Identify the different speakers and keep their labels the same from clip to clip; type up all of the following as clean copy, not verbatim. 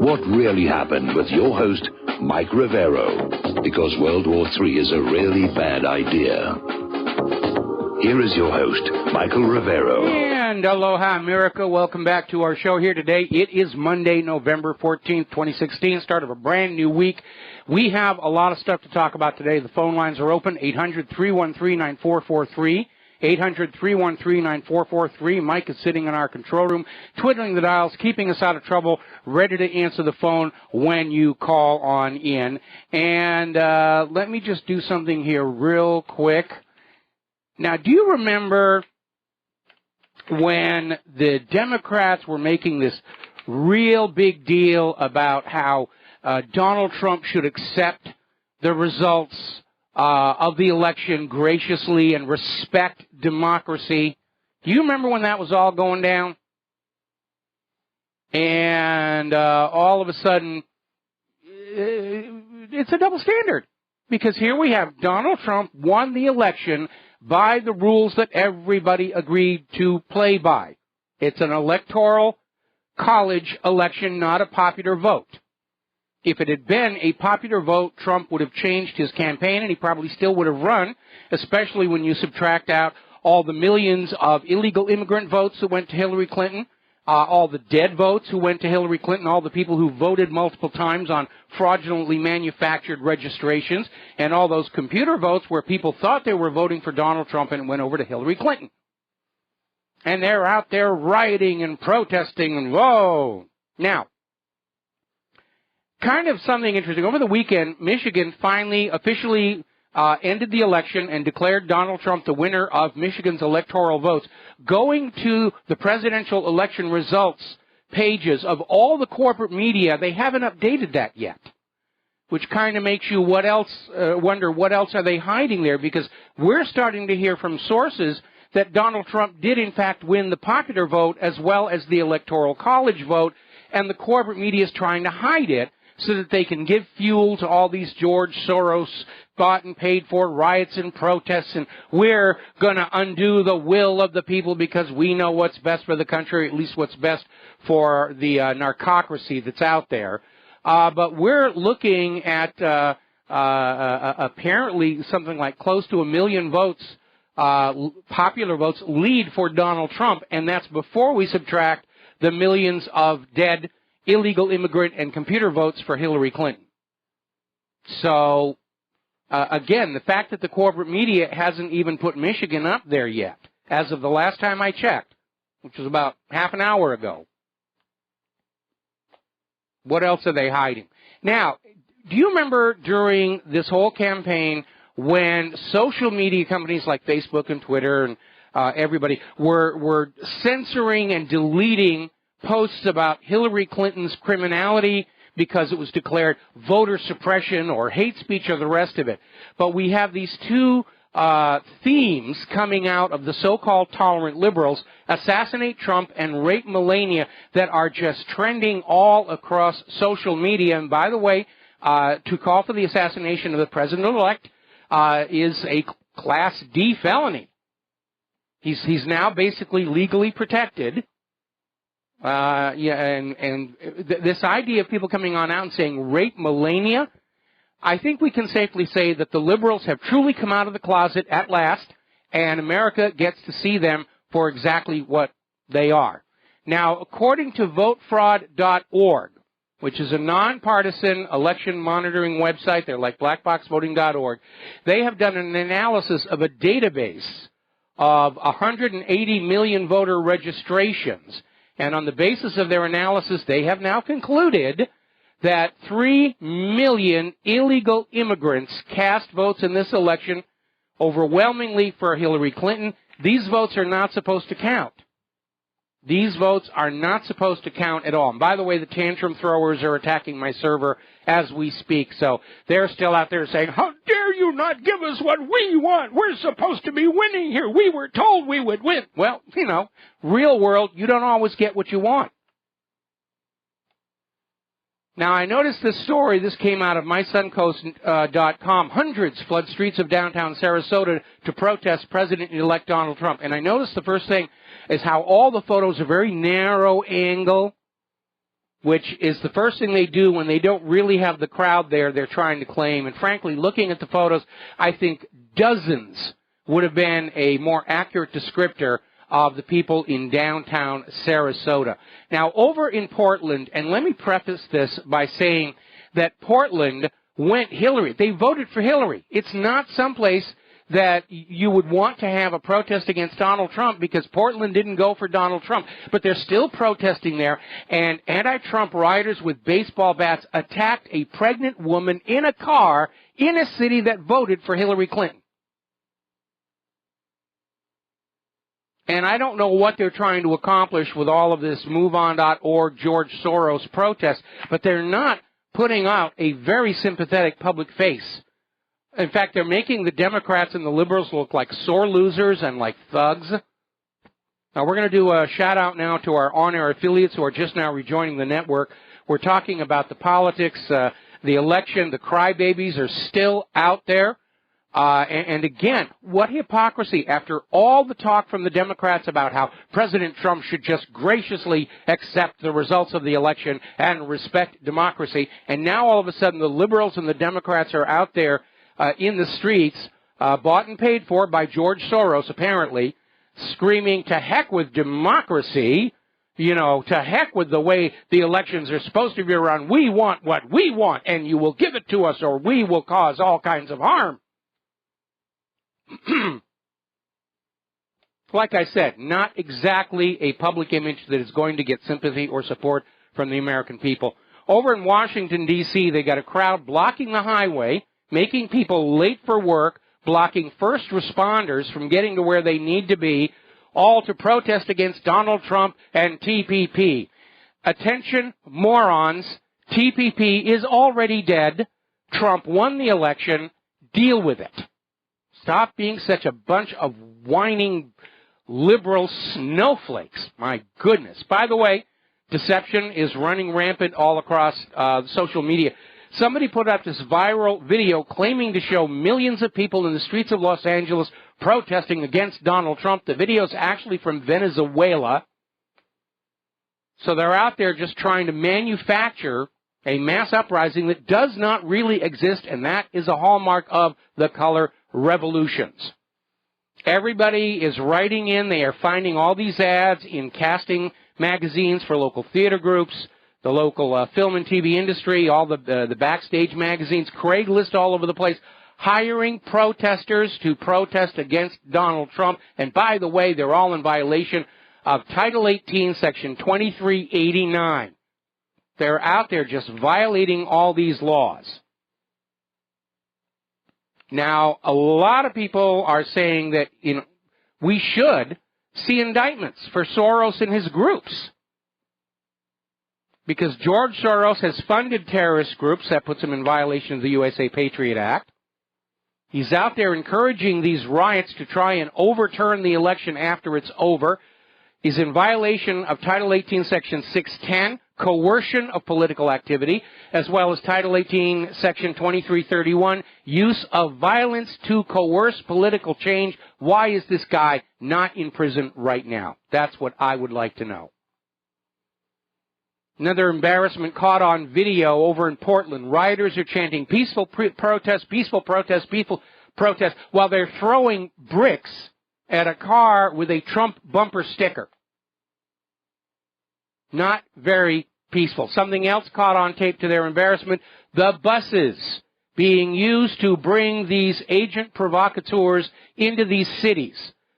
Speaker 1: What Really Happened with your host, Mike Rivero. Because World War III is a really bad idea. Here is your host, Michael Rivero.
Speaker 2: And aloha, America. Welcome back to our show here today. It is Monday, November 14th, 2016, start of a brand new week. We have a lot of stuff to talk about today. The phone lines are open, 800-313-9443. 800-313-9443. Mike is sitting in our control room, twiddling the dials, keeping us out of trouble, ready to answer the phone when you call on in. And let me just do something here real quick. Now, do you remember when the Democrats were making this real big deal about how Donald Trump should accept the results of the election graciously and respect democracy? Do you remember when that was all going down? And all of a sudden, it's a double standard. Because here we have Donald Trump won the election by the rules that everybody agreed to play by. It's an electoral college election, not a popular vote. If it had been a popular vote, Trump would have changed his campaign, and he probably still would have run, especially when you subtract out all the millions of illegal immigrant votes that went to Hillary Clinton, all the dead votes who went to Hillary Clinton, all the people who voted multiple times on fraudulently manufactured registrations, and all those computer votes where people thought they were voting for Donald Trump and went over to Hillary Clinton. And they're out there rioting and protesting and whoa. Now, kind of something interesting. Over the weekend, Michigan finally officially ended the election and declared Donald Trump the winner of Michigan's electoral votes. Going to the presidential election results pages of all the corporate media, they haven't updated that yet, which kind of makes you wonder what else are they hiding there, because we're starting to hear from sources that Donald Trump did in fact win the popular vote as well as the electoral college vote, and the corporate media is trying to hide it so that they can give fuel to all these George Soros bought and paid for riots and protests, and we're going to undo the will of the people because we know what's best for the country, at least what's best for the narcocracy that's out there. But we're looking at apparently something like close to 1 million votes, popular votes, lead for Donald Trump, and that's before we subtract the millions of dead illegal immigrant and computer votes for Hillary Clinton. So, again, the fact that the corporate media hasn't even put Michigan up there yet, as of the last time I checked, which was about half an hour ago. What else are they hiding? Now, do you remember during this whole campaign when social media companies like Facebook and Twitter and everybody were censoring and deleting posts about Hillary Clinton's criminality because it was declared voter suppression or hate speech or the rest of it? But we have these two themes coming out of the so-called tolerant liberals, assassinate Trump and rape Melania, that are just trending all across social media. And by the way, to call for the assassination of the president-elect is a Class D felony. He's now basically legally protected. This idea of people coming on out and saying rape Melania, I think we can safely say that the liberals have truly come out of the closet at last, and America gets to see them for exactly what they are. Now, according to votefraud.org, which is a nonpartisan election monitoring website, they're like blackboxvoting.org, they have done an analysis of a database of 180 million voter registrations. And on the basis of their analysis, they have now concluded that 3 million illegal immigrants cast votes in this election, overwhelmingly for Hillary Clinton. These votes are not supposed to count. These votes are not supposed to count at all. And by the way, the tantrum throwers are attacking my server as we speak. So they're still out there saying, how dare you not give us what we want? We're supposed to be winning here. We were told we would win. Well, you know, real world, you don't always get what you want. Now, I noticed this story. This came out of mysuncoast.com. Hundreds flood streets of downtown Sarasota to protest President-elect Donald Trump. And I noticed the first thing is how all the photos are very narrow angle. which is the first thing they do when they don't really have the crowd there they're trying to claim. And frankly, looking at the photos, I think dozens would have been a more accurate descriptor of the people in downtown Sarasota. Now, over in Portland, and let me preface this by saying that Portland went Hillary. They voted for Hillary. It's not someplace that you would want to have a protest against Donald Trump because Portland didn't go for Donald Trump. But they're still protesting there, and anti-Trump rioters with baseball bats attacked a pregnant woman in a car in a city that voted for Hillary Clinton. And I don't know what they're trying to accomplish with all of this MoveOn.org George Soros protest, but they're not putting out a very sympathetic public face. In fact, they're making the Democrats and the liberals look like sore losers and like thugs. Now, we're going to do a shout-out now to our on-air affiliates who are just now rejoining the network. We're talking about the politics, the election. The crybabies are still out there. And again, what hypocrisy after all the talk from the Democrats about how President Trump should just graciously accept the results of the election and respect democracy. And now all of a sudden the liberals and the Democrats are out there in the streets, bought and paid for by George Soros apparently, screaming to heck with democracy, to heck with the way the elections are supposed to be run. We want what we want and you will give it to us or we will cause all kinds of harm. Like I said, not exactly a public image that is going to get sympathy or support from the American people. Over in Washington, D.C., they got a crowd blocking the highway, making people late for work, blocking first responders from getting to where they need to be, all to protest against Donald Trump and TPP. Attention, morons. TPP is already dead. Trump won the election. Deal with it. Stop being such a bunch of whining liberal snowflakes. My goodness. By the way, deception is running rampant all across social media. Somebody put up this viral video claiming to show millions of people in the streets of Los Angeles protesting against Donald Trump. The video's actually from Venezuela. So they're out there just trying to manufacture a mass uprising that does not really exist, and that is a hallmark of the color revolutions. Everybody is writing in. They are finding all these ads in casting magazines for local theater groups, the local film and TV industry, all the backstage magazines, Craigslist all over the place, hiring protesters to protest against Donald Trump. And by the way, they're all in violation of Title 18, Section 2389. They're out there just violating all these laws. Now, a lot of people are saying that, we should see indictments for Soros and his groups. Because George Soros has funded terrorist groups. That puts him in violation of the USA Patriot Act. He's out there encouraging these riots to try and overturn the election after it's over. He's in violation of Title 18, Section 610, coercion of political activity, as well as Title 18, Section 2331, use of violence to coerce political change. Why is this guy not in prison right now? That's what I would like to know. Another embarrassment caught on video over in Portland. Rioters are chanting peaceful protest, peaceful protest, peaceful protest, while they're throwing bricks at a car with a Trump bumper sticker. Not very peaceful. Something else caught on tape to their embarrassment, the buses being used to bring these agent provocateurs into these cities.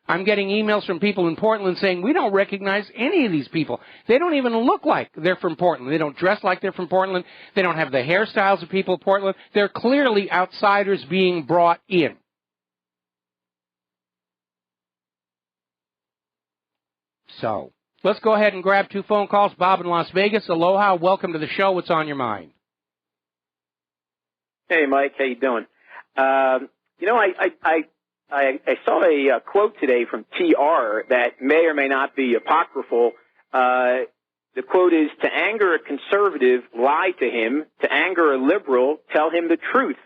Speaker 2: I'm getting emails from people in Portland saying, we don't recognize any of these people. They don't even look like they're from Portland. They don't dress like they're from Portland. They don't have the hairstyles of people in Portland. They're clearly outsiders being brought in. So, let's go ahead and grab two phone calls. Bob in Las Vegas. Aloha. Welcome to the show. What's on your mind?
Speaker 3: Hey, Mike. How you doing? I saw a quote today from TR that may or may not be apocryphal. The quote is, to anger a conservative, lie to him. To anger a liberal, tell him the truth.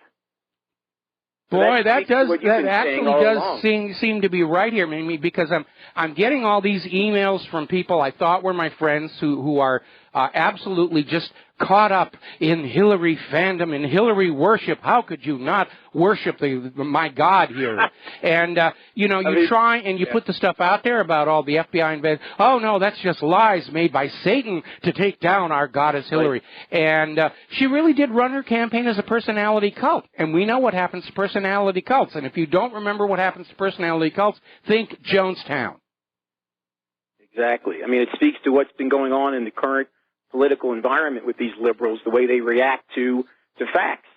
Speaker 2: Boy, that actually does
Speaker 3: along.
Speaker 2: seem to be right here, Mimi, because I'm getting all these emails from people I thought were my friends who are absolutely just caught up in Hillary fandom and Hillary worship. How could you not worship my God here? And you try and you put the stuff out there about all the FBI invaders. Oh no, that's just lies made by Satan to take down our goddess Hillary. Right. And she really did run her campaign as a personality cult, and we know what happens to personality cults. And if you don't remember what happens to personality cults, think Jonestown.
Speaker 3: Exactly. I mean, it speaks to what's been going on in the current political environment with these liberals, the way they react to facts.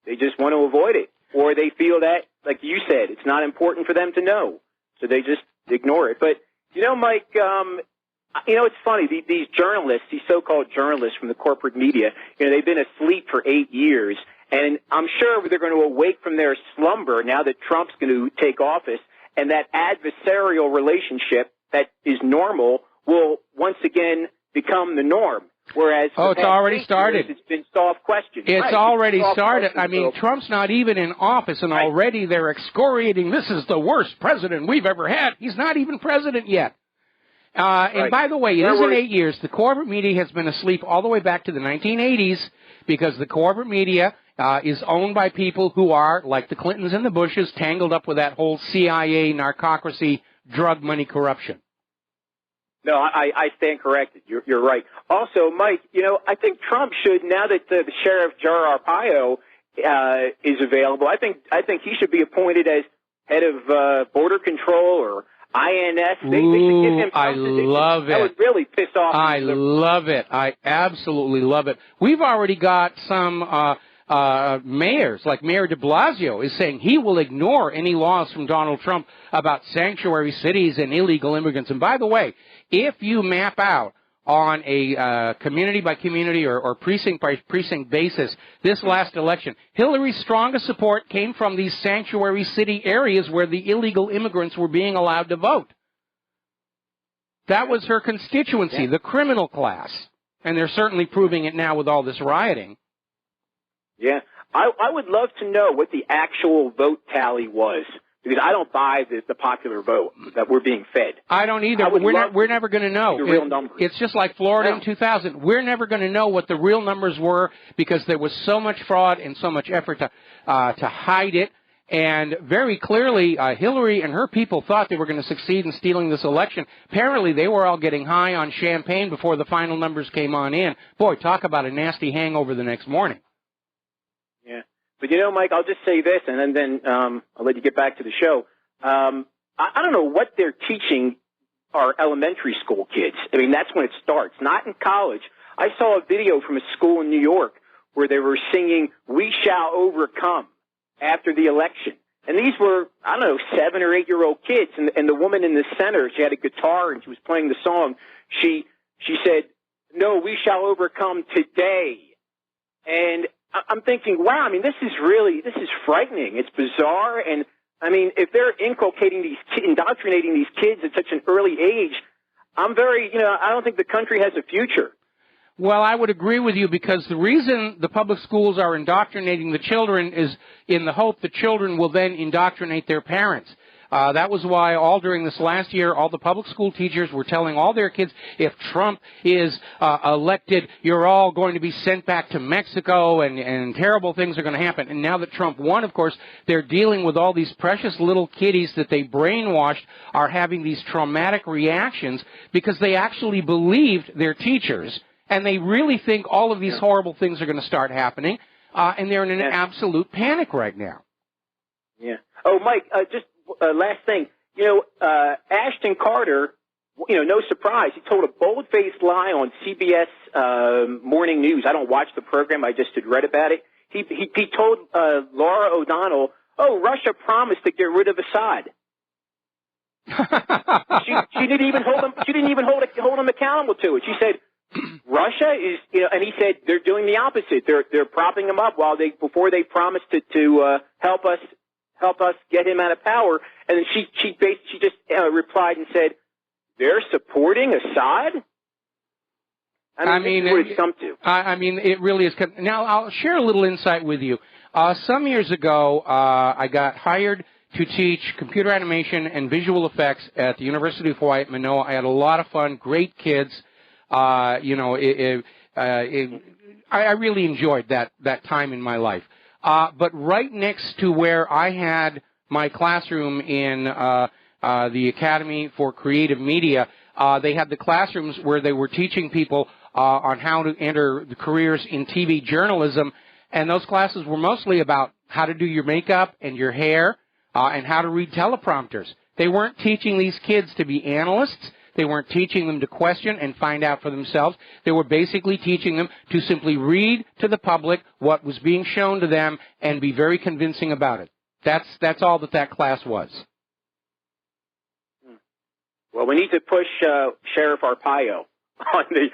Speaker 3: They just want to avoid it. Or they feel that, like you said, it's not important for them to know. So they just ignore it. But, Mike, it's funny. These journalists, these so-called journalists from the corporate media, they've been asleep for 8 years. And I'm sure they're going to awake from their slumber now that Trump's going to take office. And that adversarial relationship that is normal will once again become the norm. Whereas
Speaker 2: it's already started.
Speaker 3: It's been soft questions.
Speaker 2: It's already started. I mean, Trump's not even in office, and already they're excoriating, this is the worst president we've ever had. He's not even president yet. And by the way, it isn't 8 years. The corporate media has been asleep all the way back to the 1980s because the corporate media is owned by people who are, like the Clintons and the Bushes, tangled up with that whole CIA, narcocracy, drug money corruption.
Speaker 3: No, I stand corrected. You're right. Also, Mike, I think Trump should, now that the Sheriff Joe Arpaio is available, I think he should be appointed as head of border control or INS. They should give him
Speaker 2: I love it.
Speaker 3: That would really piss off.
Speaker 2: I love it. I absolutely love it. We've already got some mayors, like Mayor de Blasio, is saying he will ignore any laws from Donald Trump about sanctuary cities and illegal immigrants. And by the way, if you map out on a community by community or precinct by precinct basis this last election, Hillary's strongest support came from these sanctuary city areas where the illegal immigrants were being allowed to vote. That was her constituency, the criminal class. And they're certainly proving it now with all this rioting.
Speaker 3: Yeah. I would love to know what the actual vote tally was, because I don't buy the popular vote that we're being fed.
Speaker 2: I don't either. We're never going to know.
Speaker 3: The real numbers.
Speaker 2: It's just like Florida in 2000. We're never going to know what the real numbers were because there was so much fraud and so much effort to hide it. And very clearly, Hillary and her people thought they were going to succeed in stealing this election. Apparently, they were all getting high on champagne before the final numbers came on in. Boy, talk about a nasty hangover the next morning.
Speaker 3: Yeah. But, Mike, I'll just say this, and then I'll let you get back to the show. I don't know what they're teaching our elementary school kids. I mean, that's when it starts, not in college. I saw a video from a school in New York where they were singing, "We Shall Overcome," after the election. And these were, 7 or 8 year old kids. And the woman in the center, she had a guitar and she was playing the song. She said, "No, we shall overcome today." And I'm thinking, wow, I mean, this is frightening. It's bizarre. And I mean, if they're indoctrinating these kids at such an early age, I don't think the country has a future.
Speaker 2: Well, I would agree with you because the reason the public schools are indoctrinating the children is in the hope the children will then indoctrinate their parents. That was why all during this last year, all the public school teachers were telling all their kids, if Trump is elected, you're all going to be sent back to Mexico and terrible things are going to happen. And now that Trump won, of course, they're dealing with all these precious little kiddies that they brainwashed are having these traumatic reactions because they actually believed their teachers. And they really think all of these horrible things are going to start happening. And they're in an absolute panic right now.
Speaker 3: Yeah. Oh, Mike, just last thing. Ashton Carter, no surprise, he told a bold-faced lie on CBS Morning News. I don't watch the program. I just had read about it. He told Laura O'Donnell, "Oh, Russia promised to get rid of Assad." she didn't even hold him. She didn't even hold him accountable to it. She said, Russia is, and he said they're doing the opposite. They're propping him up before they promised to help us get him out of power. And then she just replied and said, they're supporting Assad? I mean, this is what it's come to.
Speaker 2: I mean, it really is. Now, I'll share a little insight with you. Some years ago, I got hired to teach computer animation and visual effects at the University of Hawaii at Manoa. I had a lot of fun, great kids. I really enjoyed that time in my life. But right next to where I had my classroom in the Academy for Creative Media, they had the classrooms where they were teaching people on how to enter the careers in TV journalism, and those classes were mostly about how to do your makeup and your hair and how to read teleprompters. They weren't teaching these kids to be analysts. They weren't teaching them to question and find out for themselves. They were basically teaching them to simply read to the public what was being shown to them and be very convincing about it. That's all that class was.
Speaker 3: Well, we need to push Sheriff Arpaio on the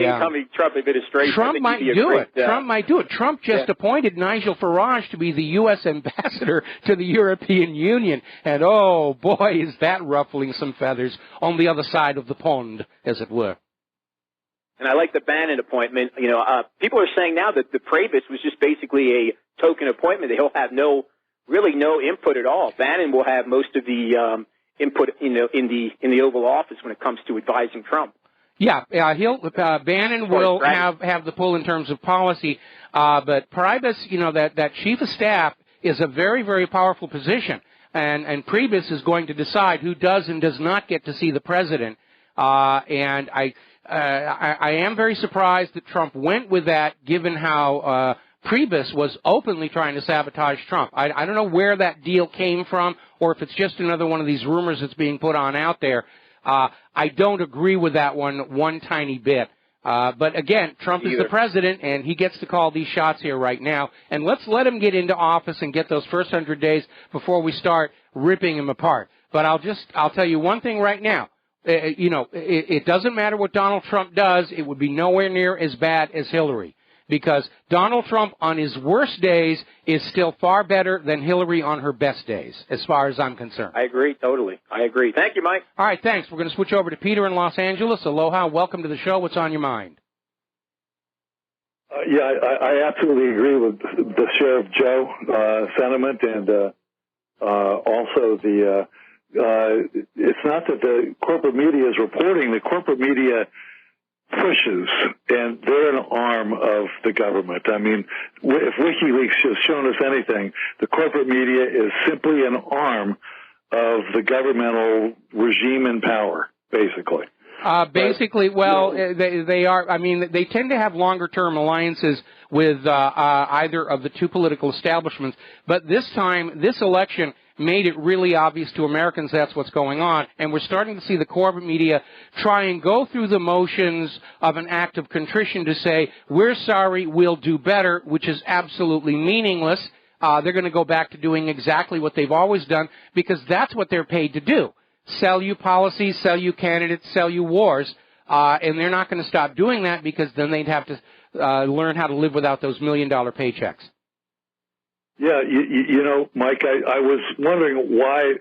Speaker 3: incoming Trump administration.
Speaker 2: Trump might do it. Trump might do it. Trump just appointed Nigel Farage to be the U.S. ambassador to the European Union. And, oh, boy, is that ruffling some feathers on the other side of the pond, as it were.
Speaker 3: And I like the Bannon appointment. You know, people are saying now that the Pravis was just basically a token appointment. He'll have really no input at all. Bannon will have most of the input, in the Oval Office when it comes to advising Trump.
Speaker 2: Yeah, Bannon will have the pull in terms of policy, but Priebus, that chief of staff is a very, very powerful position, and Priebus is going to decide who does and does not get to see the president. And I am very surprised that Trump went with that, given how Priebus was openly trying to sabotage Trump. I don't know where that deal came from, or if it's just another one of these rumors that's being put on out there. I don't agree with that one tiny bit. But again, Trump is the president, and he gets to call these shots here right now. And let's let him get into office and get those first 100 days before we start ripping him apart. But I'll tell you one thing right now. It doesn't matter what Donald Trump does. It would be nowhere near as bad as Hillary. Because Donald Trump on his worst days is still far better than Hillary on her best days, as far as I'm concerned.
Speaker 3: I agree, totally. I agree. Thank you, Mike.
Speaker 2: All right, thanks. We're going to switch over to Peter in Los Angeles. Aloha. Welcome to the show. What's on your mind?
Speaker 4: I absolutely agree with the Sheriff Joe sentiment, and also it's not that the corporate media is reporting. The corporate media pushes, and they're an arm of the government. I mean, if WikiLeaks has shown us anything, the corporate media is simply an arm of the governmental regime in power, basically. They are. I mean, they tend to have longer-term alliances with either of the two political establishments. But this time, this election made it really obvious to Americans that's what's going on, and we're starting to see the corporate media try and go through the motions of an act of contrition to say, we're sorry, we'll do better, which is absolutely meaningless. They're going to go back to doing exactly what they've always done, because that's what they're paid to do. Sell you policies, sell you candidates, sell you wars, and they're not going to stop doing that, because then they'd have to learn how to live without those million-dollar paychecks. Yeah, Mike, I was wondering why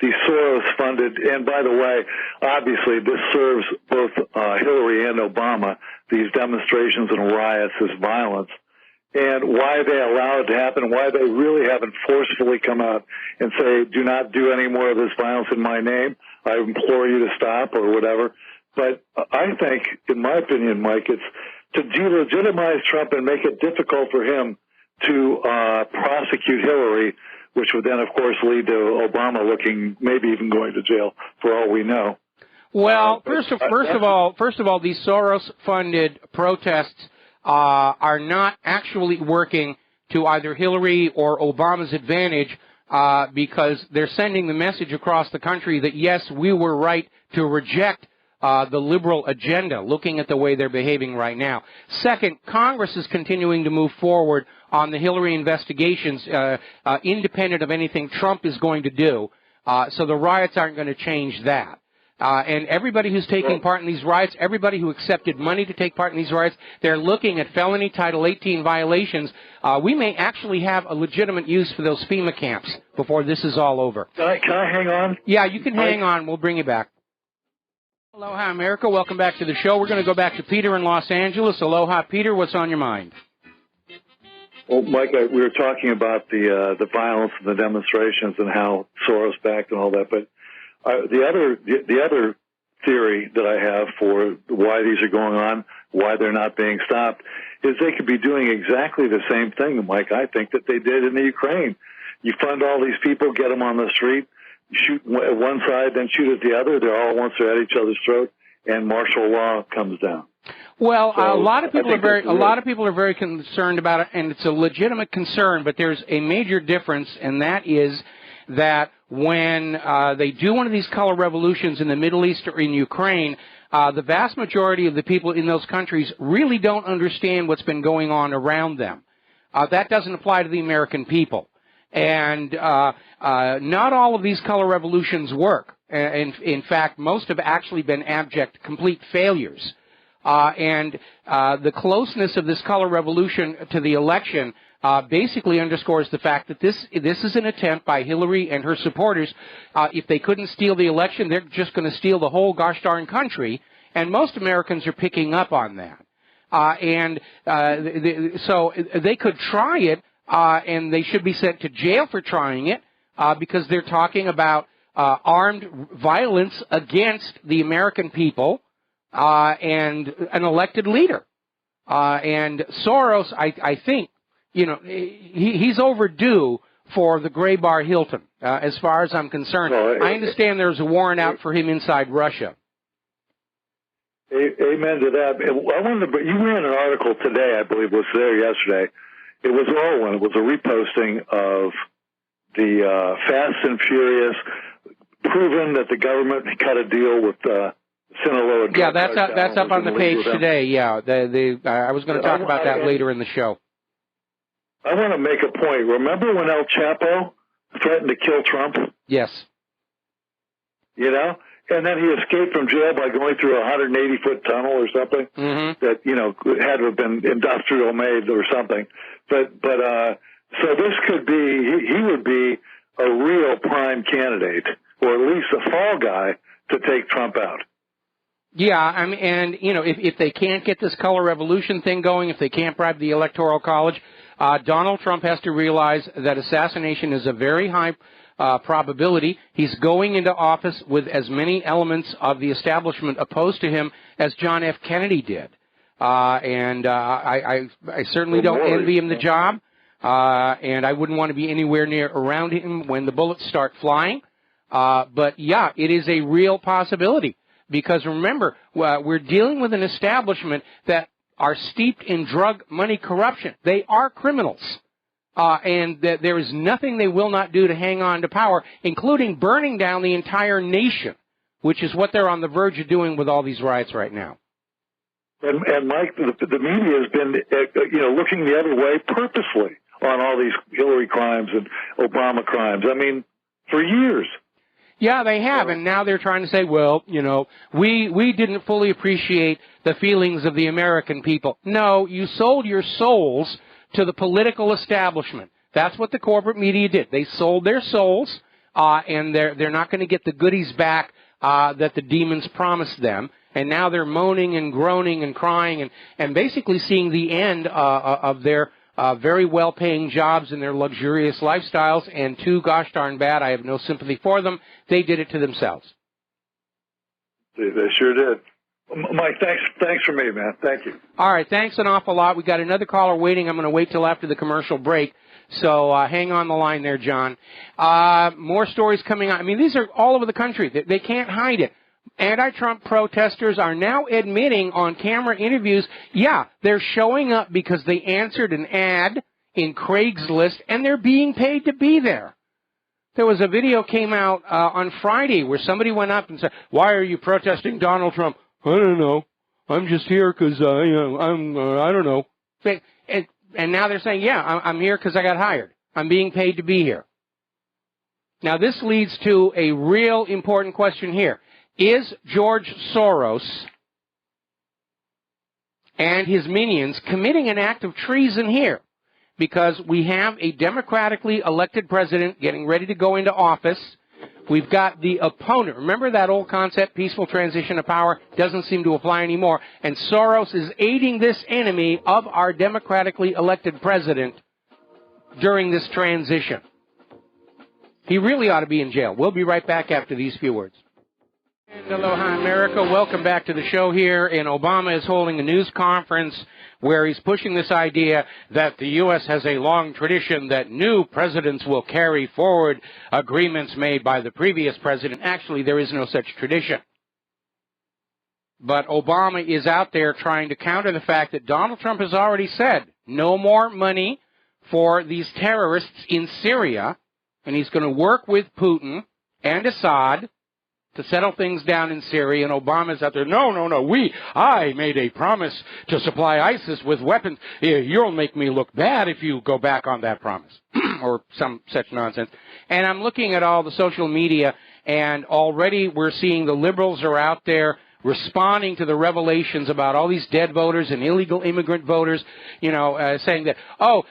Speaker 4: these Soros-funded, and by the way, obviously this serves both Hillary and Obama, these demonstrations and riots, this violence, and why they allow it to happen, why they really haven't forcefully come out and say, do not do any more of this violence in my name. I implore you to stop or whatever. But I think, in my opinion, Mike, it's to delegitimize Trump and make it difficult for him to prosecute Hillary, which would then, of course, lead to Obama maybe even going to jail, for all we know.
Speaker 2: Well, first of all, these Soros-funded protests are not actually working to either Hillary or Obama's advantage, because they're sending the message across the country that, yes, we were right to reject the liberal agenda, looking at the way they're behaving right now. Second, Congress is continuing to move forward on the Hillary investigations, independent of anything Trump is going to do. So the riots aren't going to change that. And everybody who's taking part in these riots, everybody who accepted money to take part in these riots, they're looking at felony Title 18 violations. We may actually have a legitimate use for those FEMA camps before this is all over.
Speaker 4: Can I hang on?
Speaker 2: Yeah, you can hang on. We'll bring you back. Aloha, America. Welcome back to the show. We're going to go back to Peter in Los Angeles. Aloha, Peter. What's on your mind?
Speaker 5: Well, Mike, we were talking about the violence and the demonstrations and how Soros backed and all that, but the other theory that I have for why these are going on, why they're not being stopped, is they could be doing exactly the same thing, Mike, I think, that they did in the Ukraine. You fund all these people, get them on the street, shoot at one side, then shoot at the other. They're all once they're at each other's throat, and martial law comes down.
Speaker 2: Well,
Speaker 5: So
Speaker 2: a lot of people are very concerned about it, and it's a legitimate concern. But there's a major difference, and that is that when they do one of these color revolutions in the Middle East or in Ukraine, the vast majority of the people in those countries really don't understand what's been going on around them. That doesn't apply to the American people. And not all of these color revolutions work. In fact, most have actually been abject, complete failures. And the closeness of this color revolution to the election basically underscores the fact that this is an attempt by Hillary and her supporters. If they couldn't steal the election, they're just going to steal the whole gosh darn country. And most Americans are picking up on that. So they could try it. And they should be sent to jail for trying it because they're talking about armed violence against the American people and an elected leader. And Soros, I think, he's overdue for the Gray Bar Hilton, as far as I'm concerned. I understand there's a warrant out for him inside Russia.
Speaker 5: Amen to that. You ran an article today, I believe, was there yesterday. It was Orwin. It was a reposting of the Fast and Furious, proven that the government cut a deal with Sinaloa.
Speaker 2: Yeah, that's up on the page today. Yeah, I was going to talk about that later in the show.
Speaker 5: I want to make a point. Remember when El Chapo threatened to kill Trump?
Speaker 2: Yes.
Speaker 5: And then he escaped from jail by going through a 180-foot tunnel or something that, had to have been industrial made or something. But so this could be, he would be a real prime candidate, or at least a fall guy, to take Trump out.
Speaker 2: Yeah, I mean, and, if they can't get this color revolution thing going, if they can't bribe the Electoral College, Donald Trump has to realize that assassination is a very high probability. He's going into office with as many elements of the establishment opposed to him as John F. Kennedy did. And I certainly don't envy him the job, and I wouldn't want to be anywhere near around him when the bullets start flying. But, yeah, it is a real possibility. Because, remember, we're dealing with an establishment that are steeped in drug money corruption. They are criminals. And that there is nothing they will not do to hang on to power, including burning down the entire nation, which is what they're on the verge of doing with all these riots right now.
Speaker 5: And Mike, the media has been, looking the other way purposely on all these Hillary crimes and Obama crimes. I mean, for years.
Speaker 2: Yeah, they have, and now they're trying to say, well, we didn't fully appreciate the feelings of the American people. No, you sold your souls to the political establishment. That's what the corporate media did. They sold their souls, and they're not going to get the goodies back that the demons promised them. And now they're moaning and groaning and crying and basically seeing the end of their very well-paying jobs and their luxurious lifestyles. And too gosh darn bad, I have no sympathy for them. They did it to themselves.
Speaker 5: They sure did. Mike, thanks for me, man. Thank you.
Speaker 2: All right, thanks an awful lot. We got another caller waiting. I'm going to wait till after the commercial break. So hang on the line there, John. More stories coming on. I mean, these are all over the country. They can't hide it. Anti-Trump protesters are now admitting on camera interviews, yeah, they're showing up because they answered an ad in Craigslist and they're being paid to be there. There was a video came out on Friday where somebody went up and said, why are you protesting Donald Trump? I don't know. I'm just here because, I don't know. And now they're saying, yeah, I'm here because I got hired. I'm being paid to be here. Now, this leads to a real important question here. Is George Soros and his minions committing an act of treason here? Because we have a democratically elected president getting ready to go into office. We've got the opponent. Remember that old concept, peaceful transition of power, doesn't seem to apply anymore. And Soros is aiding this enemy of our democratically elected president. during this transition. He really ought to be in jail. We'll be right back after these few words. And aloha, America. Welcome back to the show here. And Obama is holding a news conference where he's pushing this idea that the U.S. has a long tradition that new presidents will carry forward agreements made by the previous president. Actually, there is no such tradition. But Obama is out there trying to counter the fact that Donald Trump has already said no more money for these terrorists in Syria, and he's going to work with Putin and Assad to settle things down in Syria, and Obama's out there, no, I made a promise to supply ISIS with weapons. You'll make me look bad if you go back on that promise, or some such nonsense. And I'm looking at all the social media, and already we're seeing the liberals are out there responding to the revelations about all these dead voters and illegal immigrant voters, saying that,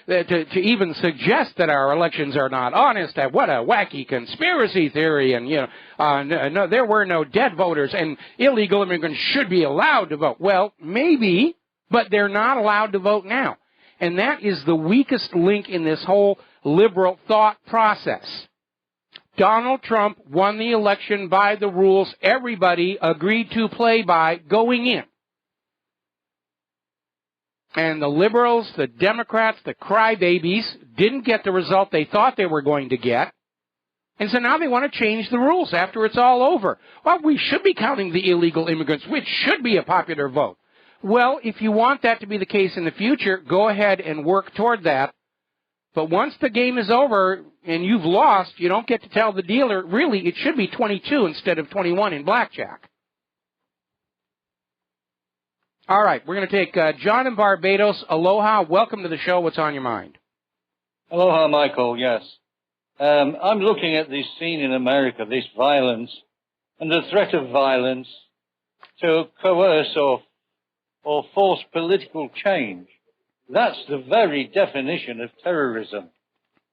Speaker 2: to even suggest that our elections are not honest, what a wacky conspiracy theory, and, no, there were no dead voters, and illegal immigrants should be allowed to vote. Well, maybe, but they're not allowed to vote now. And that is the weakest link in this whole liberal thought process. Donald Trump won the election by the rules everybody agreed to play by going in. And the liberals, the Democrats, the crybabies didn't get the result they thought they were going to get. And so now they want to change the rules after it's all over. Well, we should be counting the illegal immigrants, which should be a popular vote. Well, if you want that to be the case in the future, go ahead and work toward that. But once the game is over and you've lost, you don't get to tell the dealer, really, it should be 22 instead of 21 in blackjack. All right, we're going to take John in Barbados. Aloha, welcome to the show. What's on your mind?
Speaker 6: Aloha, Michael, yes. I'm looking at this scene in America, this violence, and the threat of violence to coerce or force political change. That's the very definition of terrorism.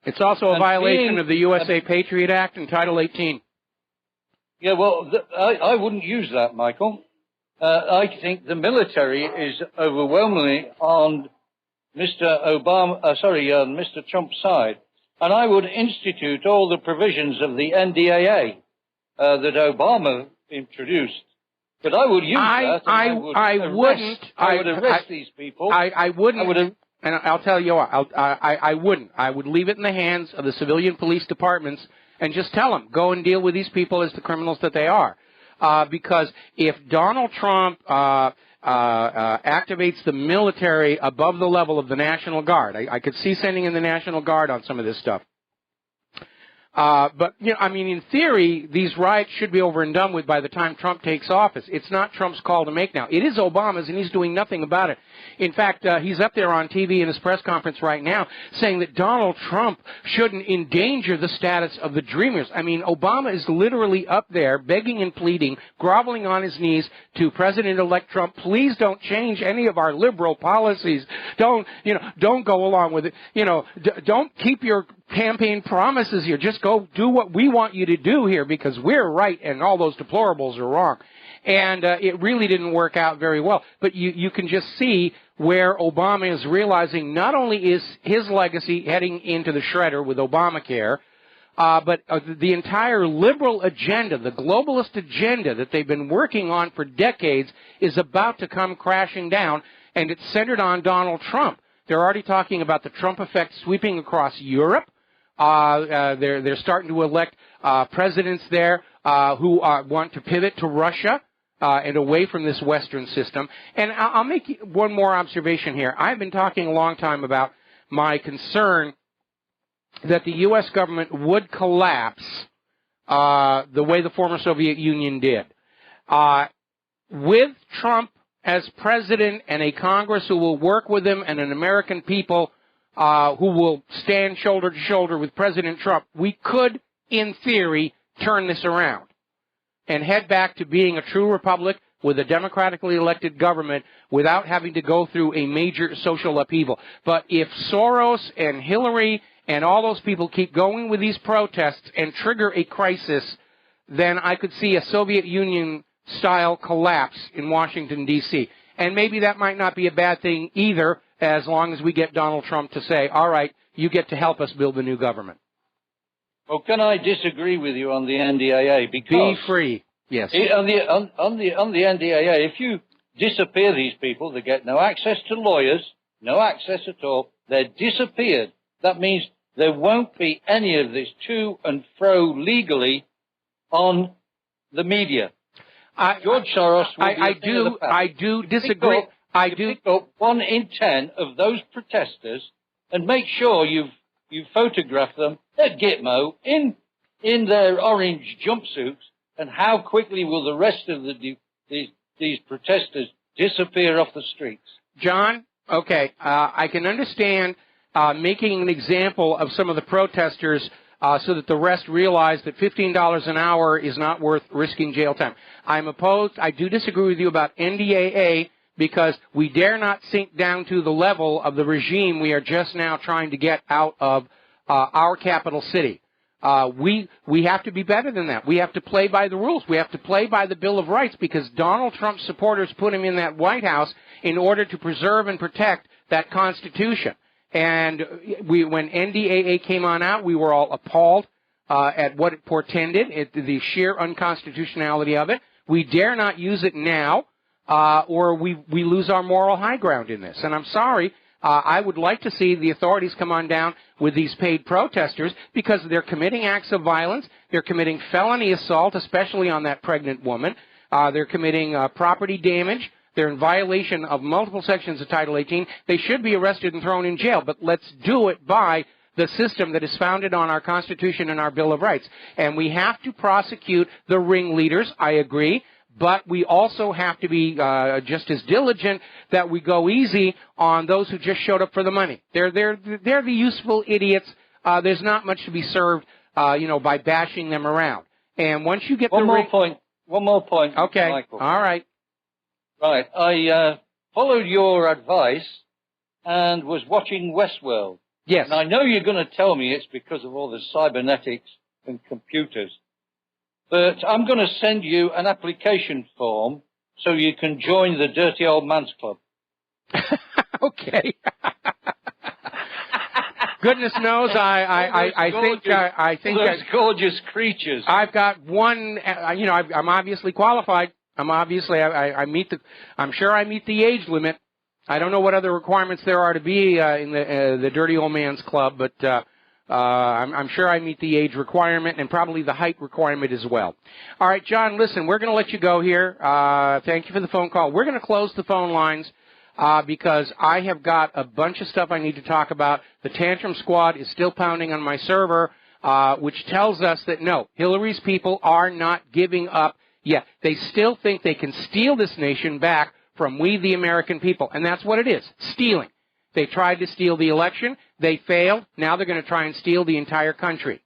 Speaker 2: It's also a violation of the USA Patriot Act and Title 18.
Speaker 6: Yeah, well, I wouldn't use that, Michael. I think the military is overwhelmingly on Mr. Trump's side. And I would institute all the provisions of the NDAA that Obama introduced. But I would use that. I would arrest these people.
Speaker 2: I wouldn't. And I'll tell you what. I wouldn't. I would leave it in the hands of the civilian police departments and just tell them, go and deal with these people as the criminals that they are. Because if Donald Trump activates the military above the level of the National Guard, I could see sending in the National Guard on some of this stuff. But, in theory, these riots should be over and done with by the time Trump takes office. It's not Trump's call to make now. It is Obama's, and he's doing nothing about it. In fact, he's up there on TV in his press conference right now saying that Donald Trump shouldn't endanger the status of the Dreamers. Obama is literally up there begging and pleading, groveling on his knees to President-elect Trump, please don't change any of our liberal policies. Don't go along with it. Don't keep your campaign promises here. Just go do what we want you to do here because we're right and all those deplorables are wrong. And it really didn't work out very well. But you can just see where Obama is realizing not only is his legacy heading into the shredder with Obamacare, but the entire liberal agenda, the globalist agenda that they've been working on for decades is about to come crashing down, and it's centered on Donald Trump. They're already talking about the Trump effect sweeping across Europe. They're starting to elect presidents there who want to pivot to Russia and away from this Western system. And I'll make one more observation here. I've been talking a long time about my concern that the U.S. government would collapse the way the former Soviet Union did. With Trump as president and a Congress who will work with him and an American people who will stand shoulder to shoulder with President Trump, we could, in theory, turn this around and head back to being a true republic with a democratically elected government without having to go through a major social upheaval. But if Soros and Hillary and all those people keep going with these protests and trigger a crisis, then I could see a Soviet Union-style collapse in Washington, D.C. And maybe that might not be a bad thing either, as long as we get Donald Trump to say, all right, you get to help us build the new government.
Speaker 6: Well, can I disagree with you on the NDAA? Because
Speaker 2: be free. Yes.
Speaker 6: On the NDAA, if you disappear these people, they get no access to lawyers, no access at all. They're disappeared. That means there won't be any of this to and fro legally on the media. George Soros will
Speaker 2: I do disagree.
Speaker 6: I do pick up 1 in 10 of those protesters and make sure you photograph them at Gitmo in their orange jumpsuits, and how quickly will the rest of these protesters disappear off the streets?
Speaker 2: John, okay, I can understand making an example of some of the protesters so that the rest realize that $15 an hour is not worth risking jail time. I'm opposed. I do disagree with you about NDAA because we dare not sink down to the level of the regime we are just now trying to get out of our capital city. We have to be better than that. We have to play by the rules. We have to play by the Bill of Rights because Donald Trump's supporters put him in that White House in order to preserve and protect that Constitution. And when NDAA came on out, we were all appalled at what it portended, the sheer unconstitutionality of it. We dare not use it now, or we lose our moral high ground in this. And I'm sorry, I would like to see the authorities come on down with these paid protesters because they're committing acts of violence. They're committing felony assault, especially on that pregnant woman. They're committing property damage. They're in violation of multiple sections of Title 18. They should be arrested and thrown in jail, but let's do it by the system that is founded on our Constitution and our Bill of Rights. And we have to prosecute the ringleaders, I agree, but we also have to be just as diligent that we go easy on those who just showed up for the money. They're the useful idiots. There's not much to be served, by bashing them around. And once you get
Speaker 6: One more point.
Speaker 2: Okay.
Speaker 6: Michael.
Speaker 2: All right.
Speaker 6: Right. I followed your advice and was watching Westworld.
Speaker 2: Yes.
Speaker 6: And I know you're going to tell me it's because of all the cybernetics and computers. But I'm going to send you an application form so you can join the Dirty Old Man's Club.
Speaker 2: Okay. Goodness knows, I think
Speaker 6: those gorgeous creatures.
Speaker 2: I've got one. I'm obviously qualified. I'm sure I meet the age limit. I don't know what other requirements there are to be in the Dirty Old Man's Club, but I'm sure I meet the age requirement and probably the height requirement as well. All right, John, listen, we're going to let you go here. Thank you for the phone call. We're going to close the phone lines because I have got a bunch of stuff I need to talk about. The Tantrum Squad is still pounding on my server, which tells us that, no, Hillary's people are not giving up yet. They still think they can steal this nation back from we, the American people. And that's what it is, stealing. They tried to steal the election. They failed. Now they're going to try and steal the entire country.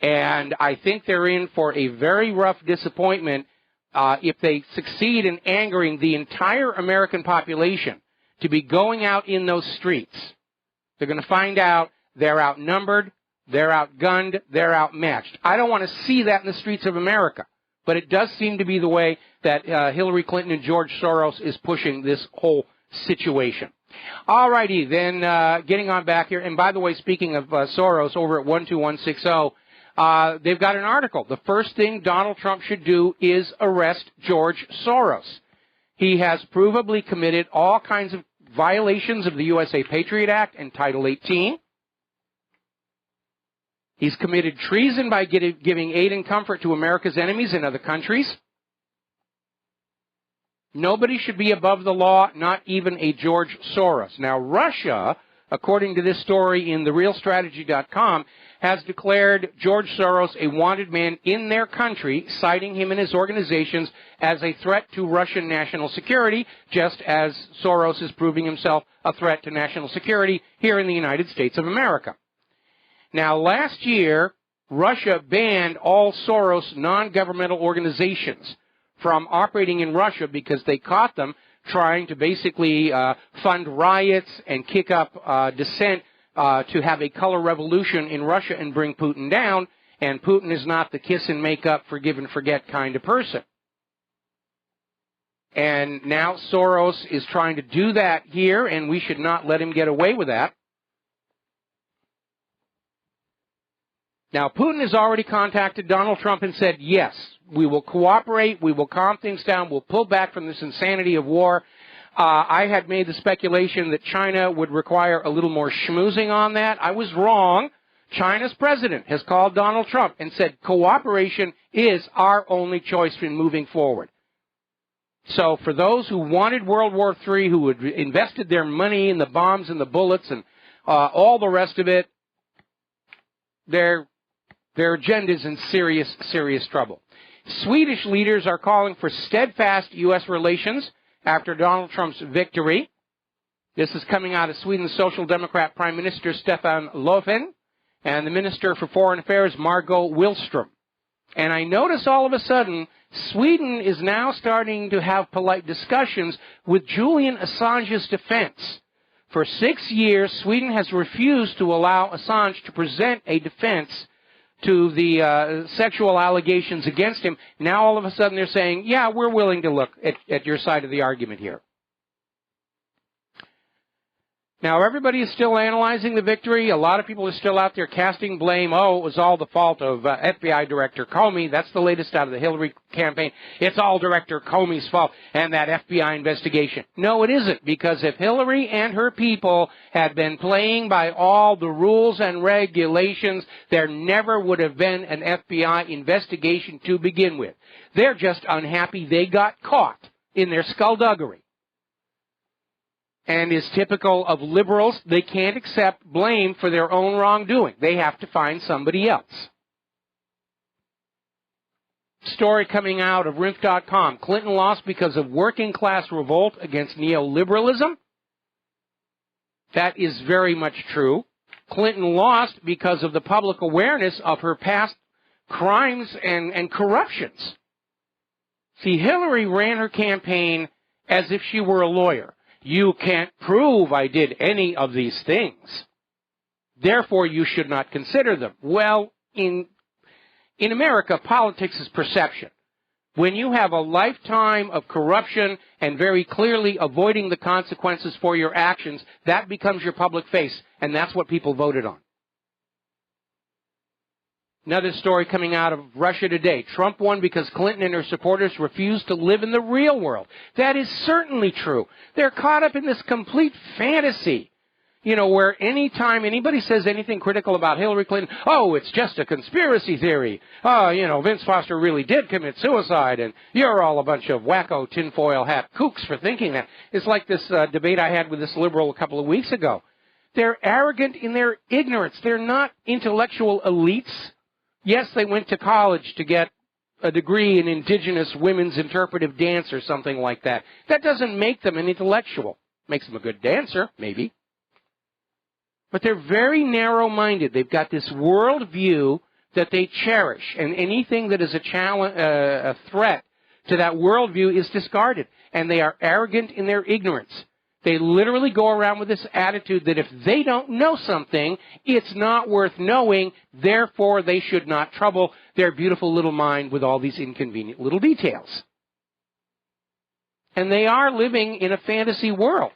Speaker 2: And I think they're in for a very rough disappointment if they succeed in angering the entire American population to be going out in those streets. They're going to find out they're outnumbered, they're outgunned, they're outmatched. I don't want to see that in the streets of America. But it does seem to be the way that Hillary Clinton and George Soros is pushing this whole situation. All righty, then getting on back here. And by the way, speaking of Soros, over at 12160, they've got an article. The first thing Donald Trump should do is arrest George Soros. He has provably committed all kinds of violations of the USA Patriot Act and Title 18. He's committed treason by giving aid and comfort to America's enemies in other countries. Nobody should be above the law, not even a George Soros. Now, Russia, according to this story in TheRealStrategy.com, has declared George Soros a wanted man in their country, citing him and his organizations as a threat to Russian national security, just as Soros is proving himself a threat to national security here in the United States of America. Now, last year, Russia banned all Soros non-governmental organizations from operating in Russia because they caught them trying to basically fund riots and kick up dissent to have a color revolution in Russia and bring Putin down, and Putin is not the kiss and make up, forgive and forget kind of person. And now Soros is trying to do that here, and we should not let him get away with that. Now, Putin has already contacted Donald Trump and said, yes, we will cooperate, we will calm things down, we'll pull back from this insanity of war. I had made the speculation that China would require a little more schmoozing on that. I was wrong. China's president has called Donald Trump and said cooperation is our only choice in moving forward. So for those who wanted World War III, who had invested their money in the bombs and the bullets and all the rest of it, their agenda's in serious, serious trouble. Swedish leaders are calling for steadfast U.S. relations after Donald Trump's victory. This is coming out of Sweden's Social Democrat Prime Minister Stefan Löfven and the Minister for Foreign Affairs Margot Wallström. And I notice all of a sudden Sweden is now starting to have polite discussions with Julian Assange's defense. For 6 years, Sweden has refused to allow Assange to present a defense to the sexual allegations against him. Now all of a sudden they're saying, yeah, we're willing to look at your side of the argument here. Now, everybody is still analyzing the victory. A lot of people are still out there casting blame. Oh, it was all the fault of FBI Director Comey. That's the latest out of the Hillary campaign. It's all Director Comey's fault and that FBI investigation. No, it isn't, because if Hillary and her people had been playing by all the rules and regulations, there never would have been an FBI investigation to begin with. They're just unhappy they got caught in their skullduggery. And is typical of liberals, they can't accept blame for their own wrongdoing. They have to find somebody else. Story coming out of RINF.com. Clinton lost because of working class revolt against neoliberalism. That is very much true. Clinton lost because of the public awareness of her past crimes and corruptions. See, Hillary ran her campaign as if she were a lawyer. You can't prove I did any of these things. Therefore, you should not consider them. Well, in America, politics is perception. When you have a lifetime of corruption and very clearly avoiding the consequences for your actions, that becomes your public face, and that's what people voted on. Another story coming out of Russia Today. Trump won because Clinton and her supporters refused to live in the real world. That is certainly true. They're caught up in this complete fantasy, where any time anybody says anything critical about Hillary Clinton, oh, it's just a conspiracy theory. Oh, Vince Foster really did commit suicide, and you're all a bunch of wacko tinfoil hat kooks for thinking that. It's like this debate I had with this liberal a couple of weeks ago. They're arrogant in their ignorance. They're not intellectual elites. Yes, they went to college to get a degree in indigenous women's interpretive dance or something like that. That doesn't make them an intellectual. Makes them a good dancer, maybe. But they're very narrow-minded. They've got this worldview that they cherish, and anything that is a threat to that worldview is discarded. And they are arrogant in their ignorance. They literally go around with this attitude that if they don't know something, it's not worth knowing, therefore they should not trouble their beautiful little mind with all these inconvenient little details. And they are living in a fantasy world,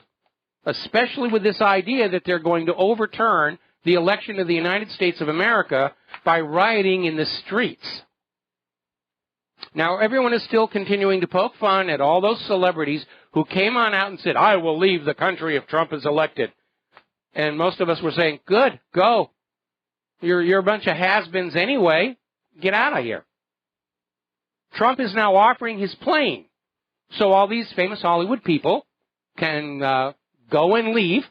Speaker 2: especially with this idea that they're going to overturn the election of the United States of America by rioting in the streets. Now, everyone is still continuing to poke fun at all those celebrities who came on out and said, I will leave the country if Trump is elected. And most of us were saying, good, go. You're a bunch of has-beens anyway. Get out of here. Trump is now offering his plane. So all these famous Hollywood people can go and leave.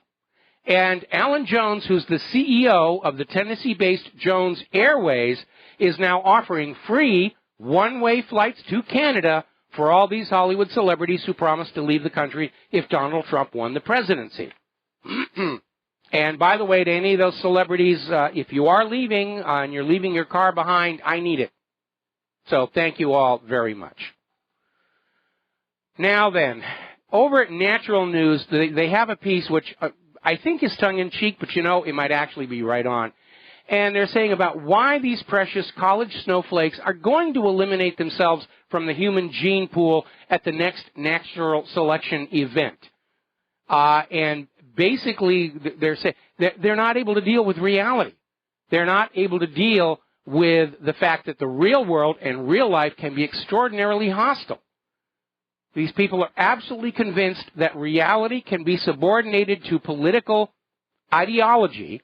Speaker 2: And Alan Jones, who's the CEO of the Tennessee-based Jones Airways, is now offering free one-way flights to Canada for all these Hollywood celebrities who promised to leave the country if Donald Trump won the presidency. And by the way, to any of those celebrities, if you are leaving and you're leaving your car behind, I need it. So thank you all very much. Now then, over at Natural News, they have a piece which I think is tongue-in-cheek, but it might actually be right on. And they're saying about why these precious college snowflakes are going to eliminate themselves from the human gene pool at the next natural selection event. And basically, they're saying they're not able to deal with reality. They're not able to deal with the fact that the real world and real life can be extraordinarily hostile. These people are absolutely convinced that reality can be subordinated to political ideology,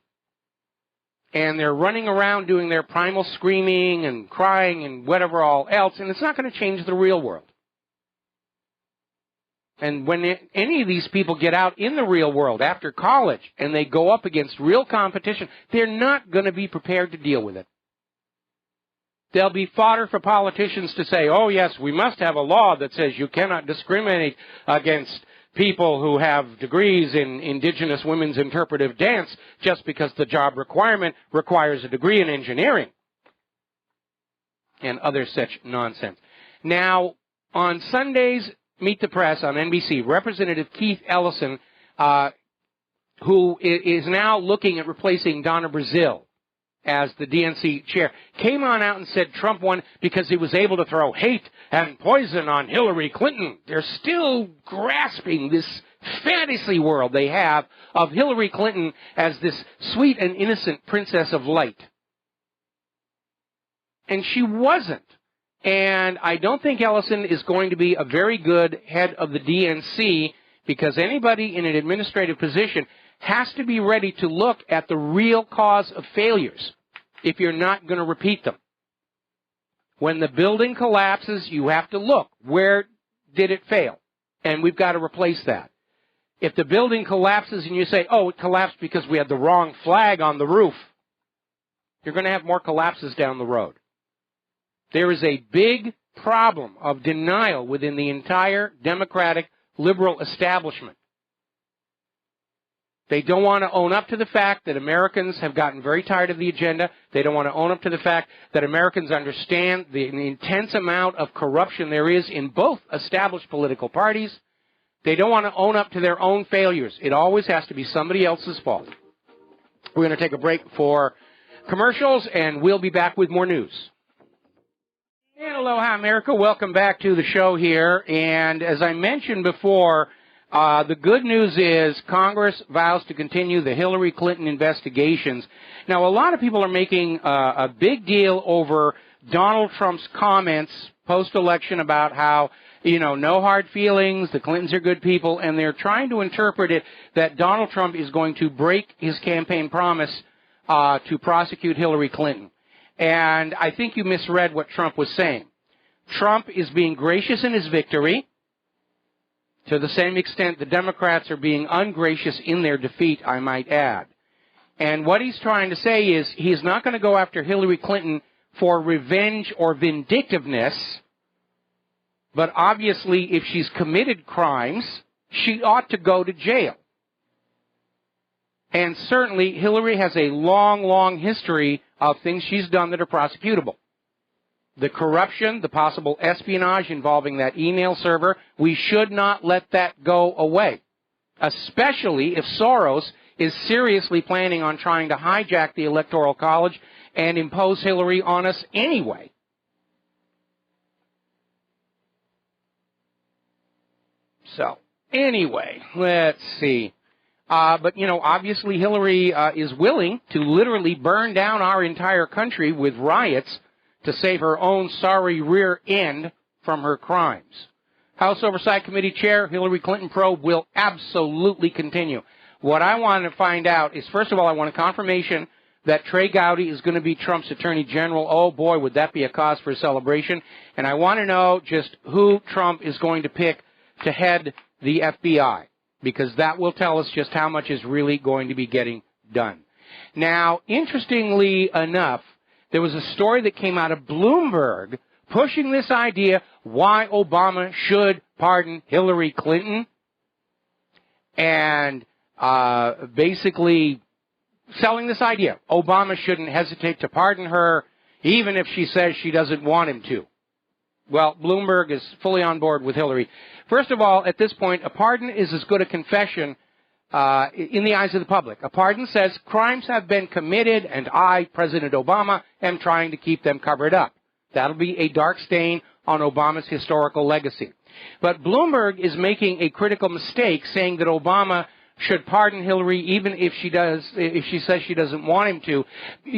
Speaker 2: and they're running around doing their primal screaming and crying and whatever all else, and it's not going to change the real world. And when any of these people get out in the real world after college and they go up against real competition, they're not going to be prepared to deal with it. They'll be fodder for politicians to say, oh, yes, we must have a law that says you cannot discriminate against people who have degrees in indigenous women's interpretive dance just because the job requirement requires a degree in engineering and other such nonsense. Now, on Sundays, Meet the Press on NBC, Representative Keith Ellison, who is now looking at replacing Donna Brazile as the DNC chair, came on out and said Trump won because he was able to throw hate and poison on Hillary Clinton. They're still grasping this fantasy world they have of Hillary Clinton as this sweet and innocent princess of light. And she wasn't. And I don't think Ellison is going to be a very good head of the DNC, because anybody in an administrative position has to be ready to look at the real cause of failures if you're not going to repeat them. When the building collapses, you have to look. Where did it fail? And we've got to replace that. If the building collapses and you say, oh, it collapsed because we had the wrong flag on the roof, you're going to have more collapses down the road. There is a big problem of denial within the entire Democratic liberal establishment. They don't want to own up to the fact that Americans have gotten very tired of the agenda. They don't want to own up to the fact that Americans understand the intense amount of corruption there is in both established political parties. They don't want to own up to their own failures. It always has to be somebody else's fault. We're going to take a break for commercials, and we'll be back with more news. And aloha, America. Welcome back to the show here. And as I mentioned before, the good news is Congress vows to continue the Hillary Clinton investigations. Now, a lot of people are making a big deal over Donald Trump's comments post-election about how, no hard feelings, the Clintons are good people, and they're trying to interpret it that Donald Trump is going to break his campaign promise to prosecute Hillary Clinton. And I think you misread what Trump was saying. Trump is being gracious in his victory. To the same extent, the Democrats are being ungracious in their defeat, I might add. And what he's trying to say is he's not going to go after Hillary Clinton for revenge or vindictiveness, but obviously if she's committed crimes, she ought to go to jail. And certainly Hillary has a long, long history of things she's done that are prosecutable. The corruption, the possible espionage involving that email server, we should not let that go away, especially if Soros is seriously planning on trying to hijack the Electoral College and impose Hillary on us anyway. So, anyway, let's see. But, obviously Hillary is willing to literally burn down our entire country with riots to save her own sorry rear end from her crimes. House Oversight Committee Chair, Hillary Clinton probe will absolutely continue. What I want to find out is, first of all, I want a confirmation that Trey Gowdy is going to be Trump's Attorney General. Oh, boy, would that be a cause for celebration. And I want to know just who Trump is going to pick to head the FBI, because that will tell us just how much is really going to be getting done. Now, interestingly enough, there was a story that came out of Bloomberg pushing this idea why Obama should pardon Hillary Clinton, and basically selling this idea. Obama shouldn't hesitate to pardon her, even if she says she doesn't want him to. Well, Bloomberg is fully on board with Hillary. First of all, at this point, a pardon is as good a confession in the eyes of the public. A pardon says crimes have been committed and I, President Obama, am trying to keep them covered up. That'll be a dark stain on Obama's historical legacy. But Bloomberg is making a critical mistake saying that Obama should pardon Hillary even if she says she doesn't want him to,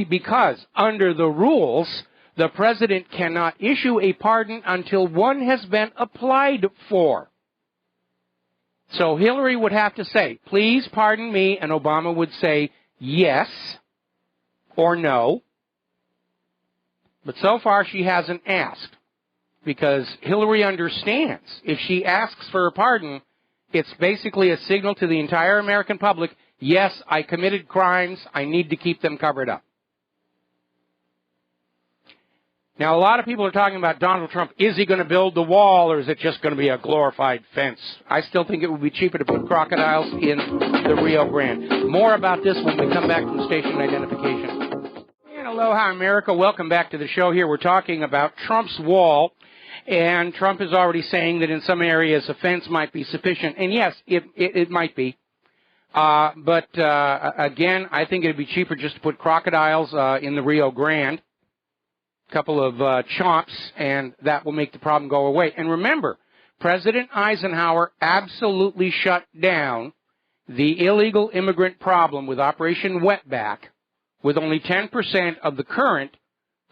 Speaker 2: because under the rules, the president cannot issue a pardon until one has been applied for. So Hillary would have to say, please pardon me, and Obama would say yes or no. But so far she hasn't asked, because Hillary understands if she asks for a pardon, it's basically a signal to the entire American public, yes, I committed crimes, I need to keep them covered up. Now, a lot of people are talking about Donald Trump. Is he going to build the wall, or is it just going to be a glorified fence? I still think it would be cheaper to put crocodiles in the Rio Grande. More about this when we come back from station identification. And aloha, America. Welcome back to the show here. We're talking about Trump's wall, and Trump is already saying that in some areas a fence might be sufficient. And yes, it might be. But again, I think it would be cheaper just to put crocodiles in the Rio Grande. Couple of chomps, and that will make the problem go away. And remember, President Eisenhower absolutely shut down the illegal immigrant problem with Operation Wetback with only 10% of the current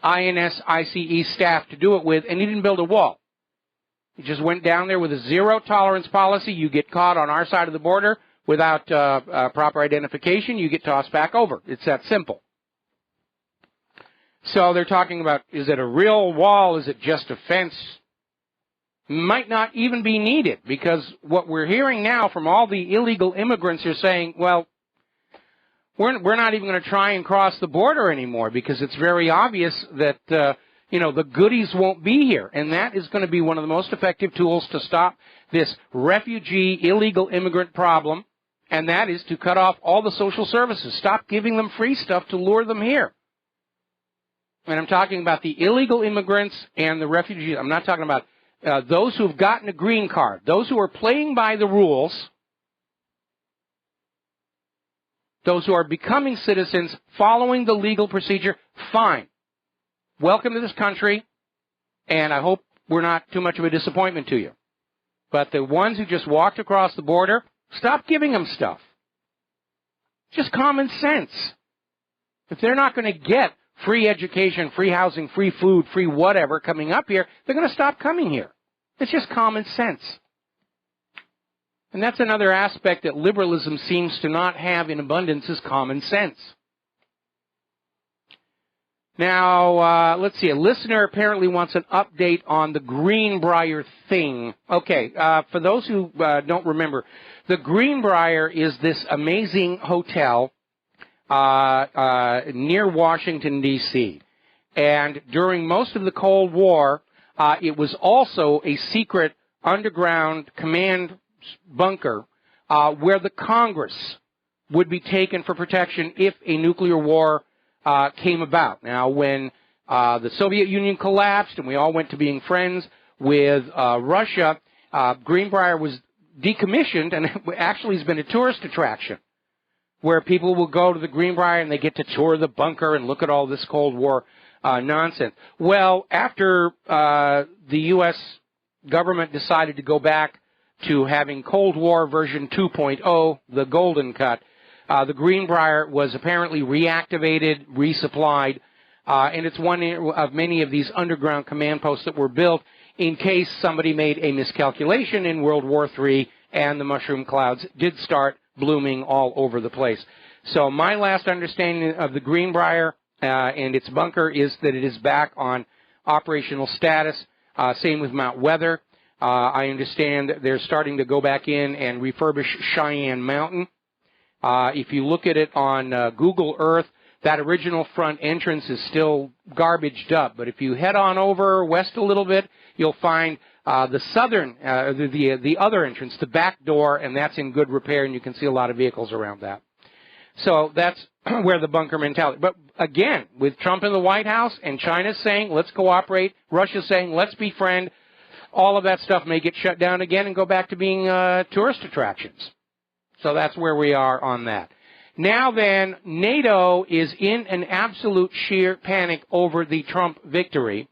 Speaker 2: INS ICE staff to do it with, and he didn't build a wall. He just went down there with a zero-tolerance policy. You get caught on our side of the border without proper identification, you get tossed back over. It's that simple. So they're talking about, is it a real wall? Is it just a fence? Might not even be needed, because what we're hearing now from all the illegal immigrants are saying, well, we're not even going to try and cross the border anymore, because it's very obvious that, the goodies won't be here. And that is going to be one of the most effective tools to stop this refugee illegal immigrant problem, and that is to cut off all the social services. Stop giving them free stuff to lure them here. And I'm talking about the illegal immigrants and the refugees. I'm not talking about those who've gotten a green card, those who are playing by the rules, those who are becoming citizens, following the legal procedure. Fine. Welcome to this country, and I hope we're not too much of a disappointment to you. But the ones who just walked across the border, stop giving them stuff. Just common sense. If they're not going to get free education, free housing, free food, free whatever coming up here, they're going to stop coming here. It's just common sense. And that's another aspect that liberalism seems to not have in abundance, is common sense. Now, let's see. A listener apparently wants an update on the Greenbrier thing. Okay, for those who don't remember, the Greenbrier is this amazing hotel near Washington, D.C. And during most of the Cold War, it was also a secret underground command bunker where the Congress would be taken for protection if a nuclear war came about. Now, when the Soviet Union collapsed and we all went to being friends with Russia, Greenbrier was decommissioned, and it actually has been a tourist attraction, where people will go to the Greenbrier and they get to tour the bunker and look at all this Cold War nonsense. Well, after the U.S. government decided to go back to having Cold War version 2.0, the Golden Cut, the Greenbrier was apparently reactivated, resupplied, and it's one of many of these underground command posts that were built in case somebody made a miscalculation in World War III and the mushroom clouds did start blooming all over the place. So my last understanding of the Greenbrier and its bunker is that it is back on operational status. Same with Mount Weather. I understand they're starting to go back in and refurbish Cheyenne Mountain. If you look at it on Google Earth, that original front entrance is still garbaged up. But if you head on over west a little bit, you'll find the southern, the other entrance, the back door, and that's in good repair, and you can see a lot of vehicles around that. So that's where the bunker mentality. But again, with Trump in the White House and China saying, let's cooperate, Russia saying, let's befriend, all of that stuff may get shut down again and go back to being tourist attractions. So that's where we are on that. Now then, NATO is in an absolute sheer panic over the Trump victory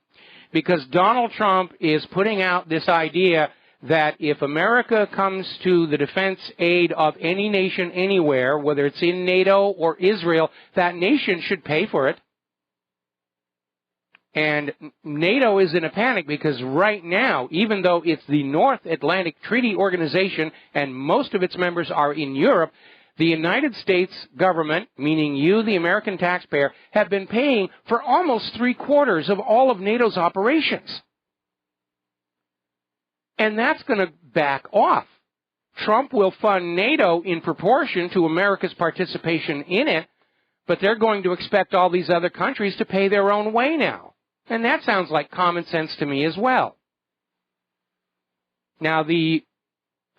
Speaker 2: because Donald Trump is putting out this idea that if America comes to the defense aid of any nation anywhere, whether it's in NATO or Israel, that nation should pay for it. And NATO is in a panic because right now, even though it's the North Atlantic Treaty Organization and most of its members are in Europe, the United States government, meaning you, the American taxpayer, have been paying for almost 3/4 of all of NATO's operations. And that's going to back off. Trump will fund NATO in proportion to America's participation in it, but they're going to expect all these other countries to pay their own way now. And that sounds like common sense to me as well. Now, the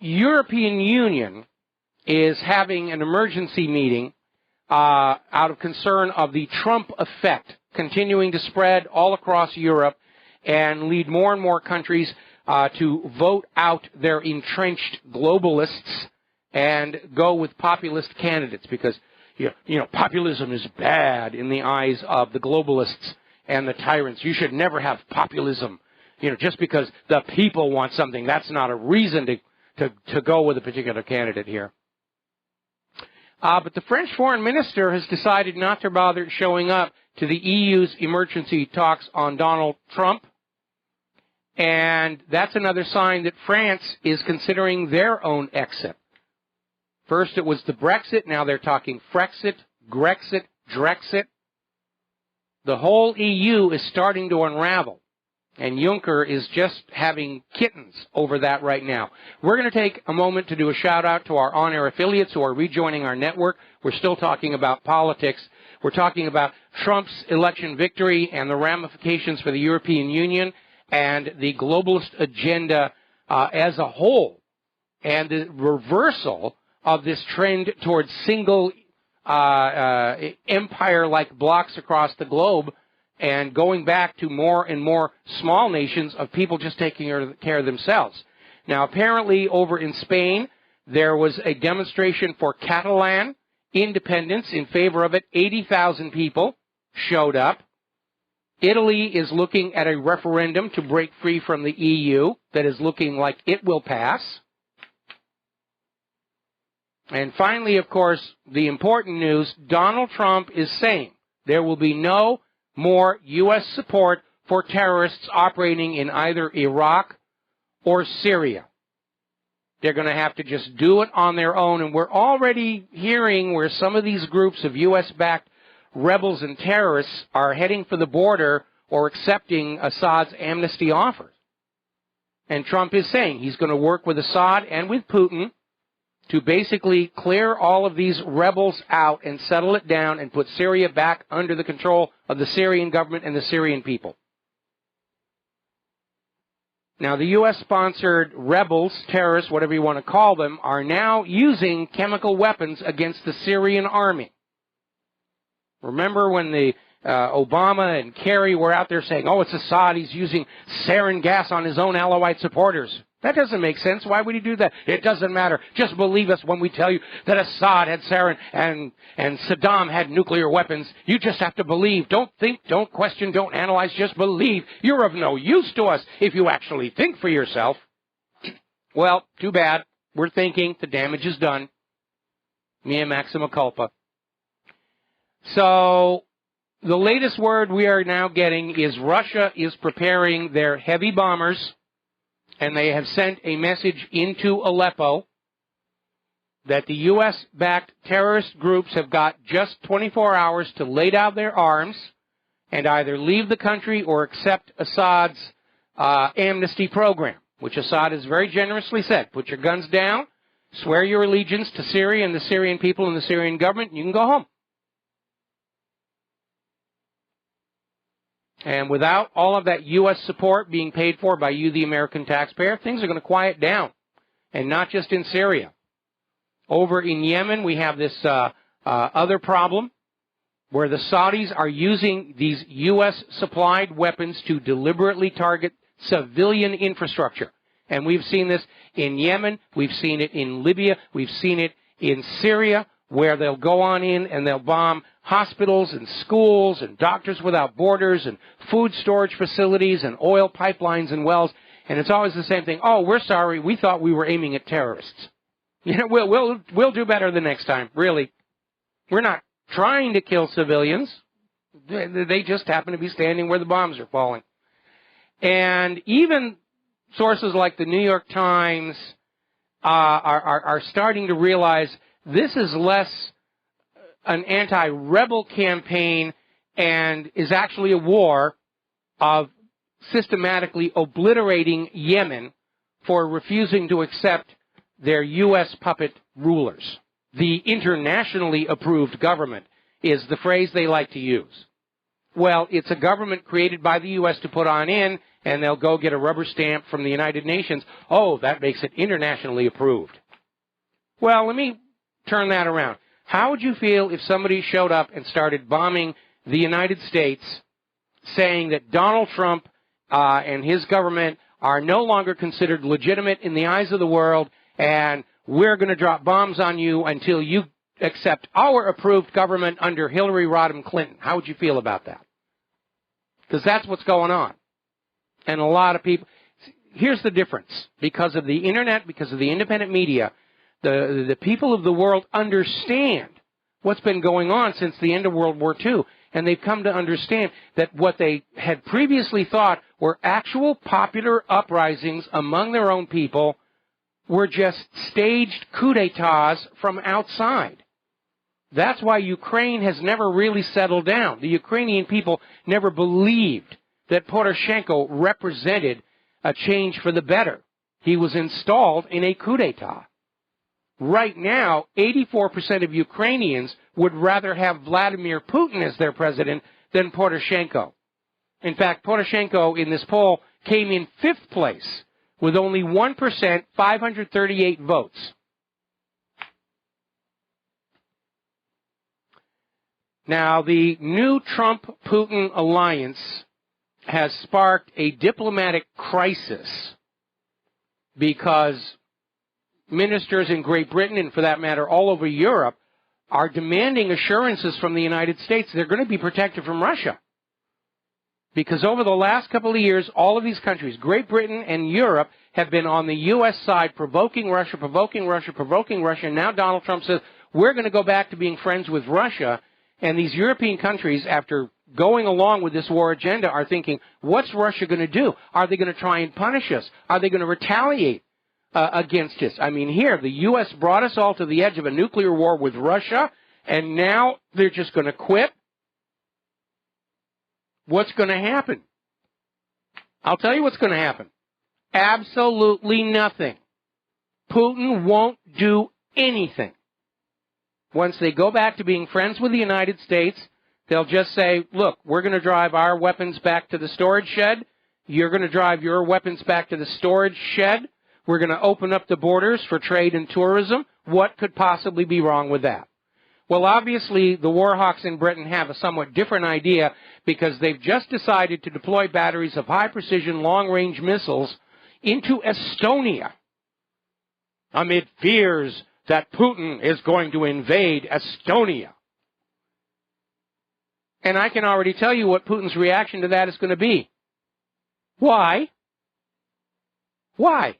Speaker 2: European Union is having an emergency meeting out of concern of the Trump effect continuing to spread all across Europe and lead more and more countries to vote out their entrenched globalists and go with populist candidates because, populism is bad in the eyes of the globalists and the tyrants. You should never have populism. Just because the people want something, that's not a reason to go with a particular candidate here. But the French foreign minister has decided not to bother showing up to the EU's emergency talks on Donald Trump. And that's another sign that France is considering their own exit. First it was the Brexit, now they're talking Frexit, Grexit, Drexit. The whole EU is starting to unravel. And Juncker is just having kittens over that right now. We're going to take a moment to do a shout-out to our on-air affiliates who are rejoining our network. We're still talking about politics. We're talking about Trump's election victory and the ramifications for the European Union and the globalist agenda as a whole, and the reversal of this trend towards single empire-like blocks across the globe and going back to more and more small nations of people just taking care of themselves. Now, apparently over in Spain, there was a demonstration for Catalan independence in favor of it. 80,000 people showed up. Italy is looking at a referendum to break free from the EU that is looking like it will pass. And finally, of course, the important news, Donald Trump is saying there will be no more U.S. support for terrorists operating in either Iraq or Syria. They're going to have to just do it on their own, and we're already hearing where some of these groups of U.S.-backed rebels and terrorists are heading for the border or accepting Assad's amnesty offers. And Trump is saying he's going to work with Assad and with Putin to basically clear all of these rebels out and settle it down and put Syria back under the control of the Syrian government and the Syrian people. Now, the U.S.-sponsored rebels, terrorists, whatever you want to call them, are now using chemical weapons against the Syrian army. Remember when the Obama and Kerry were out there saying, oh, it's Assad, he's using sarin gas on his own Alawite supporters. That doesn't make sense. Why would he do that? It doesn't matter. Just believe us when we tell you that Assad had sarin and Saddam had nuclear weapons. You just have to believe. Don't think, don't question, don't analyze, just believe. You're of no use to us if you actually think for yourself. Well, too bad. We're thinking the damage is done. Mea maxima culpa. So the latest word we are now getting is Russia is preparing their heavy bombers, and they have sent a message into Aleppo that the U.S.-backed terrorist groups have got just 24 hours to lay down their arms and either leave the country or accept Assad's amnesty program, which Assad has very generously said, put your guns down, swear your allegiance to Syria and the Syrian people and the Syrian government, and you can go home. And without all of that U.S. support being paid for by you, the American taxpayer, things are going to quiet down. And not just in Syria. Over in Yemen, we have this other problem where the Saudis are using these U.S.-supplied weapons to deliberately target civilian infrastructure. And we've seen this in Yemen. We've seen it in Libya. We've seen it in Syria, where they'll go on in and they'll bomb hospitals and schools and Doctors Without Borders and food storage facilities and oil pipelines and wells. And it's always the same thing. Oh, we're sorry. We thought we were aiming at terrorists. You know, we'll do better the next time. Really, we're not trying to kill civilians. They just happen to be standing where the bombs are falling. And even sources like the New York Times are starting to realize this is less an anti-rebel campaign and is actually a war of systematically obliterating Yemen for refusing to accept their U.S. puppet rulers. The internationally approved government is the phrase they like to use. Well, it's a government created by the U.S. to put on in, and they'll go get a rubber stamp from the United Nations. Oh, that makes it internationally approved. Well, let me turn that around. How would you feel if somebody showed up and started bombing the United States, saying that Donald Trump and his government are no longer considered legitimate in the eyes of the world, and we're going to drop bombs on you until you accept our approved government under Hillary Rodham Clinton? How would you feel about that? Because that's what's going on. And a lot of people, here's the difference. Because of the internet, because of the independent media, the people of the world understand what's been going on since the end of World War II. And they've come to understand that what they had previously thought were actual popular uprisings among their own people were just staged coups d'etats from outside. That's why Ukraine has never really settled down. The Ukrainian people never believed that Poroshenko represented a change for the better. He was installed in a coup d'etat. Right now, 84% of Ukrainians would rather have Vladimir Putin as their president than Poroshenko. In fact, Poroshenko in this poll came in 5th place with only 1%, 538 votes. Now, the new Trump-Putin alliance has sparked a diplomatic crisis because ministers in Great Britain, and for that matter all over Europe, are demanding assurances from the United States they're going to be protected from Russia. Because over the last couple of years, all of these countries, Great Britain and Europe, have been on the U.S. side provoking Russia, provoking Russia, provoking Russia. And now Donald Trump says, we're going to go back to being friends with Russia. And these European countries, after going along with this war agenda, are thinking, what's Russia going to do? Are they going to try and punish us? Are they going to retaliate against us? I mean, here, the U.S. brought us all to the edge of a nuclear war with Russia, and now they're just going to quit? What's going to happen? I'll tell you what's going to happen. Absolutely nothing. Putin won't do anything. Once they go back to being friends with the United States, they'll just say, look, we're going to drive our weapons back to the storage shed. You're going to drive your weapons back to the storage shed. We're going to open up the borders for trade and tourism. What could possibly be wrong with that? Well, obviously, the war hawks in Britain have a somewhat different idea because they've just decided to deploy batteries of high-precision, long-range missiles into Estonia amid fears that Putin is going to invade Estonia. And I can already tell you what Putin's reaction to that is going to be. Why? Why?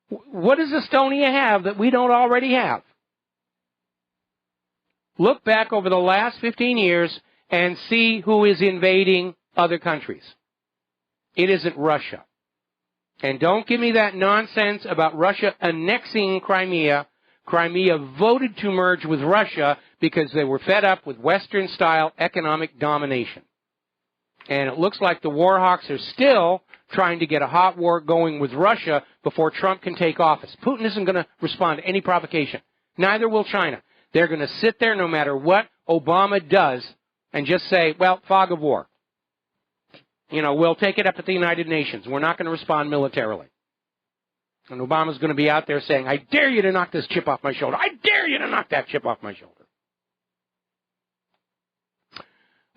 Speaker 2: What does Estonia have that we don't already have? Look back over the last 15 years and see who is invading other countries. It isn't Russia. And don't give me that nonsense about Russia annexing Crimea. Crimea voted to merge with Russia because they were fed up with Western-style economic domination. And it looks like the war hawks are still trying to get a hot war going with Russia before Trump can take office. Putin isn't going to respond to any provocation. Neither will China. They're going to sit there no matter what Obama does and just say, well, fog of war. You know, we'll take it up at the United Nations. We're not going to respond militarily. And Obama's going to be out there saying, I dare you to knock this chip off my shoulder. I dare you to knock that chip off my shoulder.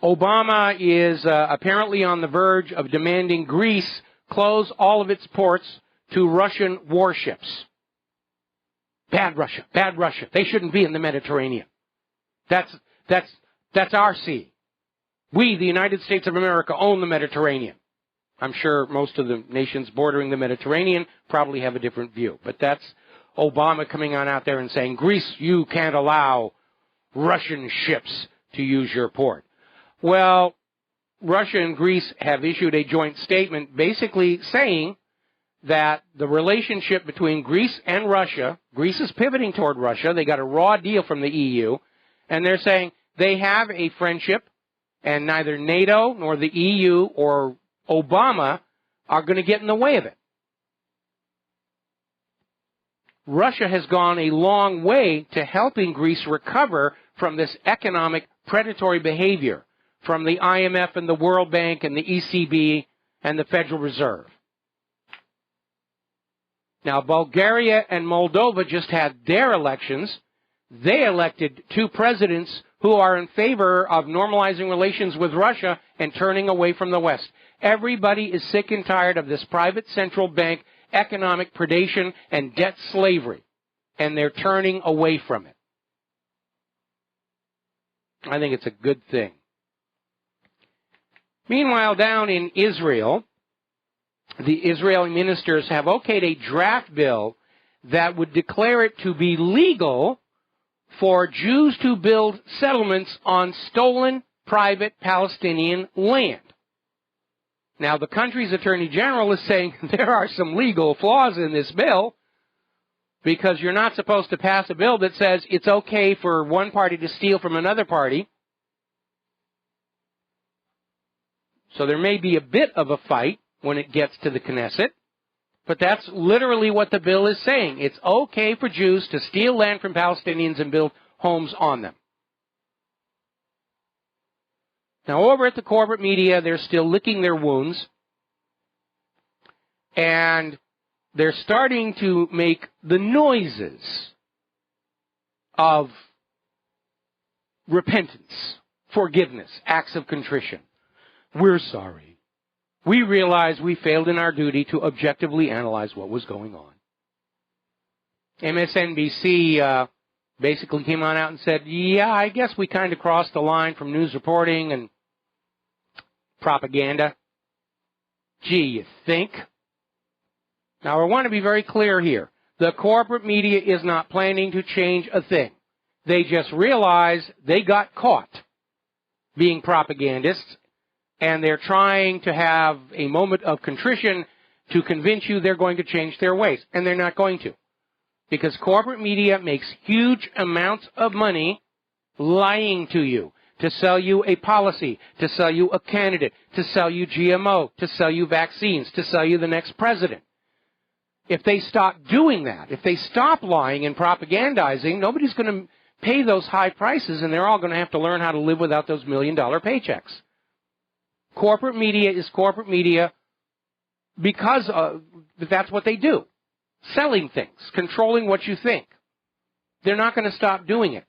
Speaker 2: Obama is apparently on the verge of demanding Greece close all of its ports to Russian warships. Bad Russia, bad Russia. They shouldn't be in the Mediterranean. That's our sea. We, the United States of America, own the Mediterranean. I'm sure most of the nations bordering the Mediterranean probably have a different view. But that's Obama coming on out there and saying, Greece, you can't allow Russian ships to use your port. Well, Russia and Greece have issued a joint statement basically saying that the relationship between Greece and Russia, Greece is pivoting toward Russia. They got a raw deal from the EU, and they're saying they have a friendship, and neither NATO nor the EU or Obama are going to get in the way of it. Russia has gone a long way to helping Greece recover from this economic predatory behavior from the IMF and the World Bank and the ECB and the Federal Reserve. Now, Bulgaria and Moldova just had their elections. They elected two presidents who are in favor of normalizing relations with Russia and turning away from the West. Everybody is sick and tired of this private central bank economic predation and debt slavery, and they're turning away from it. I think it's a good thing. Meanwhile, down in Israel, the Israeli ministers have okayed a draft bill that would declare it to be legal for Jews to build settlements on stolen private Palestinian land. Now, the country's attorney general is saying there are some legal flaws in this bill because you're not supposed to pass a bill that says it's okay for one party to steal from another party. So there may be a bit of a fight when it gets to the Knesset, but that's literally what the bill is saying. It's okay for Jews to steal land from Palestinians and build homes on them. Now, over at the corporate media, they're still licking their wounds, and they're starting to make the noises of repentance, forgiveness, acts of contrition. We're sorry. We realize we failed in our duty to objectively analyze what was going on. MSNBC basically came on out and said, yeah, I guess we kind of crossed the line from news reporting and propaganda. Gee, you think? Now, I want to be very clear here. The corporate media is not planning to change a thing. They just realize they got caught being propagandists, and they're trying to have a moment of contrition to convince you they're going to change their ways, and they're not going to. Because corporate media makes huge amounts of money lying to you, to sell you a policy, to sell you a candidate, to sell you GMO, to sell you vaccines, to sell you the next president. If they stop doing that, if they stop lying and propagandizing, nobody's going to pay those high prices, and they're all going to have to learn how to live without those million-dollar paychecks. Corporate media is corporate media because that's what they do. Selling things, controlling what you think. They're not going to stop doing it.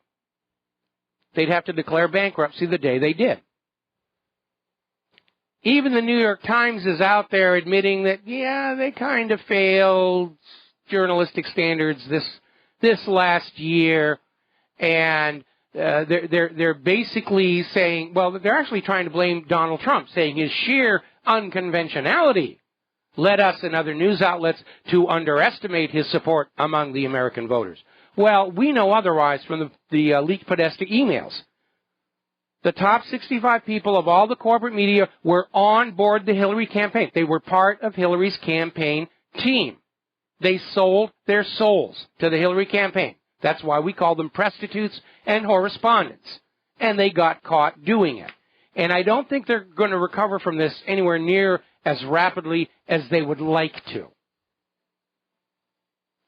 Speaker 2: They'd have to declare bankruptcy the day they did. Even the New York Times is out there admitting that, yeah, they kind of failed journalistic standards this last year, and they're basically saying, well, they're actually trying to blame Donald Trump, saying his sheer unconventionality led us and other news outlets to underestimate his support among the American voters. Well, we know otherwise from the leaked Podesta emails. The top 65 people of all the corporate media were on board the Hillary campaign. They were part of Hillary's campaign team. They sold their souls to the Hillary campaign. That's why we call them prostitutes and correspondents. And they got caught doing it. And I don't think they're going to recover from this anywhere near as rapidly as they would like to.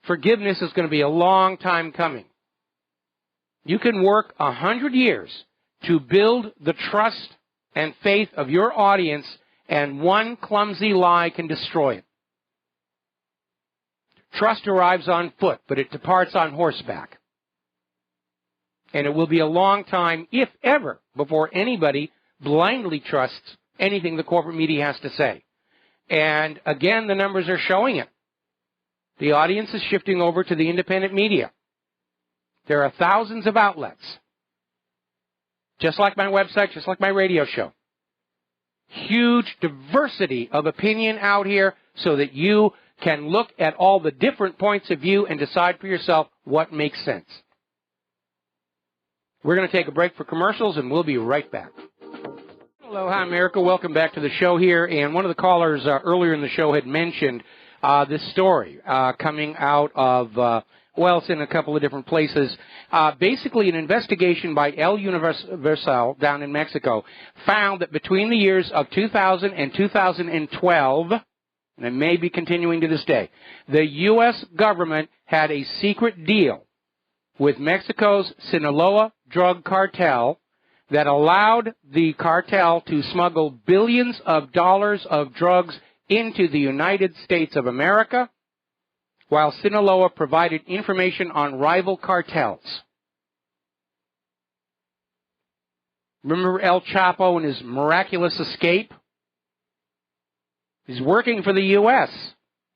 Speaker 2: Forgiveness is going to be a long time coming. You can work 100 years to build the trust and faith of your audience, and one clumsy lie can destroy it. Trust arrives on foot, but it departs on horseback. And it will be a long time, if ever, before anybody blindly trusts anything the corporate media has to say. And again, the numbers are showing it. The audience is shifting over to the independent media. There are thousands of outlets, just like my website, just like my radio show. Huge diversity of opinion out here so that you can look at all the different points of view and decide for yourself what makes sense. We're going to take a break for commercials, and we'll be right back. Aloha, America. Welcome back to the show here. And one of the callers earlier in the show had mentioned this story coming out of, well, it's in a couple of different places. Basically, an investigation by El Universal down in Mexico found that between the years of 2000 and 2012, and it may be continuing to this day, the U.S. government had a secret deal with Mexico's Sinaloa drug cartel that allowed the cartel to smuggle billions of dollars of drugs into the United States of America, while Sinaloa provided information on rival cartels. Remember El Chapo and his miraculous escape? He's working for the U.S.,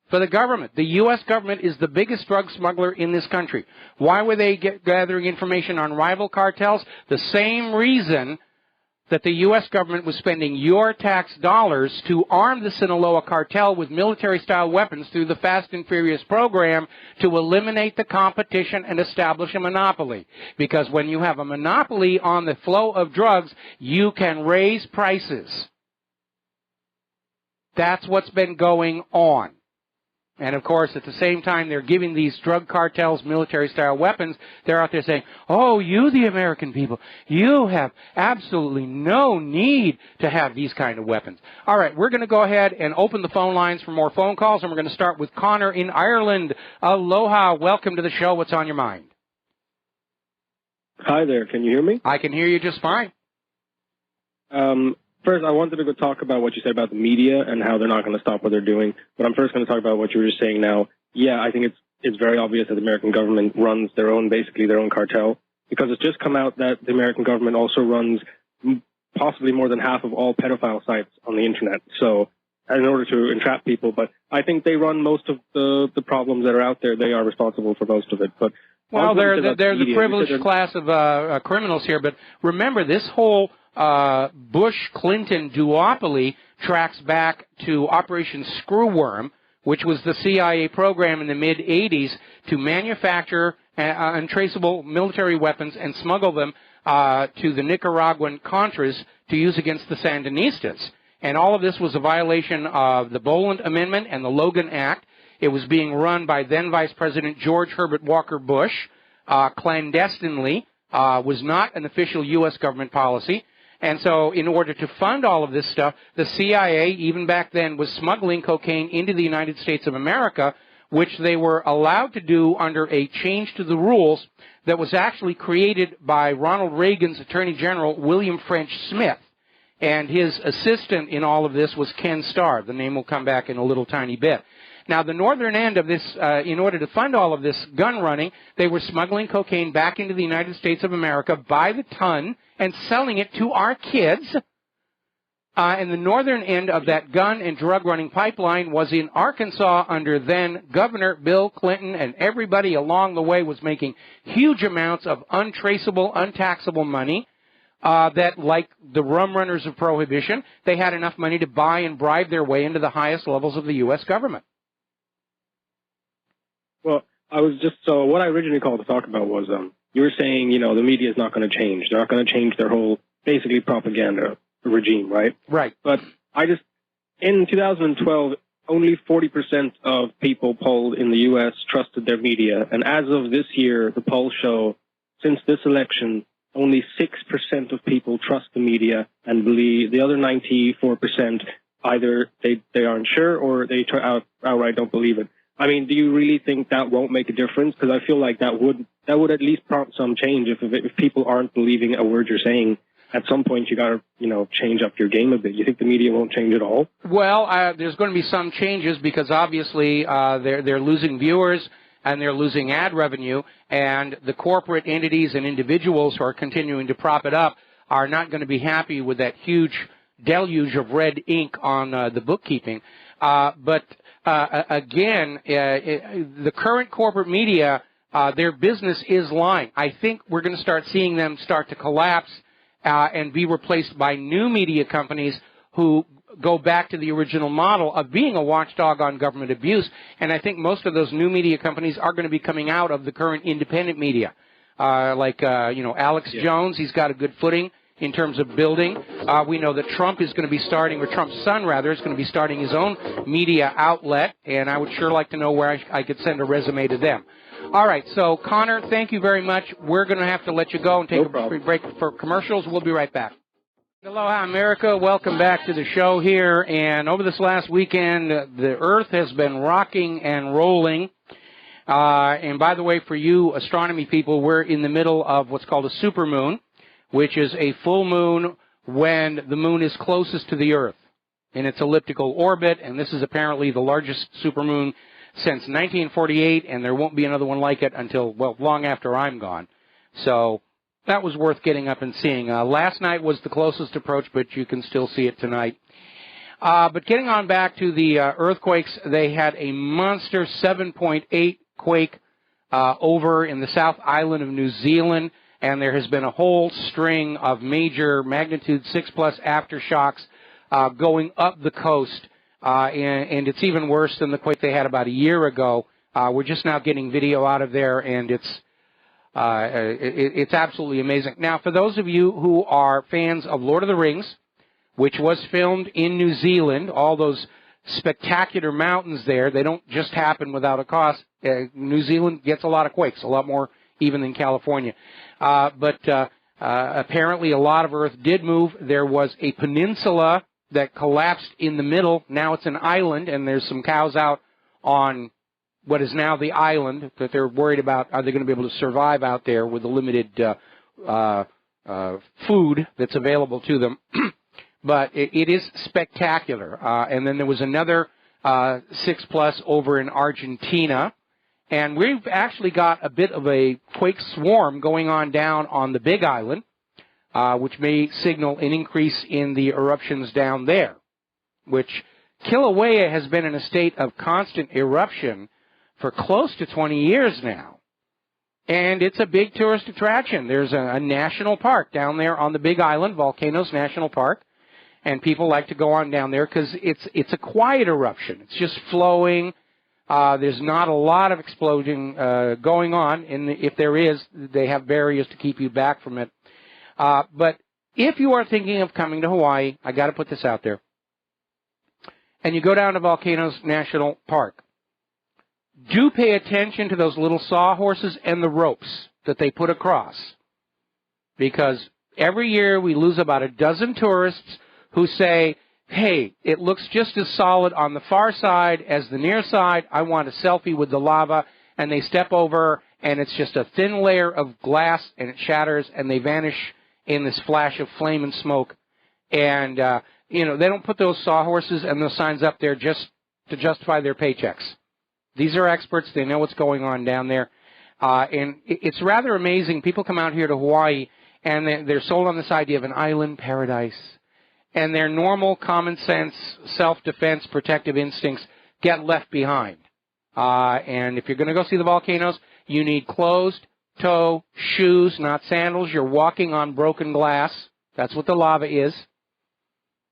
Speaker 2: for the government. The U.S. government is the biggest drug smuggler in this country. Why were they gathering information on rival cartels? The same reason that the U.S. government was spending your tax dollars to arm the Sinaloa cartel with military-style weapons through the Fast and Furious program to eliminate the competition and establish a monopoly. Because when you have a monopoly on the flow of drugs, you can raise prices. That's what's been going on. And, of course, at the same time they're giving these drug cartels military-style weapons, they're out there saying, oh, you, the American people, you have absolutely no need to have these kind of weapons. All right, we're going to go ahead and open the phone lines for more phone calls, and we're going to start with Connor in Ireland. Aloha. Welcome to the show. What's on your mind?
Speaker 7: Hi there. Can you hear me?
Speaker 2: I can hear you just fine.
Speaker 7: First, I wanted to go talk about what you said about the media and how they're not going to stop what they're doing. But I'm first going to talk about what you were just saying now. Yeah, I think it's very obvious that the American government runs basically their own cartel, because it's just come out that the American government also runs possibly more than half of all pedophile sites on the internet. So, in order to entrap people, but I think they run most of the problems that are out there. They are responsible for most of it. But
Speaker 2: well, they're the privileged class of criminals here. But remember, this whole Bush-Clinton duopoly tracks back to Operation Screwworm, which was the CIA program in the mid-'80s to manufacture untraceable military weapons and smuggle them to the Nicaraguan Contras to use against the Sandinistas. And all of this was a violation of the Boland Amendment and the Logan Act. It was being run by then Vice President George Herbert Walker Bush clandestinely, was not an official U.S. government policy. And so in order to fund all of this stuff, the CIA, even back then, was smuggling cocaine into the United States of America, which they were allowed to do under a change to the rules that was actually created by Ronald Reagan's Attorney General, William French Smith. And his assistant in all of this was Ken Starr. The name will come back in a little tiny bit. Now, the northern end of this, in order to fund all of this gun running, they were smuggling cocaine back into the United States of America by the ton and selling it to our kids. And the northern end of that gun and drug running pipeline was in Arkansas under then Governor Bill Clinton, and everybody along the way was making huge amounts of untraceable, untaxable money. That, like the rum runners of Prohibition, they had enough money to buy and bribe their way into the highest levels of the U.S. government.
Speaker 7: Well, so what I originally called to talk about was, you were saying, the media is not going to change. They're not going to change their whole, basically, propaganda regime, right?
Speaker 2: Right.
Speaker 7: But in 2012, only 40% of people polled in the U.S. trusted their media. And as of this year, the polls show, since this election, only 6% of people trust the media and believe the other 94% either they aren't sure or they outright don't believe it. I mean, do you really think that won't make a difference? Because I feel like that would at least prompt some change if people aren't believing a word you're saying. At some point, you got to, change up your game a bit. You think the media won't change at all?
Speaker 2: Well, there's going to be some changes because obviously they're losing viewers and they're losing ad revenue, and the corporate entities and individuals who are continuing to prop it up are not going to be happy with that huge deluge of red ink on the bookkeeping. But again, the current corporate media their business is lying. I think we're going to start seeing them start to collapse and be replaced by new media companies who go back to the original model of being a watchdog on government abuse. And I think most of those new media companies are going to be coming out of the current independent media. Alex Jones, he's got a good footing in terms of building. We know that Trump is going to be starting, or Trump's son, rather, is going to be starting his own media outlet, and I would sure like to know where I could send a resume to them. All right, so, Connor, thank you very much. We're going to have to let you go and take a break for commercials. We'll be right back. Aloha, America. Welcome back to the show here. And over this last weekend, the Earth has been rocking and rolling. And by the way, for you astronomy people, we're in the middle of what's called a supermoon, which is a full moon when the moon is closest to the Earth in its elliptical orbit. And this is apparently the largest supermoon since 1948, and there won't be another one like it until, well, long after I'm gone. So that was worth getting up and seeing. Last night was the closest approach, but you can still see it tonight. But getting on back to the earthquakes, they had a monster 7.8 quake over in the South Island of New Zealand, and there has been a whole string of major magnitude 6+ aftershocks going up the coast, and it's even worse than the quake they had about a year ago. We're just now getting video out of there, and it's absolutely amazing. Now, for those of you who are fans of Lord of the Rings, which was filmed in New Zealand, all those spectacular mountains there, they don't just happen without a cause. New Zealand gets a lot of quakes, a lot more even than California. But apparently a lot of Earth did move. There was a peninsula that collapsed in the middle. Now it's an island, and there's some cows out on what is now the island that they're worried about. Are they going to be able to survive out there with the limited food that's available to them? But it is spectacular. And then there was another 6+ over in Argentina. And we've actually got a bit of a quake swarm going on down on the Big Island, which may signal an increase in the eruptions down there, which Kilauea has been in a state of constant eruption for close to 20 years now. And it's a big tourist attraction. There's a national park down there on the Big Island, Volcanoes National Park, and people like to go on down there because it's a quiet eruption. It's just flowing. There's not a lot of explosion going on, and if there is, they have barriers to keep you back from it. But if you are thinking of coming to Hawaii, I got to put this out there, and you go down to Volcanoes National Park, do pay attention to those little sawhorses and the ropes that they put across, because every year we lose about a dozen tourists who say, hey, it looks just as solid on the far side as the near side. I want a selfie with the lava. And they step over, and it's just a thin layer of glass, and it shatters, and they vanish in this flash of flame and smoke. And, they don't put those sawhorses and those signs up there just to justify their paychecks. These are experts. They know what's going on down there. And it's rather amazing. People come out here to Hawaii, and they're sold on this idea of an island paradise. And their normal common sense, self-defense, protective instincts get left behind. And if you're going to go see the volcanoes, you need closed-toe shoes, not sandals. You're walking on broken glass. That's what the lava is.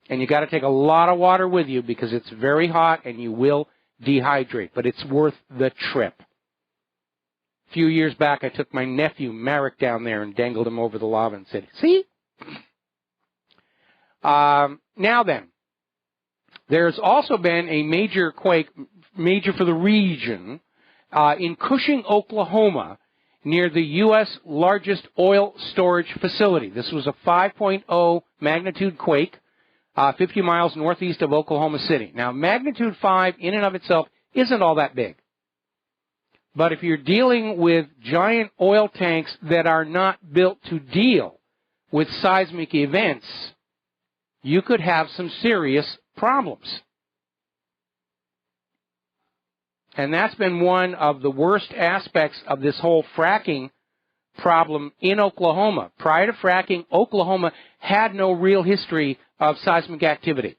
Speaker 2: And you got to take a lot of water with you because it's very hot and you will dehydrate. But it's worth the trip. A few years back, I took my nephew, Marek, down there and dangled him over the lava and said, see? Now then, there's also been a major quake, major for the region, in Cushing, Oklahoma, near the U.S. largest oil storage facility. This was a 5.0 magnitude quake, 50 miles northeast of Oklahoma City. Now, magnitude 5 in and of itself isn't all that big. But if you're dealing with giant oil tanks that are not built to deal with seismic events, you could have some serious problems. And that's been one of the worst aspects of this whole fracking problem in Oklahoma. Prior to fracking, Oklahoma had no real history of seismic activity.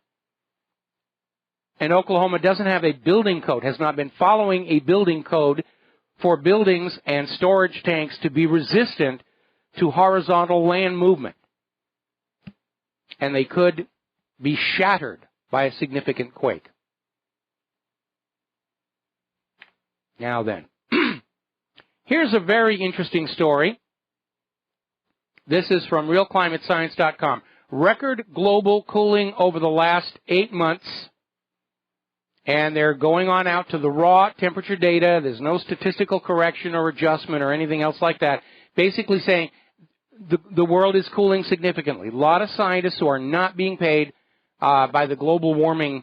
Speaker 2: And Oklahoma doesn't have a building code, has not been following a building code for buildings and storage tanks to be resistant to horizontal land movement. And they could be shattered by a significant quake. Now then, here's a very interesting story. This is from realclimatescience.com. Record global cooling over the last 8 months. And they're going on out to the raw temperature data. There's no statistical correction or adjustment or anything else like that. Basically saying the world is cooling significantly. A lot of scientists who are not being paid by the global warming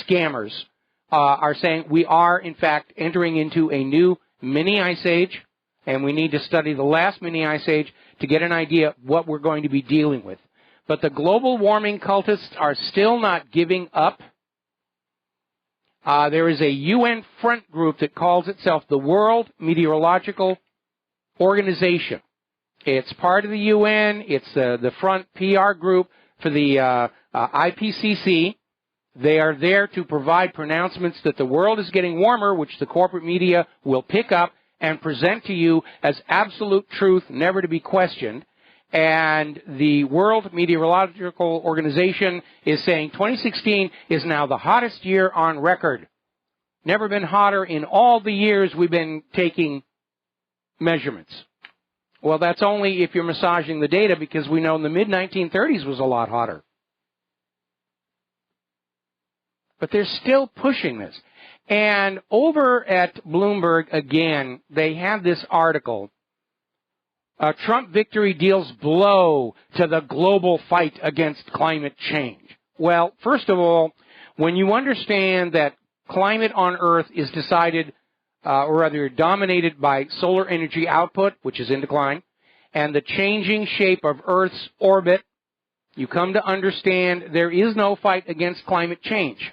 Speaker 2: scammers are saying we are, in fact, entering into a new mini ice age, and we need to study the last mini ice age to get an idea of what we're going to be dealing with. But the global warming cultists are still not giving up. There is a UN front group that calls itself the World Meteorological Organization. It's part of the UN. It's the front PR group for the IPCC. They are there to provide pronouncements that the world is getting warmer, which the corporate media will pick up and present to you as absolute truth, never to be questioned. And the World Meteorological Organization is saying 2016 is now the hottest year on record. Never been hotter in all the years we've been taking measurements. Well, that's only if you're massaging the data, because we know in the mid-1930s was a lot hotter. But they're still pushing this. And over at Bloomberg, again, they have this article. Trump victory deals blow to the global fight against climate change. Well, first of all, when you understand that climate on Earth is decided, or rather dominated by solar energy output, which is in decline, and the changing shape of Earth's orbit, you come to understand there is no fight against climate change.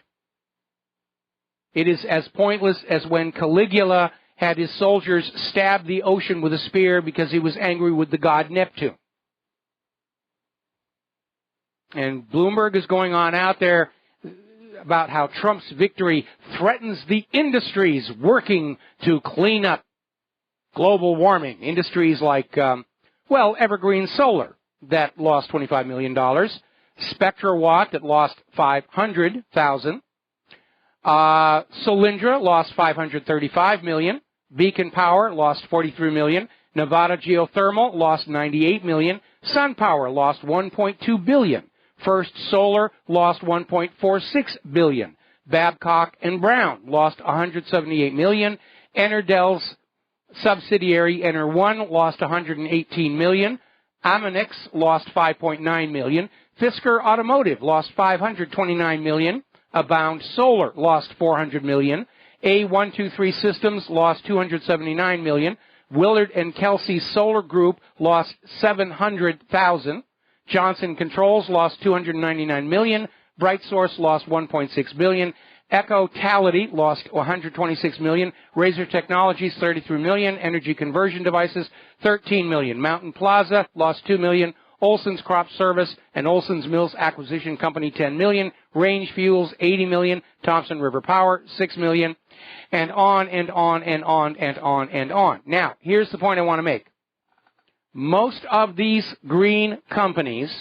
Speaker 2: It is as pointless as when Caligula had his soldiers stab the ocean with a spear because he was angry with the god Neptune. And Bloomberg is going on out there about how Trump's victory threatens the industries working to clean up global warming. Industries like, Evergreen Solar, that lost $25 million. SpectraWatt, that lost $500,000. Solyndra lost $535 million. Beacon Power lost $43 million. Nevada Geothermal lost $98 million. SunPower lost $1.2 billion. First Solar lost $1.46 billion. Babcock and Brown lost $178 million. Enerdell's subsidiary Ener1 lost $118 million. Amonix lost $5.9 million. Fisker Automotive lost $529 million. Abound Solar lost $400 million. A123 Systems lost $279 million. Willard and Kelsey Solar Group lost $700,000. Johnson Controls lost $299 million. BrightSource lost $1.6 billion. EcoTality lost $126 million. Razor Technologies $33 million. Energy Conversion Devices $13 million. Mountain Plaza lost $2 million. Olson's Crop Service and Olson's Mills Acquisition Company $10 million. Range Fuels $80 million. Thompson River Power $6 million. And on and on and on and on and on. Now, here's the point I want to make. Most of these green companies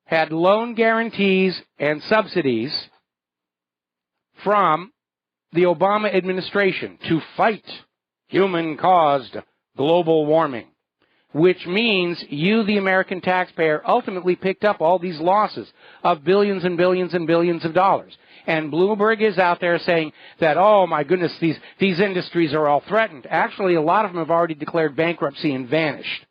Speaker 2: had loan guarantees and subsidies from the Obama administration to fight human-caused global warming, which means you, the American taxpayer, ultimately picked up all these losses of billions and billions and billions of dollars. And Bloomberg is out there saying that, oh, my goodness, these industries are all threatened. Actually, a lot of them have already declared bankruptcy and vanished.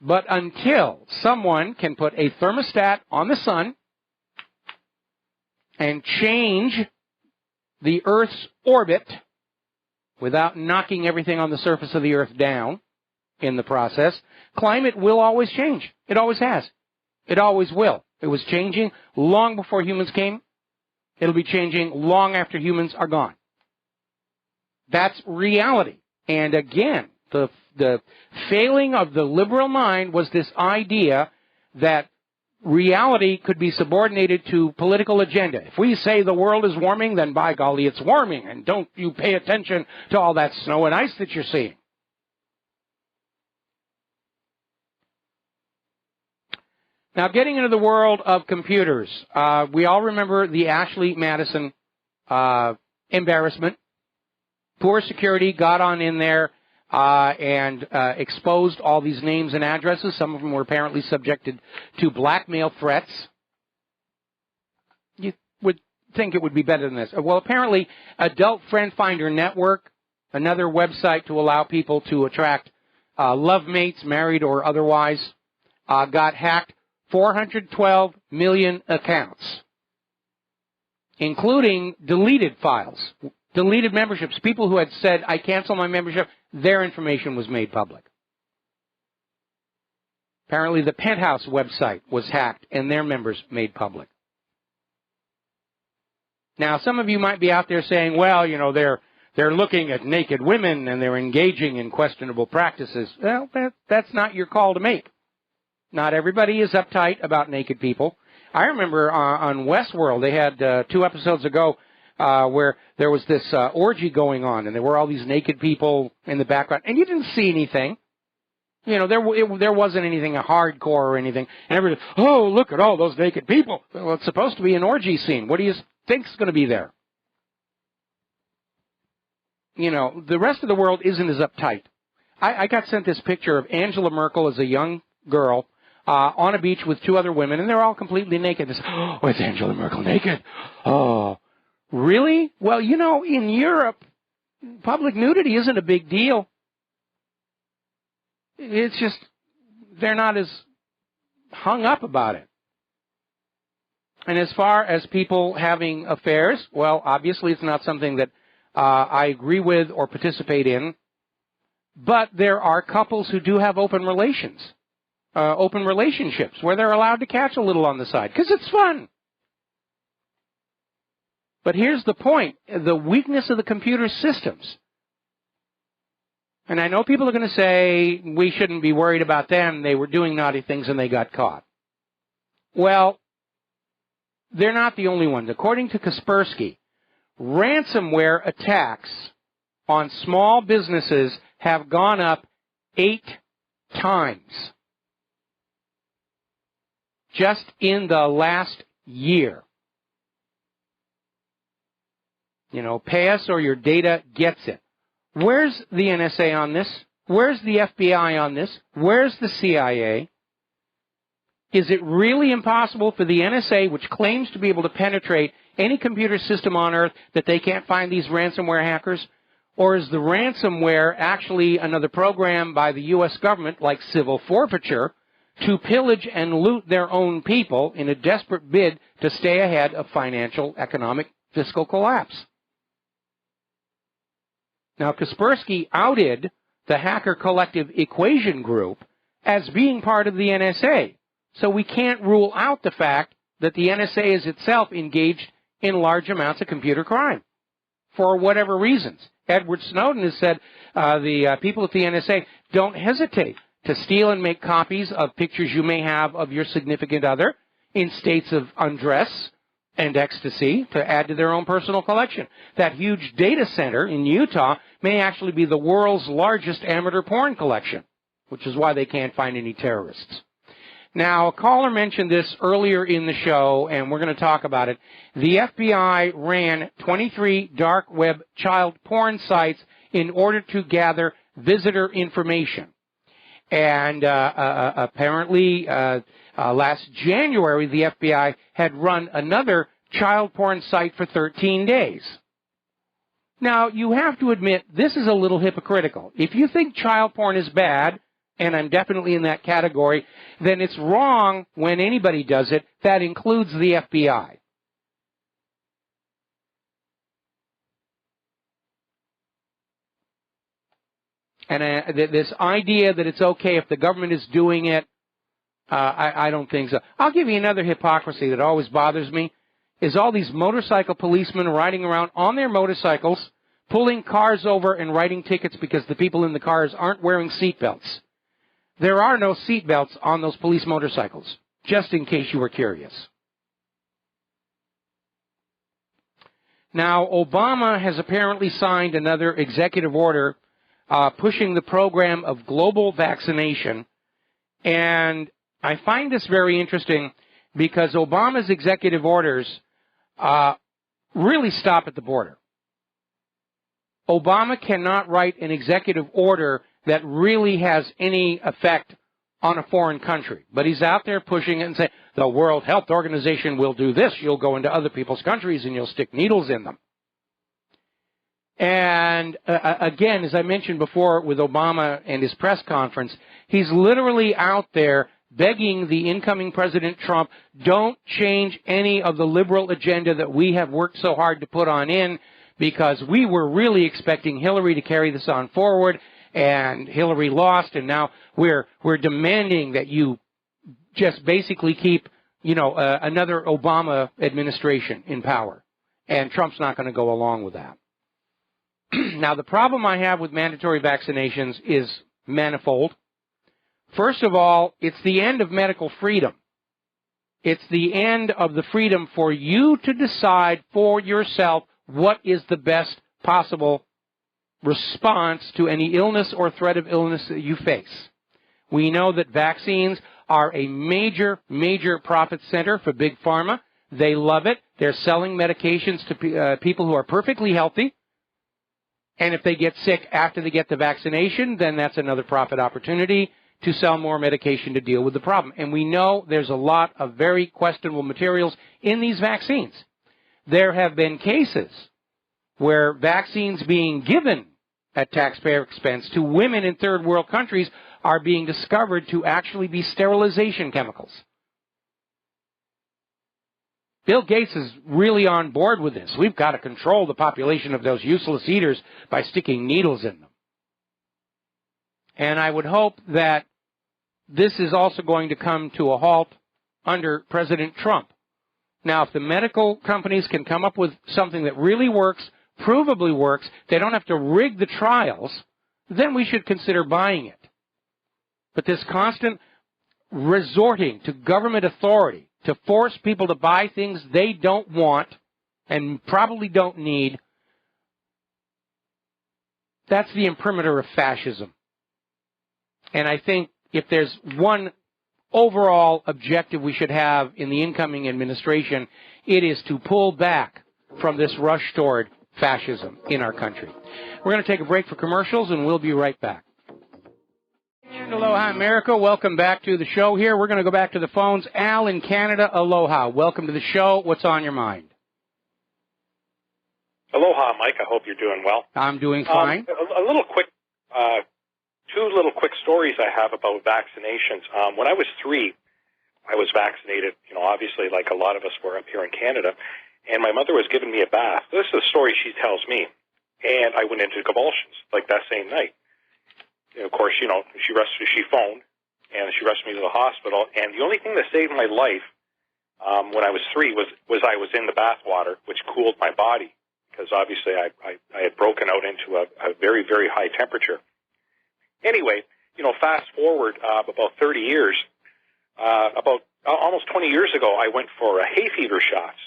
Speaker 2: But until someone can put a thermostat on the sun and change the Earth's orbit without knocking everything on the surface of the Earth down in the process, climate will always change. It always has. It always will. It was changing long before humans came. It'll be changing long after humans are gone. That's reality. And again, the failing of the liberal mind was this idea that reality could be subordinated to political agenda. If we say the world is warming, then by golly, it's warming, and don't you pay attention to all that snow and ice that you're seeing. Now, getting into the world of computers, we all remember the Ashley Madison embarrassment. Poor security got on in there and exposed all these names and addresses. Some of them were apparently subjected to blackmail threats. You would think it would be better than this. Well, apparently, Adult Friend Finder Network, another website to allow people to attract love mates, married or otherwise, got hacked. 412 million accounts, including deleted files, deleted memberships. People who had said, I cancel my membership, their information was made public. Apparently the Penthouse website was hacked and their members made public. Now, some of you might be out there saying, well, you know, they're looking at naked women and they're engaging in questionable practices. Well, that's not your call to make. Not everybody is uptight about naked people. I remember on Westworld, they had 2 episodes ago where there was this orgy going on, and there were all these naked people in the background, and you didn't see anything. You know, there wasn't anything hardcore or anything. And everybody, oh, look at all those naked people. Well, it's supposed to be an orgy scene. What do you think's going to be there? You know, the rest of the world isn't as uptight. I got sent this picture of Angela Merkel as a young girl on a beach with 2 other women, and they're all completely naked. It's, oh, is Angela Merkel naked? Oh, really? Well, you know, in Europe, public nudity isn't a big deal. It's just they're not as hung up about it. And as far as people having affairs, well, obviously it's not something that I agree with or participate in, but there are couples who do have open relations. Open relationships where they're allowed to catch a little on the side because it's fun. But here's the point, the weakness of the computer systems. And I know people are going to say we shouldn't be worried about them. They were doing naughty things and they got caught. Well, they're not the only ones. According to Kaspersky, ransomware attacks on small businesses have gone up 8 times. Just in the last year. You know, pay us or your data gets it. Where's the NSA on this? Where's the FBI on this? Where's the CIA? Is it really impossible for the NSA, which claims to be able to penetrate any computer system on Earth, that they can't find these ransomware hackers? Or is the ransomware actually another program by the U.S. government, like civil forfeiture, to pillage and loot their own people in a desperate bid to stay ahead of financial, economic, fiscal collapse? Now, Kaspersky outed the hacker collective Equation Group as being part of the NSA, so we can't rule out the fact that the NSA is itself engaged in large amounts of computer crime for whatever reasons. Edward Snowden has said the people at the NSA don't hesitate to steal and make copies of pictures you may have of your significant other in states of undress and ecstasy to add to their own personal collection. That huge data center in Utah may actually be the world's largest amateur porn collection, which is why they can't find any terrorists. Now, a caller mentioned this earlier in the show, and we're going to talk about it. The FBI ran 23 dark web child porn sites in order to gather visitor information. And apparently, last January, the FBI had run another child porn site for 13 days. Now, you have to admit, this is a little hypocritical. If you think child porn is bad, and I'm definitely in that category, then it's wrong when anybody does it. That includes the FBI. And this idea that it's okay if the government is doing it, I don't think so. I'll give you another hypocrisy that always bothers me, is all these motorcycle policemen riding around on their motorcycles, pulling cars over and writing tickets because the people in the cars aren't wearing seat belts. There are no seat belts on those police motorcycles. just in case you were curious. Now, Obama has apparently signed another executive order pushing the program of global vaccination, and I find this very interesting because Obama's executive orders really stop at the border. Obama cannot write an executive order that really has any effect on a foreign country. But he's out there pushing it and saying, the World Health Organization will do this. You'll go into other people's countries and you'll stick needles in them. And again, as I mentioned before with Obama and his press conference, he's literally out there begging the incoming President Trump, don't change any of the liberal agenda that we have worked so hard to put on in, because we were really expecting Hillary to carry this on forward, and Hillary lost, and now we're demanding that you just basically keep, another Obama administration in power. And Trump's not going to go along with that. Now, the problem I have with mandatory vaccinations is manifold. First of all, it's the end of medical freedom. It's the end of the freedom for you to decide for yourself what is the best possible response to any illness or threat of illness that you face. We know that vaccines are a major, major profit center for Big Pharma. They love it. They're selling medications to people who are perfectly healthy. And if they get sick after they get the vaccination, then that's another profit opportunity to sell more medication to deal with the problem. And we know there's a lot of very questionable materials in these vaccines. There have been cases where vaccines being given at taxpayer expense to women in third world countries are being discovered to actually be sterilization chemicals. Bill Gates is really on board with this. We've got to control the population of those useless eaters by sticking needles in them. And I would hope that this is also going to come to a halt under President Trump. Now, if the medical companies can come up with something that really works, provably works, they don't have to rig the trials, then we should consider buying it. But this constant resorting to government authority to force people to buy things they don't want and probably don't need, that's the imprimatur of fascism. And I think if there's one overall objective we should have in the incoming administration, it is to pull back from this rush toward fascism in our country. We're going to take a break for commercials, and we'll be right back. And aloha, America. Welcome back to the show here. We're going to go back to the phones. Al in Canada, aloha. Welcome to the show. What's on your mind?
Speaker 8: Aloha, Mike. I hope you're doing well.
Speaker 2: I'm doing fine.
Speaker 8: A little quick, two little quick stories I have about vaccinations. When I was 3, I was vaccinated, obviously like a lot of us were up here in Canada, and my mother was giving me a bath. This is a story she tells me, and I went into convulsions like that same night. And of course, she phoned, and she rushed me to the hospital, and the only thing that saved my life when I was 3 was I was in the bath water, which cooled my body, because obviously I had broken out into a very, very high temperature. Anyway, fast forward about 30 years, about almost 20 years ago, I went for hay fever shots.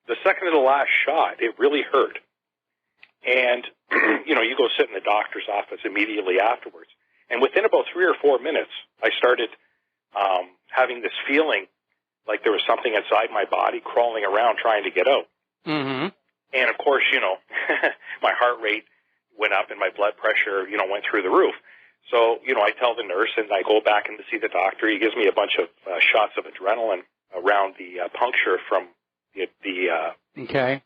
Speaker 8: The second to the last shot, it really hurt. And, you go sit in the doctor's office immediately afterwards. And within about 3 or 4 minutes, I started having this feeling like there was something inside my body crawling around trying to get out.
Speaker 2: Mm-hmm.
Speaker 8: And, of course, my heart rate went up and my blood pressure, went through the roof. So, I tell the nurse and I go back in to see the doctor. He gives me a bunch of shots of adrenaline around the puncture from the
Speaker 2: okay.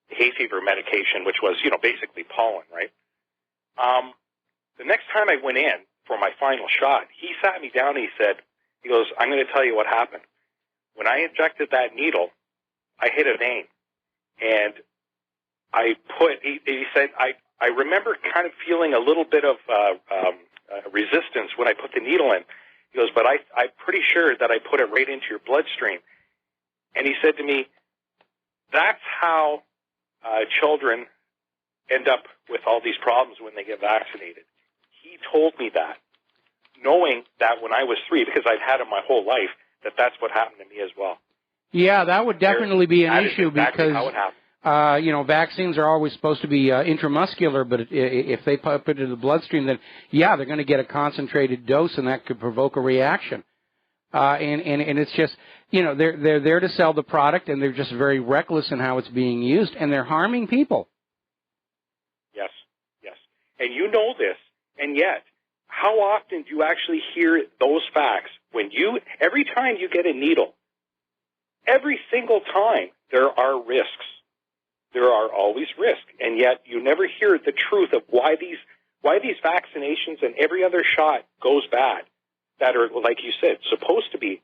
Speaker 8: hay fever medication, which was, basically pollen, right? The next time I went in for my final shot, he sat me down and he goes, I'm going to tell you what happened. When I injected that needle, I hit a vein. And he said, I remember kind of feeling a little bit of resistance when I put the needle in. He goes, but I'm pretty sure that I put it right into your bloodstream. And he said to me, that's how children end up with all these problems when they get vaccinated. He told me that. knowing that when I was 3, because I've had it my whole life, that's what happened to me as well.
Speaker 2: Yeah, that would definitely be an issue
Speaker 8: exactly
Speaker 2: because,
Speaker 8: how it happened.
Speaker 2: vaccines are always supposed to be intramuscular, but if they put it in the bloodstream, then, yeah, they're going to get a concentrated dose, and that could provoke a reaction. And it's just, they're there to sell the product, and they're just very reckless in how it's being used, and they're harming people.
Speaker 8: Yes, yes. And you know this, and yet, how often do you actually hear those facts every time you get a needle, every single time there are risks. There are always risks, and yet you never hear the truth of why these vaccinations and every other shot goes bad that are, like you said, supposed to be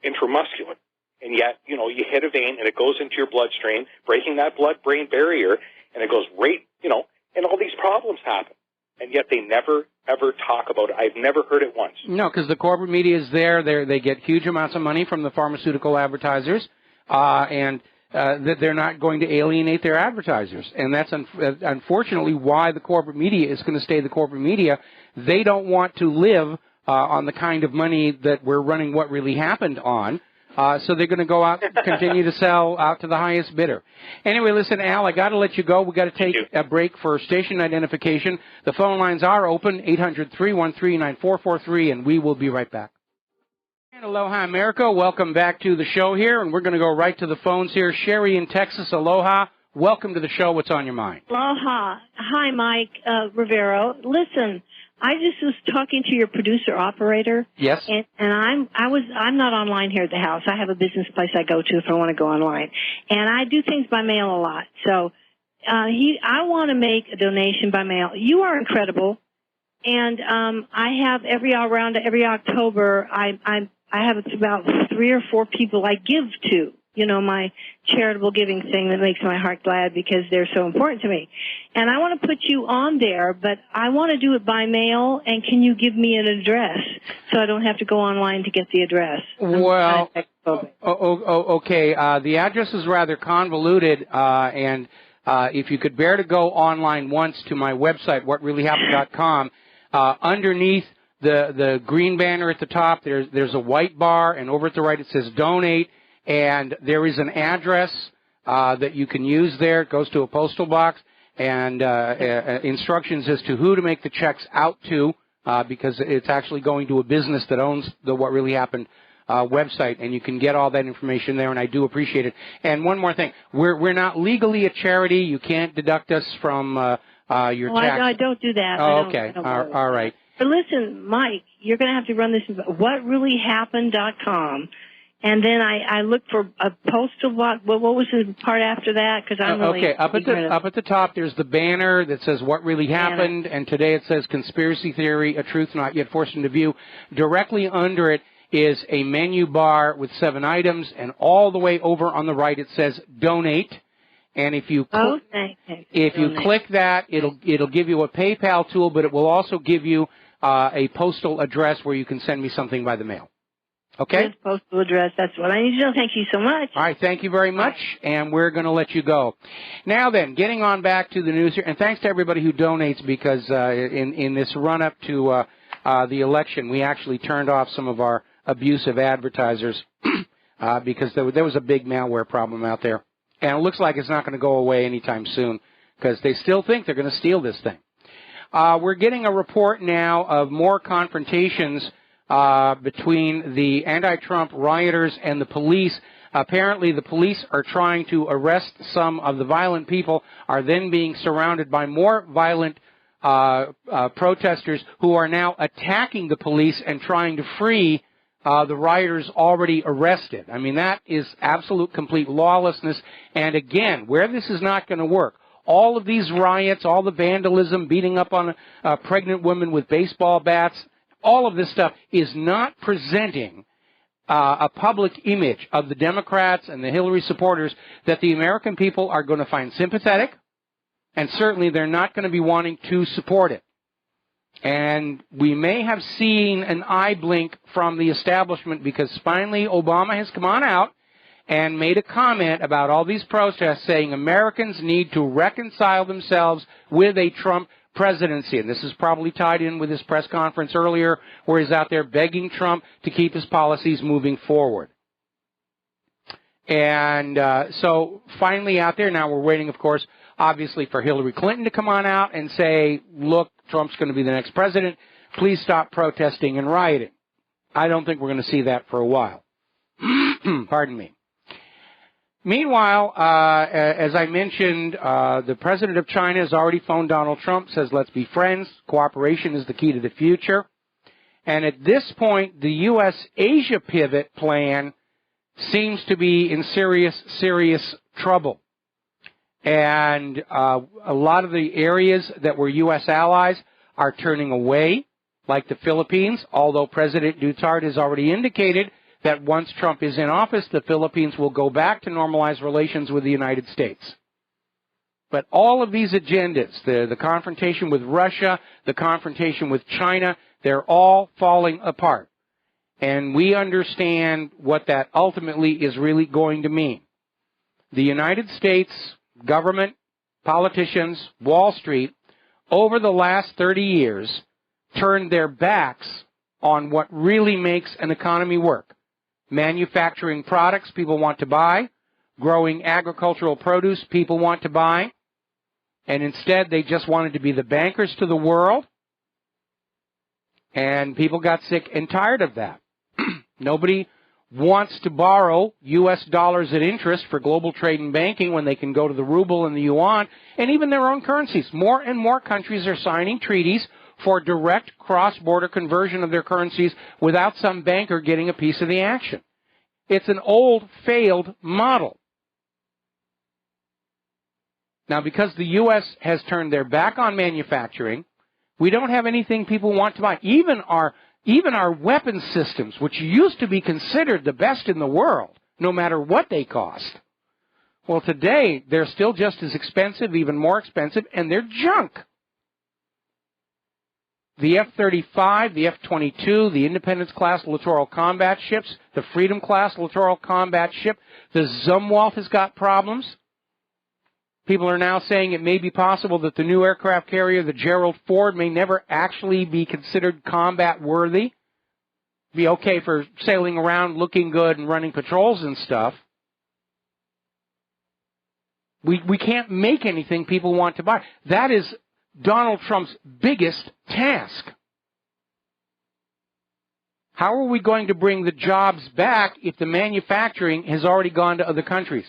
Speaker 8: intramuscular. And yet, you hit a vein and it goes into your bloodstream, breaking that blood-brain barrier, and it goes right, and all these problems happen. And yet they never, ever talk about it. I've never heard it once.
Speaker 2: No, because the corporate media is there. They get huge amounts of money from the pharmaceutical advertisers, and that they're not going to alienate their advertisers. And that's unfortunately why the corporate media is going to stay the corporate media. They don't want to live on the kind of money that we're running What Really Happened on. So they're going to go out and continue to sell out to the highest bidder. Anyway, listen, Al, I got to let you go. We've got to take a break for station identification. The phone lines are open, 800-313-9443, and we will be right back. And aloha, America. Welcome back to the show here, and we're going to go right to the phones here. Sherry in Texas, aloha. Welcome to the show. What's on your mind?
Speaker 9: Aloha. Hi, Mike Rivero. Listen, I just was talking to your producer operator.
Speaker 2: Yes.
Speaker 9: And I'm not online here at the house. I have a business place I go to if I want to go online, and I do things by mail a lot. So I want to make a donation by mail. You are incredible, and I have every October I have about 3 or 4 people I give to. My charitable giving thing that makes my heart glad because they're so important to me. And I want to put you on there, but I want to do it by mail, and can you give me an address so I don't have to go online to get the address?
Speaker 2: Well, okay. The address is rather convoluted, and if you could bear to go online once to my website, WhatReallyHappened.com, underneath the green banner at the top, there's a white bar, and over at the right it says Donate. And there is an address that you can use there. It goes to a postal box, and instructions as to who to make the checks out to, because it's actually going to a business that owns the What Really Happened website, and you can get all that information there, and I do appreciate it. And one more thing, we're not legally a charity. You can't deduct us from your tax.
Speaker 9: I don't do that.
Speaker 2: Oh, okay. All right.
Speaker 9: But listen, Mike, you're going to have to run this WhatReallyHappened.com. And then I looked for a postal box. What was the part after that? Because I'm really
Speaker 2: okay. Up at the top, there's the banner that says "What Really Happened," and today it says "Conspiracy Theory: A Truth Not Yet Forced into View." Directly under it is a menu bar with 7 items, and all the way over on the right it says "Donate." And if you click that, it'll give you a PayPal tool, but it will also give you a postal address where you can send me something by the mail. Okay?
Speaker 9: Good postal address. That's what I need to know. Thank you so much.
Speaker 2: All right. Thank you very much. And we're going to let you go. Now then, getting on back to the news here, and thanks to everybody who donates because in this run-up to the election, we actually turned off some of our abusive advertisers because there was a big malware problem out there. And it looks like it's not going to go away anytime soon because they still think they're going to steal this thing. We're getting a report now of more confrontations between the anti-Trump rioters and the police. Apparently, the police are trying to arrest some of the violent people, are then being surrounded by more violent protesters who are now attacking the police and trying to free the rioters already arrested. I mean, that is absolute, complete lawlessness. And again, where this is not going to work, all of these riots, all the vandalism, beating up on a pregnant woman with baseball bats, all of this stuff is not presenting a public image of the Democrats and the Hillary supporters that the American people are going to find sympathetic, and certainly they're not going to be wanting to support it. And we may have seen an eye blink from the establishment because finally Obama has come on out and made a comment about all these protests saying Americans need to reconcile themselves with a Trump presidency. And this is probably tied in with his press conference earlier where he's out there begging Trump to keep his policies moving forward. And so finally out there, now we're waiting, of course, obviously for Hillary Clinton to come on out and say, look, Trump's going to be the next president. Please stop protesting and rioting. I don't think we're going to see that for a while. Pardon me. Meanwhile, as I mentioned, the president of China has already phoned Donald Trump, says let's be friends. Cooperation is the key to the future. And at this point, the U.S.-Asia pivot plan seems to be in serious, serious trouble. And a lot of the areas that were U.S. allies are turning away, like the Philippines, although President Duterte has already indicated that once Trump is in office, the Philippines will go back to normalized relations with the United States. But all of these agendas, the confrontation with Russia, the confrontation with China, they're all falling apart. And we understand what that ultimately is really going to mean. The United States government, politicians, Wall Street, over the last 30 years, turned their backs on what really makes an economy work. Manufacturing products people want to buy, growing agricultural produce people want to buy, and instead they just wanted to be the bankers to the world, and people got sick and tired of that. Nobody wants to borrow U.S. dollars at interest for global trade and banking when they can go to the ruble and the yuan, and even their own currencies. More and more countries are signing treaties for direct cross-border conversion of their currencies without some banker getting a piece of the action. It's an old, failed model. Now, because the U.S. has turned their back on manufacturing, we don't have anything people want to buy. Even our weapons systems, which used to be considered the best in the world, no matter what they cost. Well, today, they're still just as expensive, even more expensive, and they're junk. The F-35, the F-22, the Independence-class littoral combat ships, the Freedom-class littoral combat ship, the Zumwalt has got problems. People are now saying it may be possible that the new aircraft carrier, the Gerald Ford, may never actually be considered combat-worthy. Be okay for sailing around, looking good, and running patrols and stuff. We can't make anything people want to buy. That is Donald Trump's biggest task. How are we going to bring the jobs back if the manufacturing has already gone to other countries?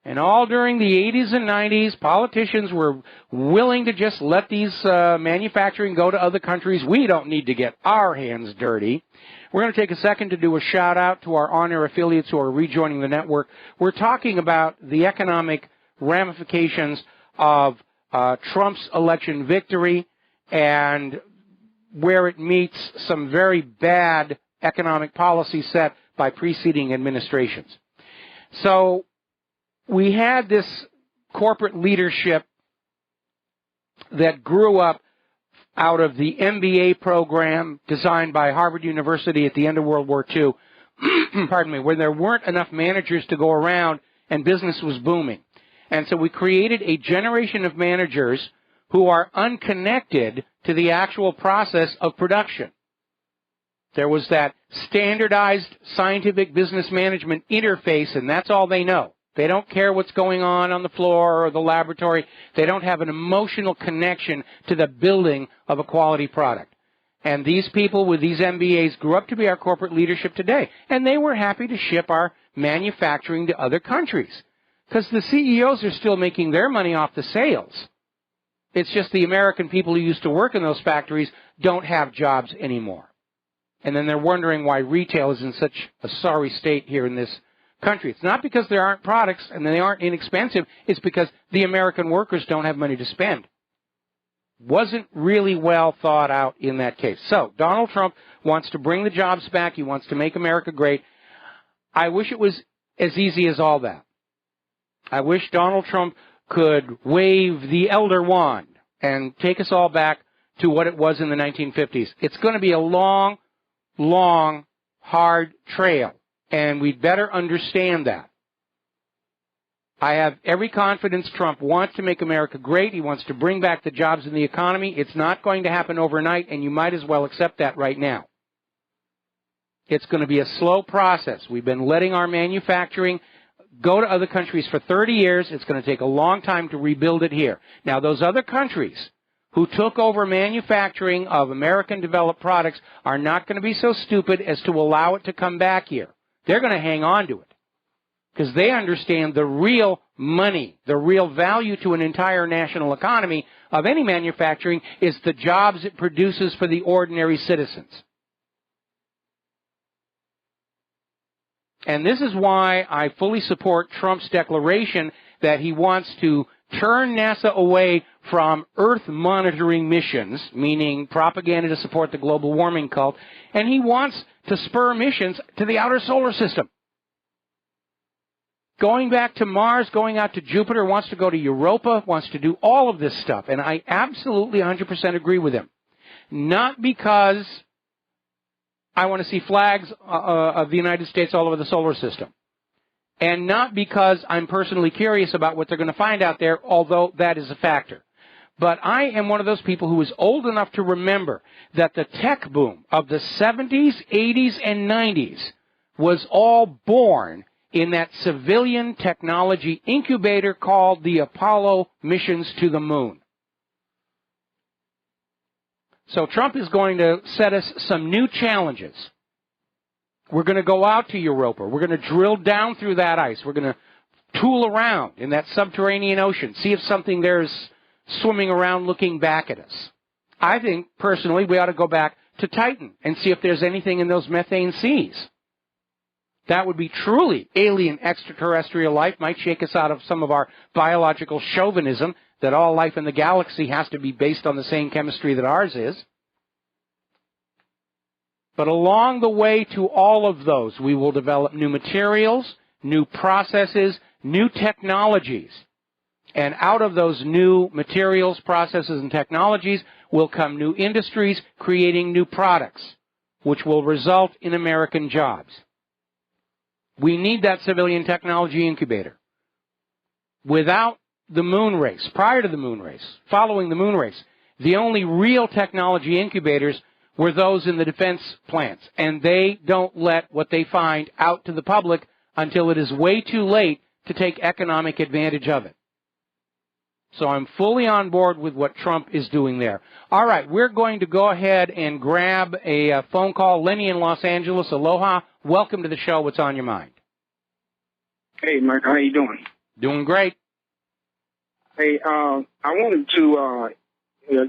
Speaker 2: And all during the 80s and 90s, politicians were willing to just let these manufacturing go to other countries. We don't need to get our hands dirty. We're going to take a second to do a shout-out to our on-air affiliates who are rejoining the network. We're talking about the economic ramifications of Trump's election victory and where it meets some very bad economic policy set by preceding administrations. So we had this corporate leadership that grew up out of the MBA program designed by Harvard University at the end of World War II, pardon me, where there weren't enough managers to go around and business was booming. And so we created a generation of managers who are unconnected to the actual process of production. There was that standardized scientific business management interface, and that's all they know. They don't care what's going on the floor or the laboratory. They don't have an emotional connection to the building of a quality product. And these people with these MBAs grew up to be our corporate leadership today. And they were happy to ship our manufacturing to other countries. Because the CEOs are still making their money off the sales. It's just the American people who used to work in those factories don't have jobs anymore. And then they're wondering why retail is in such a sorry state here in this country. It's not because there aren't products and they aren't inexpensive. It's because the American workers don't have money to spend. Wasn't really well thought out in that case. So Donald Trump wants to bring the jobs back. He wants to make America great. I wish it was as easy as all that. I wish Donald Trump could wave the elder wand and take us all back to what it was in the 1950s. It's going to be a long, long, hard trail. And we'd better understand that. I have every confidence Trump wants to make America great. He wants to bring back the jobs in the economy. It's not going to happen overnight, and you might as well accept that right now. It's going to be a slow process. We've been letting our manufacturing go to other countries for 30 years. It's going to take a long time to rebuild it here. Now, those other countries who took over manufacturing of American-developed products are not going to be so stupid as to allow it to come back here. They're going to hang on to it because they understand the real money, the real value to an entire national economy of any manufacturing is the jobs it produces for the ordinary citizens. And this is why I fully support Trump's declaration that he wants to turn NASA away from Earth monitoring missions, meaning propaganda to support the global warming cult, and he wants to spur missions to the outer solar system. Going back to Mars, going out to Jupiter, wants to go to Europa, wants to do all of this stuff, and I absolutely 100% agree with him. Not because I want to see flags of the United States all over the solar system. And not because I'm personally curious about what they're going to find out there, although that is a factor. But I am one of those people who is old enough to remember that the tech boom of the 70s, 80s, and 90s was all born in that civilian technology incubator called the Apollo missions to the moon. So Trump is going to set us some new challenges. We're going to go out to Europa. We're going to drill down through that ice. We're going to tool around in that subterranean ocean, see if something there's swimming around looking back at us. I think, personally, we ought to go back to Titan and see if there's anything in those methane seas. That would be truly alien extraterrestrial life, might shake us out of some of our biological chauvinism that all life in the galaxy has to be based on the same chemistry that ours is. But along the way to all of those, we will develop new materials, new processes, new technologies. And out of those new materials, processes, and technologies will come new industries creating new products, which will result in American jobs. We need that civilian technology incubator. Without the moon race, prior to the moon race, following the moon race, the only real technology incubators were those in the defense plants. And they don't let what they find out to the public until it is way too late to take economic advantage of it. So I'm fully on board with what Trump is doing there. All right, we're going to go ahead and grab a phone call. Lenny in Los Angeles, aloha. Welcome to the show. What's on your mind?
Speaker 10: Hey, Mike, how you doing?
Speaker 2: Doing great.
Speaker 10: Hey, I wanted to,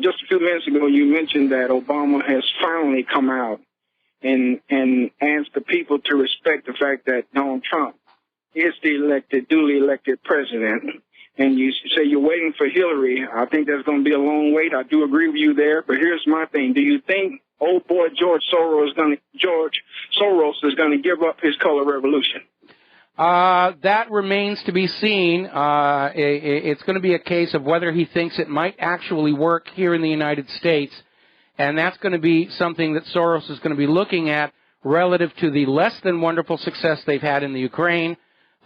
Speaker 10: just a few minutes ago, you mentioned that Obama has finally come out and asked the people to respect the fact that Donald Trump is the duly elected president. And you say you're waiting for Hillary. I think that's going to be a long wait. I do agree with you there. But here's my thing. Do you think old boy George Soros is going to give up his color revolution?
Speaker 2: That remains to be seen. It's going to be a case of whether he thinks it might actually work here in the United States. And that's going to be something that Soros is going to be looking at relative to the less than wonderful success they've had in the Ukraine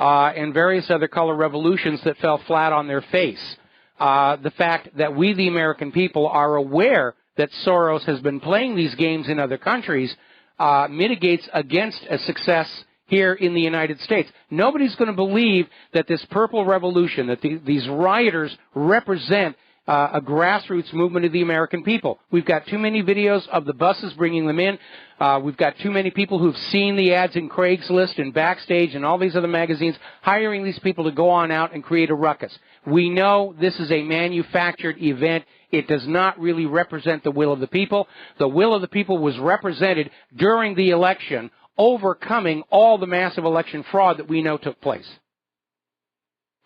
Speaker 2: and various other color revolutions that fell flat on their face. The fact that we, the American people, are aware that Soros has been playing these games in other countries mitigates against a success here in the United States. Nobody's going to believe that this purple revolution, that these rioters represent a grassroots movement of the American people. We've got too many videos of the buses bringing them in. We've got too many people who've seen the ads in Craigslist and Backstage and all these other magazines hiring these people to go on out and create a ruckus. We know this is a manufactured event. It does not really represent the will of the people. The will of the people was represented during the election, overcoming all the massive election fraud that we know took place.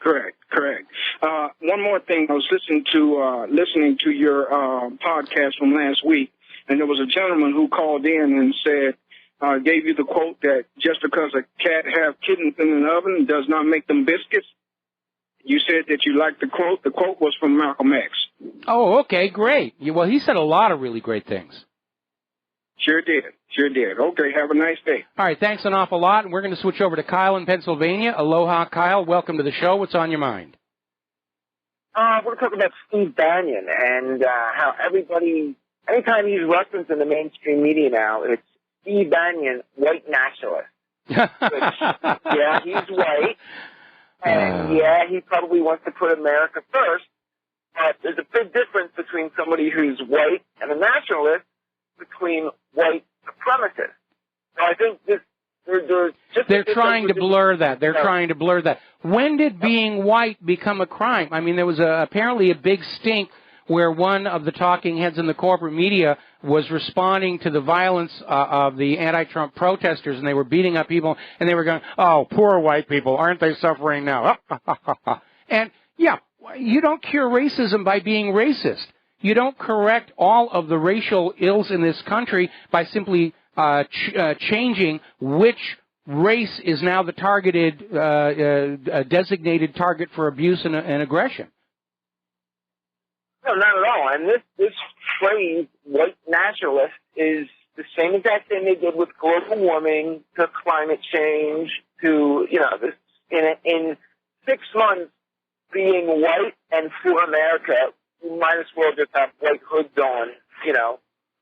Speaker 10: Correct. One more thing. I was listening to your podcast from last week, and there was a gentleman who called in and said, gave you the quote that just because a cat have kittens in an oven does not make them biscuits. You said that you liked the quote. The quote was from Malcolm X.
Speaker 2: Oh, okay, great. Well, he said a lot of really great things.
Speaker 10: Sure did. Sure did. Okay, have a nice day.
Speaker 2: All right, thanks an awful lot. And we're going to switch over to Kyle in Pennsylvania. Aloha, Kyle. Welcome to the show. What's on your mind?
Speaker 11: We're talking about Steve Bannon and how everybody, anytime he's referenced in the mainstream media now, it's Steve Bannon, white nationalist. Which, yeah, he's white, and yeah, he probably wants to put America first, but there's a big difference between somebody who's white and a nationalist between white supremacists. So I think they're
Speaker 2: trying to blur that. They're trying to blur that. When did being white become a crime? I mean, there was apparently a big stink where one of the talking heads in the corporate media was responding to the violence of the anti-Trump protesters, and they were beating up people, and they were going, oh, poor white people, aren't they suffering now? And, yeah, you don't cure racism by being racist. You don't correct all of the racial ills in this country by simply changing which race is now the targeted, designated target for abuse and aggression.
Speaker 11: No, not at all. And this phrase, white nationalist, is the same exact thing they did with global warming, to climate change, to, this, in 6 months, being white and for America, you might as well just have white hoods on,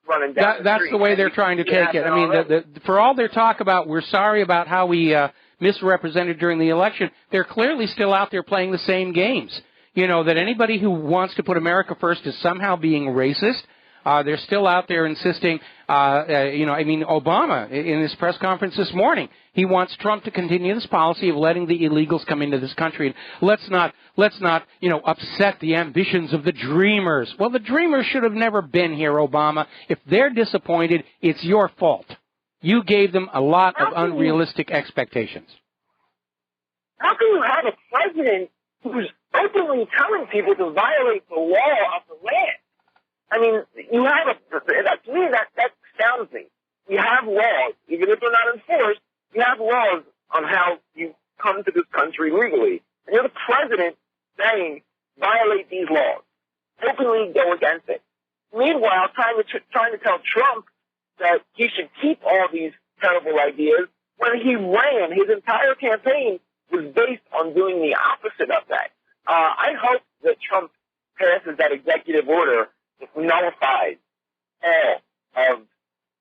Speaker 11: running down
Speaker 2: That's the way they're trying to take it. I mean, for all their talk about, we're sorry about how we misrepresented during the election, they're clearly still out there playing the same games. That anybody who wants to put America first is somehow being racist. They're still out there insisting, Obama, in his press conference this morning, he wants Trump to continue this policy of letting the illegals come into this country. And let's not, upset the ambitions of the dreamers. Well, the dreamers should have never been here, Obama. If they're disappointed, it's your fault. You gave them a lot of unrealistic expectations.
Speaker 11: How can you have a president who's openly telling people to violate the law of the land? I mean, you have to me, that astounds me. You have laws, even if they're not enforced, you have laws on how you come to this country legally. And you're the president saying, violate these laws. Openly go against it. Meanwhile, trying to tell Trump that he should keep all these terrible ideas when he ran, his entire campaign was based on doing the opposite of that. I hope that Trump passes that executive order that nullifies all of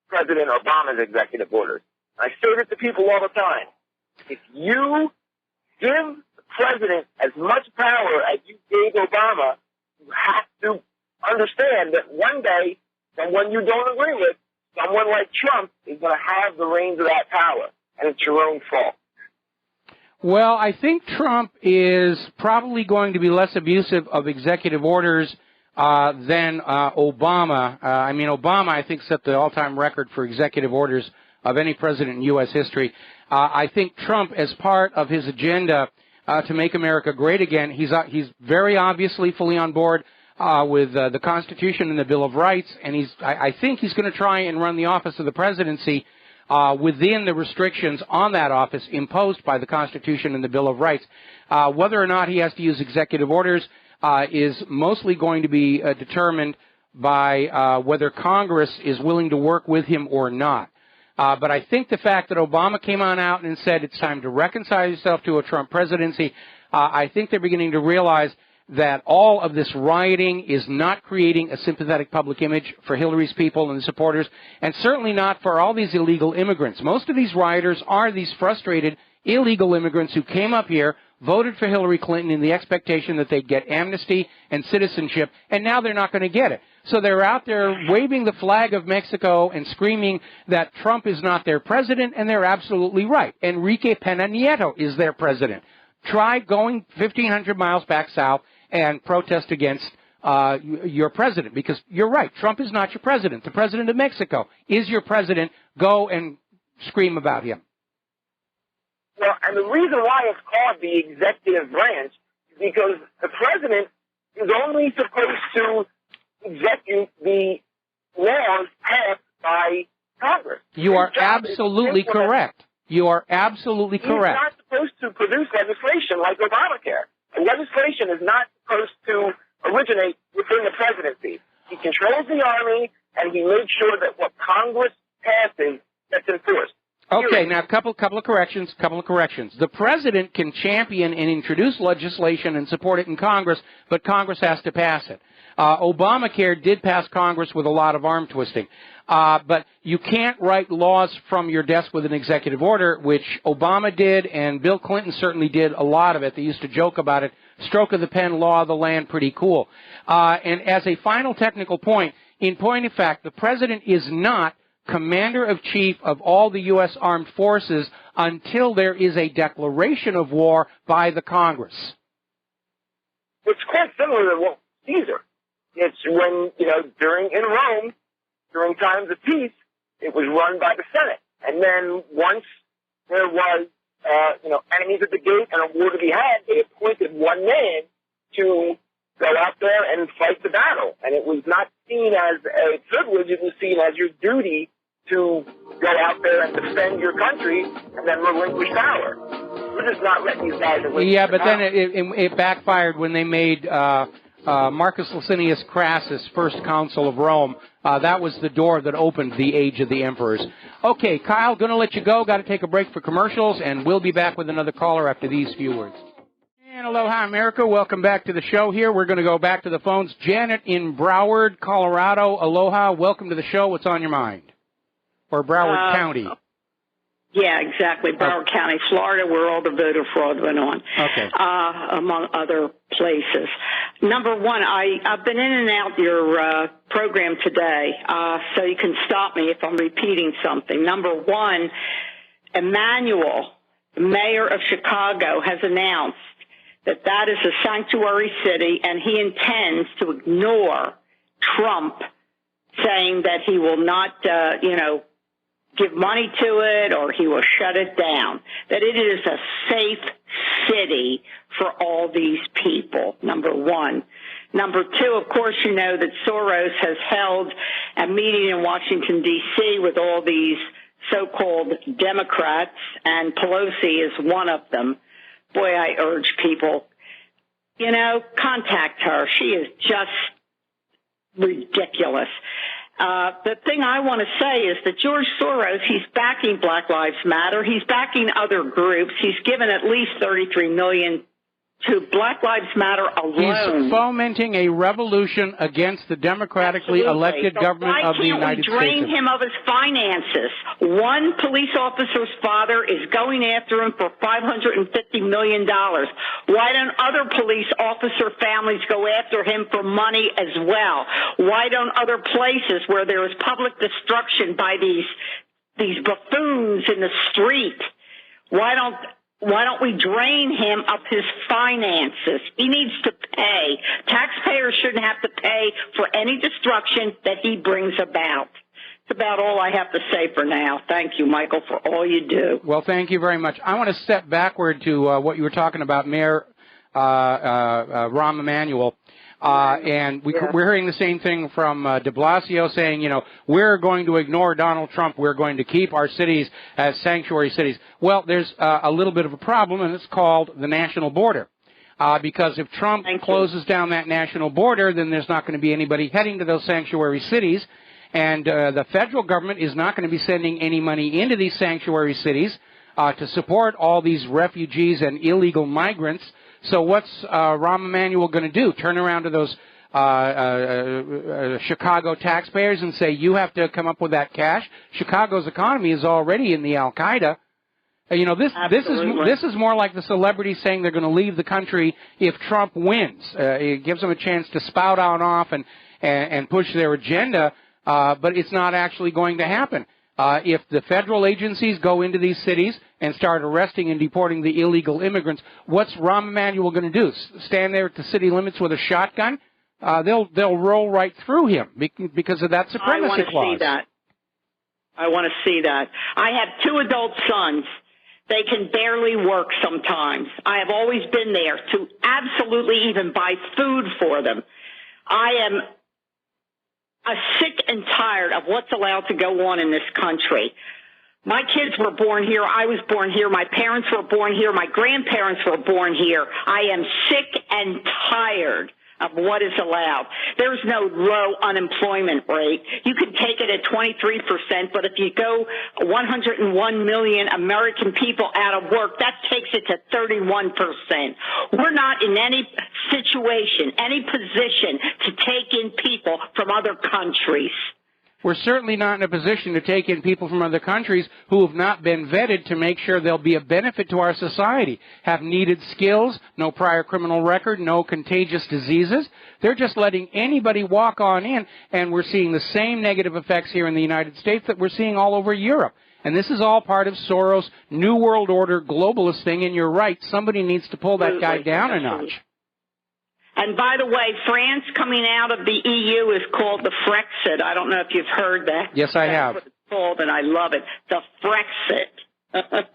Speaker 11: President Obama's executive orders. I say this to people all the time. If you give the president as much power as you gave Obama, you have to understand that one day, someone you don't agree with, someone like Trump, is going to have the reins of that power, and it's your own fault.
Speaker 2: Well, I think Trump is probably going to be less abusive of executive orders than Obama. Obama, I think, set the all-time record for executive orders of any president in U.S. history. I think Trump, as part of his agenda to make America great again, he's very obviously fully on board with the Constitution and the Bill of Rights, and I think he's going to try and run the office of the presidency within the restrictions on that office imposed by the Constitution and the Bill of Rights. Whether or not he has to use executive orders is mostly going to be determined by whether Congress is willing to work with him or not. But I think the fact that Obama came on out and said it's time to reconcile yourself to a Trump presidency, I think they're beginning to realize that all of this rioting is not creating a sympathetic public image for Hillary's people and supporters, and certainly not for all these illegal immigrants. Most of these rioters are these frustrated illegal immigrants who came up here, voted for Hillary Clinton in the expectation that they'd get amnesty and citizenship, and now they're not going to get it. So they're out there waving the flag of Mexico and screaming that Trump is not their president, and they're absolutely right. Enrique Peña Nieto is their president. Try going 1,500 miles back south and protest against your president, because you're right. Trump is not your president. The president of Mexico is your president. Go and scream about him.
Speaker 11: Well, and the reason why it's called the executive branch is because the president is only supposed to execute the laws passed by Congress.
Speaker 2: You are absolutely correct. You are absolutely correct.
Speaker 11: He's not supposed to produce legislation like Obamacare. And legislation is not supposed to originate within the presidency. He controls the army, and he makes sure that what Congress passes that's enforced.
Speaker 2: Okay, now a couple of corrections. The president can champion and introduce legislation and support it in Congress, but Congress has to pass it. Obamacare did pass Congress with a lot of arm twisting. But you can't write laws from your desk with an executive order, which Obama did, and Bill Clinton certainly did a lot of it. They used to joke about it. Stroke of the pen, law of the land, pretty cool. And as a final technical point, in point of fact, the president is not Commander-in-Chief of all the U.S. Armed Forces until there is a declaration of war by the Congress.
Speaker 11: It's quite similar to what Caesar. It's when, in Rome, during times of peace, it was run by the Senate. And then once there was, enemies at the gate and a war to be had, they appointed one man to go out there and fight the battle. And it was not seen as a privilege, it was seen as your duty to go out there and defend your country and then relinquish power. We're just not letting these guys relinquish
Speaker 2: Yeah, but
Speaker 11: power.
Speaker 2: then it backfired when they made Marcus Licinius Crassus first consul of Rome. That was the door that opened the age of the emperors. Okay, Kyle, going to let you go. Got to take a break for commercials, and we'll be back with another caller after these few words. And aloha, America. Welcome back to the show here. We're going to go back to the phones. Janet in Broward, Colorado. Aloha. Welcome to the show. What's on your mind? Or Broward County.
Speaker 12: Yeah, exactly. Broward County, Florida, where all the voter fraud went on.
Speaker 2: Okay.
Speaker 12: Among other places. Number one, I've been in and out your program today, so you can stop me if I'm repeating something. Number one, Emmanuel, the mayor of Chicago, has announced that is a sanctuary city, and he intends to ignore Trump saying that he will not, give money to it or he will shut it down, that it is a safe city for all these people, number one. Number two, of course, you know that Soros has held a meeting in Washington, D.C. with all these so-called Democrats, and Pelosi is one of them. Boy, I urge people, contact her. She is just ridiculous. The thing I want to say is that George Soros, he's backing Black Lives Matter. He's backing other groups. He's given at least $33 million to Black Lives Matter alone.
Speaker 2: He's fomenting a revolution against the democratically elected government of the United States.
Speaker 12: Why can't we drain him of his finances? One police officer's father is going after him for $550 million. Why don't other police officer families go after him for money as well? Why don't other places where there is public destruction by these buffoons in the street, why don't we drain him of his finances? He needs to pay. Taxpayers shouldn't have to pay for any destruction that he brings about. It's about all I have to say for now. Thank you, Michael, for all you do.
Speaker 2: Well, thank you very much. I want to step backward to what you were talking about, Mayor Rahm Emanuel. And we're hearing the same thing from de Blasio saying, we're going to ignore Donald Trump. We're going to keep our cities as sanctuary cities. Well, there's a little bit of a problem, and it's called the national border. Because if Trump closes down that national border, then there's not going to be anybody heading to those sanctuary cities. And the federal government is not going to be sending any money into these sanctuary cities to support all these refugees and illegal migrants. So what's Rahm Emanuel going to do? Turn around to those Chicago taxpayers and say, you have to come up with that cash? Chicago's economy is already in the Al-Qaeda. This is more like the celebrities saying they're going to leave the country if Trump wins. It gives them a chance to spout on off and push their agenda, but it's not actually going to happen. If the federal agencies go into these cities and start arresting and deporting the illegal immigrants, what's Rahm Emanuel going to do? Stand there at the city limits with a shotgun? They'll roll right through him because of that supremacy clause.
Speaker 12: I want to see that. I have 2 adult sons. They can barely work sometimes. I have always been there to absolutely even buy food for them. I am sick and tired of what's allowed to go on in this country. My kids were born here. I was born here. My parents were born here. My grandparents were born here. I am sick and tired of what is allowed. There's no low unemployment rate. You can take it at 23%, but if you go 101 million American people out of work, that takes it to 31%. We're not in any situation, any position to take in people from other countries.
Speaker 2: We're certainly not in a position to take in people from other countries who have not been vetted to make sure they'll be a benefit to our society, have needed skills, no prior criminal record, no contagious diseases. They're just letting anybody walk on in, and we're seeing the same negative effects here in the United States that we're seeing all over Europe. And this is all part of Soros' New World Order globalist thing, and you're right, somebody needs to pull that guy down a notch.
Speaker 12: And by the way, France coming out of the EU is called the Frexit. I don't know if you've heard that.
Speaker 2: Yes, I have.
Speaker 12: That's what it's called, and I love it. The Frexit.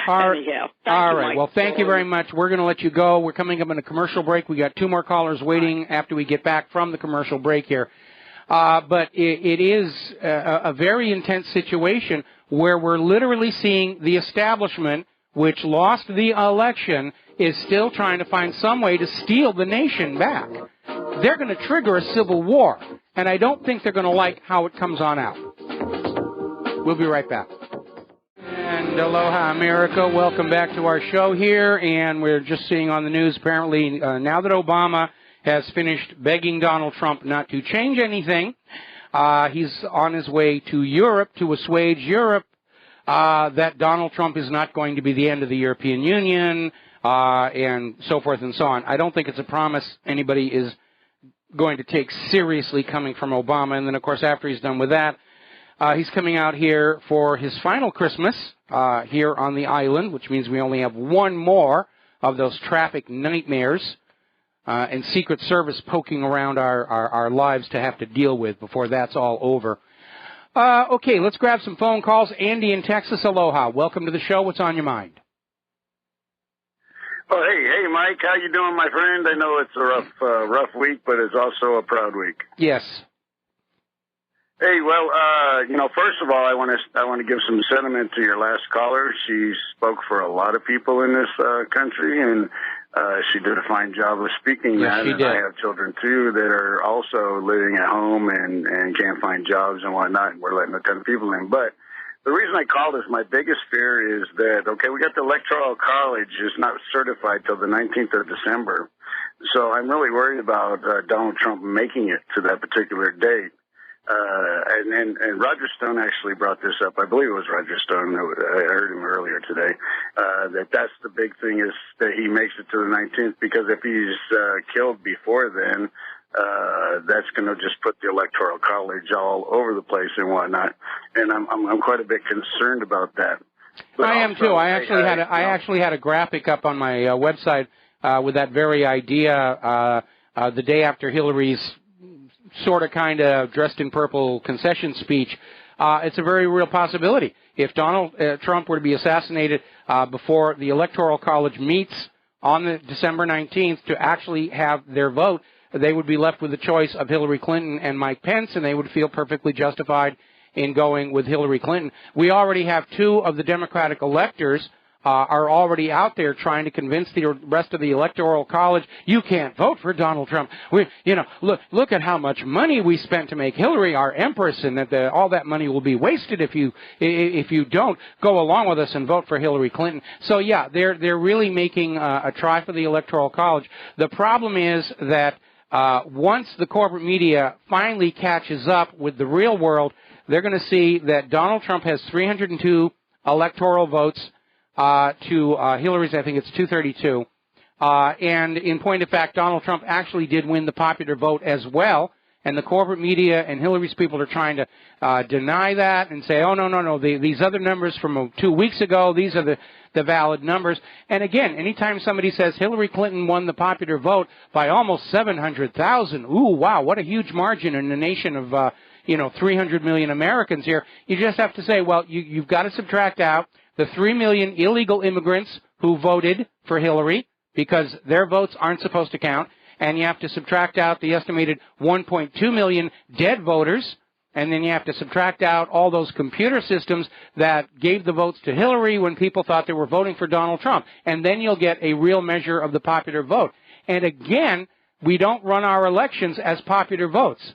Speaker 12: Anyhow,
Speaker 2: all right. Well, thank you very much. We're going to let you go. We're coming up on a commercial break. We got 2 more callers waiting after we get back from the commercial break here. But it is a very intense situation where we're literally seeing the establishment, which lost the election, is still trying to find some way to steal the nation back. They're going to trigger a civil war, and I don't think they're going to like how it comes on out. We'll be right back. And aloha, America. Welcome back to our show here, and we're just seeing on the news, apparently, now that Obama has finished begging Donald Trump not to change anything, he's on his way to Europe to assuage Europe that Donald Trump is not going to be the end of the European Union, and so forth and so on. I don't think it's a promise anybody is going to take seriously coming from Obama. And then, of course, after he's done with that, he's coming out here for his final Christmas here on the island, which means we only have one more of those traffic nightmares and Secret Service poking around our lives to have to deal with before that's all over. Okay, let's grab some phone calls. Andy in Texas, aloha. Welcome to the show. What's on your mind?
Speaker 13: Oh, hey, Mike. How you doing, my friend? I know it's a rough week, but it's also a proud week.
Speaker 2: Yes.
Speaker 13: Hey, well, first of all, I want to give some sentiment to your last caller. She spoke for a lot of people in this country, and she did a fine job of speaking
Speaker 2: yes,
Speaker 13: that.
Speaker 2: She
Speaker 13: and
Speaker 2: did.
Speaker 13: I have children too that are also living at home and can't find jobs and whatnot. And we're letting a ton of people in, but the reason I called is my biggest fear is that, okay, we got the Electoral College is not certified till the 19th of December. So I'm really worried about Donald Trump making it to that particular date. And Roger Stone actually brought this up. I believe it was Roger Stone. I heard him earlier today. That's the big thing is that he makes it to the 19th, because if he's killed before then, that's going to just put the Electoral College all over the place and whatnot. And I'm quite a bit concerned about that. But
Speaker 2: I am too. I actually had a graphic up on my website with that very idea the day after Hillary's sort of kind of dressed in purple concession speech. It's a very real possibility. If Donald Trump were to be assassinated before the Electoral College meets on the December 19th to actually have their vote, they would be left with the choice of Hillary Clinton and Mike Pence, and they would feel perfectly justified in going with Hillary Clinton. We already have 2 of the Democratic electors are already out there trying to convince the rest of the Electoral College, you can't vote for Donald Trump. Look at how much money we spent to make Hillary our empress, and that all that money will be wasted if you don't go along with us and vote for Hillary Clinton. So yeah, they're really making a try for the Electoral College. The problem is that once the corporate media finally catches up with the real world, they're going to see that Donald Trump has 302 electoral votes to Hillary's, I think it's 232. And in point of fact, Donald Trump actually did win the popular vote as well. And the corporate media and Hillary's people are trying to deny that and say, oh, no, these other numbers from 2 weeks ago, these are the valid numbers. And again, anytime somebody says Hillary Clinton won the popular vote by almost 700,000, ooh, wow, what a huge margin in a nation of 300 million Americans here. You just have to say, well, you've got to subtract out the 3 million illegal immigrants who voted for Hillary because their votes aren't supposed to count, and you have to subtract out the estimated 1.2 million dead voters And then you have to subtract out all those computer systems that gave the votes to Hillary when people thought they were voting for Donald Trump. And then you'll get a real measure of the popular vote. And again, we don't run our elections as popular votes.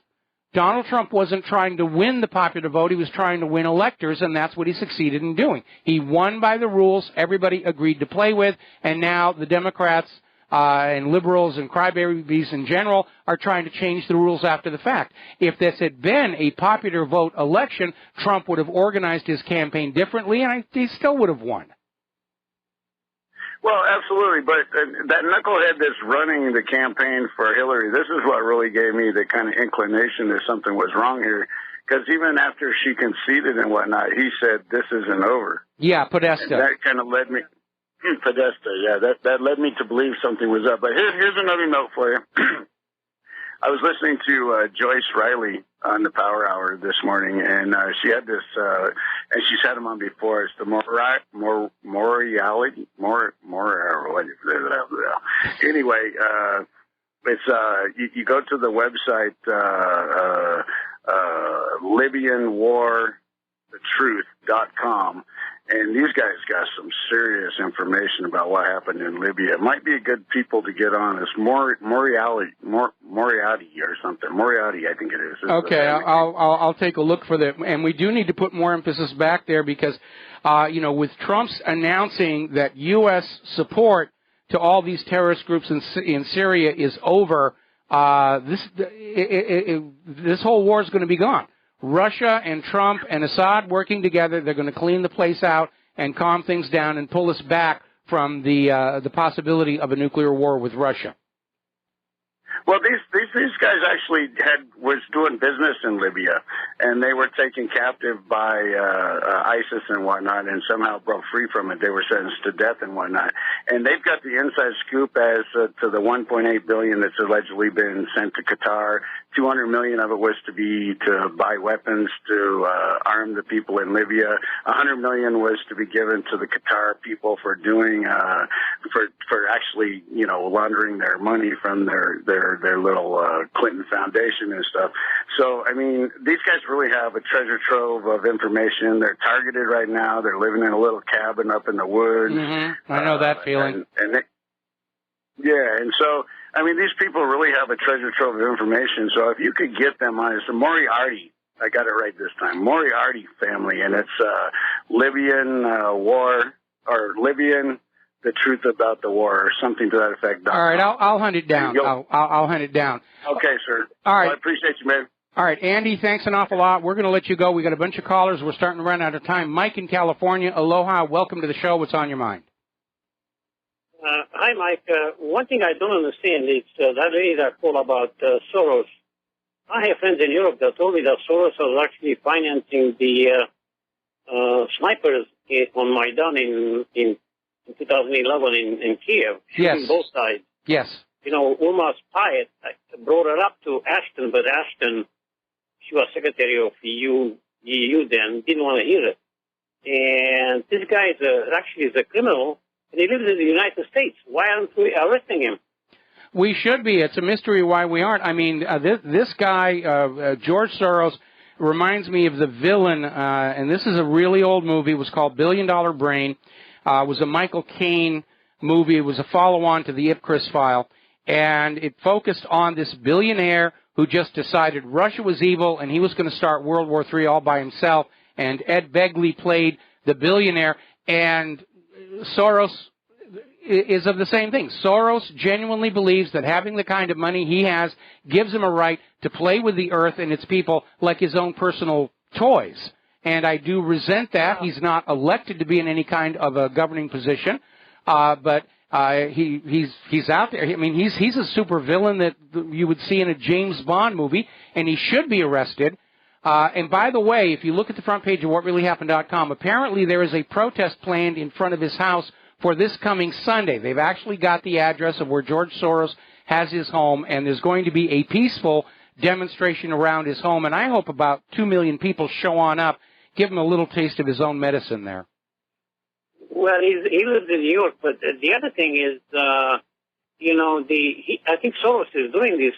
Speaker 2: Donald Trump wasn't trying to win the popular vote. He was trying to win electors, and that's what he succeeded in doing. He won by the rules everybody agreed to play with, and now the Democrats and liberals and crybabies in general are trying to change the rules after the fact. If this had been a popular vote election, Trump would have organized his campaign differently, and he still would have won.
Speaker 13: Well, absolutely, but that knucklehead that's running the campaign for Hillary, this is what really gave me the kind of inclination that something was wrong here, because even after she conceded and whatnot, he said, this isn't over.
Speaker 2: Yeah, Podesta.
Speaker 13: And that kind of led me... Podesta, yeah, that led me to believe something was up. But here's another note for you. I was listening to Joyce Riley on the Power Hour this morning, and she had this, and she's had him on before. It's the Anyway, it's you go to the website LibyanWarTheTruth.com. And these guys got some serious information about what happened in Libya. It might be a good people to get on. It's Moriarty or something. Moriarty, I think it is.
Speaker 2: Okay, I'll take a look for that. And we do need to put more emphasis back there because, with Trump's announcing that U.S. support to all these terrorist groups in Syria is over, this whole war is going to be gone. Russia and Trump and Assad working together, they're going to clean the place out and calm things down and pull us back from the possibility of a nuclear war with Russia.
Speaker 13: Well, these guys actually was doing business in Libya, and they were taken captive by ISIS and whatnot, and somehow broke free from it. They were sentenced to death and whatnot, and they've got the inside scoop as to the $1.8 billion that's allegedly been sent to Qatar. $200 million of it was to buy weapons to arm the people in Libya. $100 million was to be given to the Qatar people for doing for actually laundering their money from their little Clinton Foundation and stuff. So, I mean, these guys really have a treasure trove of information. They're targeted right now. They're living in a little cabin up in the woods.
Speaker 2: Mm-hmm. I know that feeling.
Speaker 13: And so, I mean, these people really have a treasure trove of information. So if you could get them on, it's the Moriarty. I got it right this time. Moriarty family, and it's Libyan war, or Libyan, the truth about the war, or something to that effect.
Speaker 2: All right, I'll hunt it down. I'll hunt it down.
Speaker 13: Okay, sir.
Speaker 2: All right.
Speaker 13: Well, I appreciate you, man.
Speaker 2: All right, Andy, thanks an awful lot. We're going to let you go. We got a bunch of callers. We're starting to run out of time. Mike in California, aloha. Welcome to the show. What's on your mind?
Speaker 14: Hi, Mike. One thing I don't understand is that lady that called about Soros. I have friends in Europe that told me that Soros was actually financing the snipers on Maidan in 2011 in Kiev, shooting both sides.
Speaker 2: Yes.
Speaker 14: Ulma Payet brought it up to Ashton, but Ashton, she was Secretary of EU then, didn't want to hear it. And this guy is a criminal, and he lives in the United States. Why aren't we arresting him?
Speaker 2: We should be. It's a mystery why we aren't. I mean, this guy, George Soros, reminds me of the villain, and this is a really old movie. It was called $1 Billion Brain. It was a Michael Caine movie. It was a follow-on to the Ipcris file, and it focused on this billionaire who just decided Russia was evil, and he was going to start World War III all by himself, and Ed Begley played the billionaire, and Soros is of the same thing. Soros genuinely believes that having the kind of money he has gives him a right to play with the earth and its people like his own personal toys. And I do resent that. He's not elected to be in any kind of a governing position, but he's out there. I mean, he's a super villain that you would see in a James Bond movie, and he should be arrested. And by the way, if you look at the front page of WhatReallyHappened.com, apparently there is a protest planned in front of his house for this coming Sunday. They've actually got the address of where George Soros has his home, and there's going to be a peaceful demonstration around his home, and I hope about 2 million people show on up, give him a little taste of his own medicine there.
Speaker 14: Well, he lives in New York, but the other thing is, I think Soros is doing these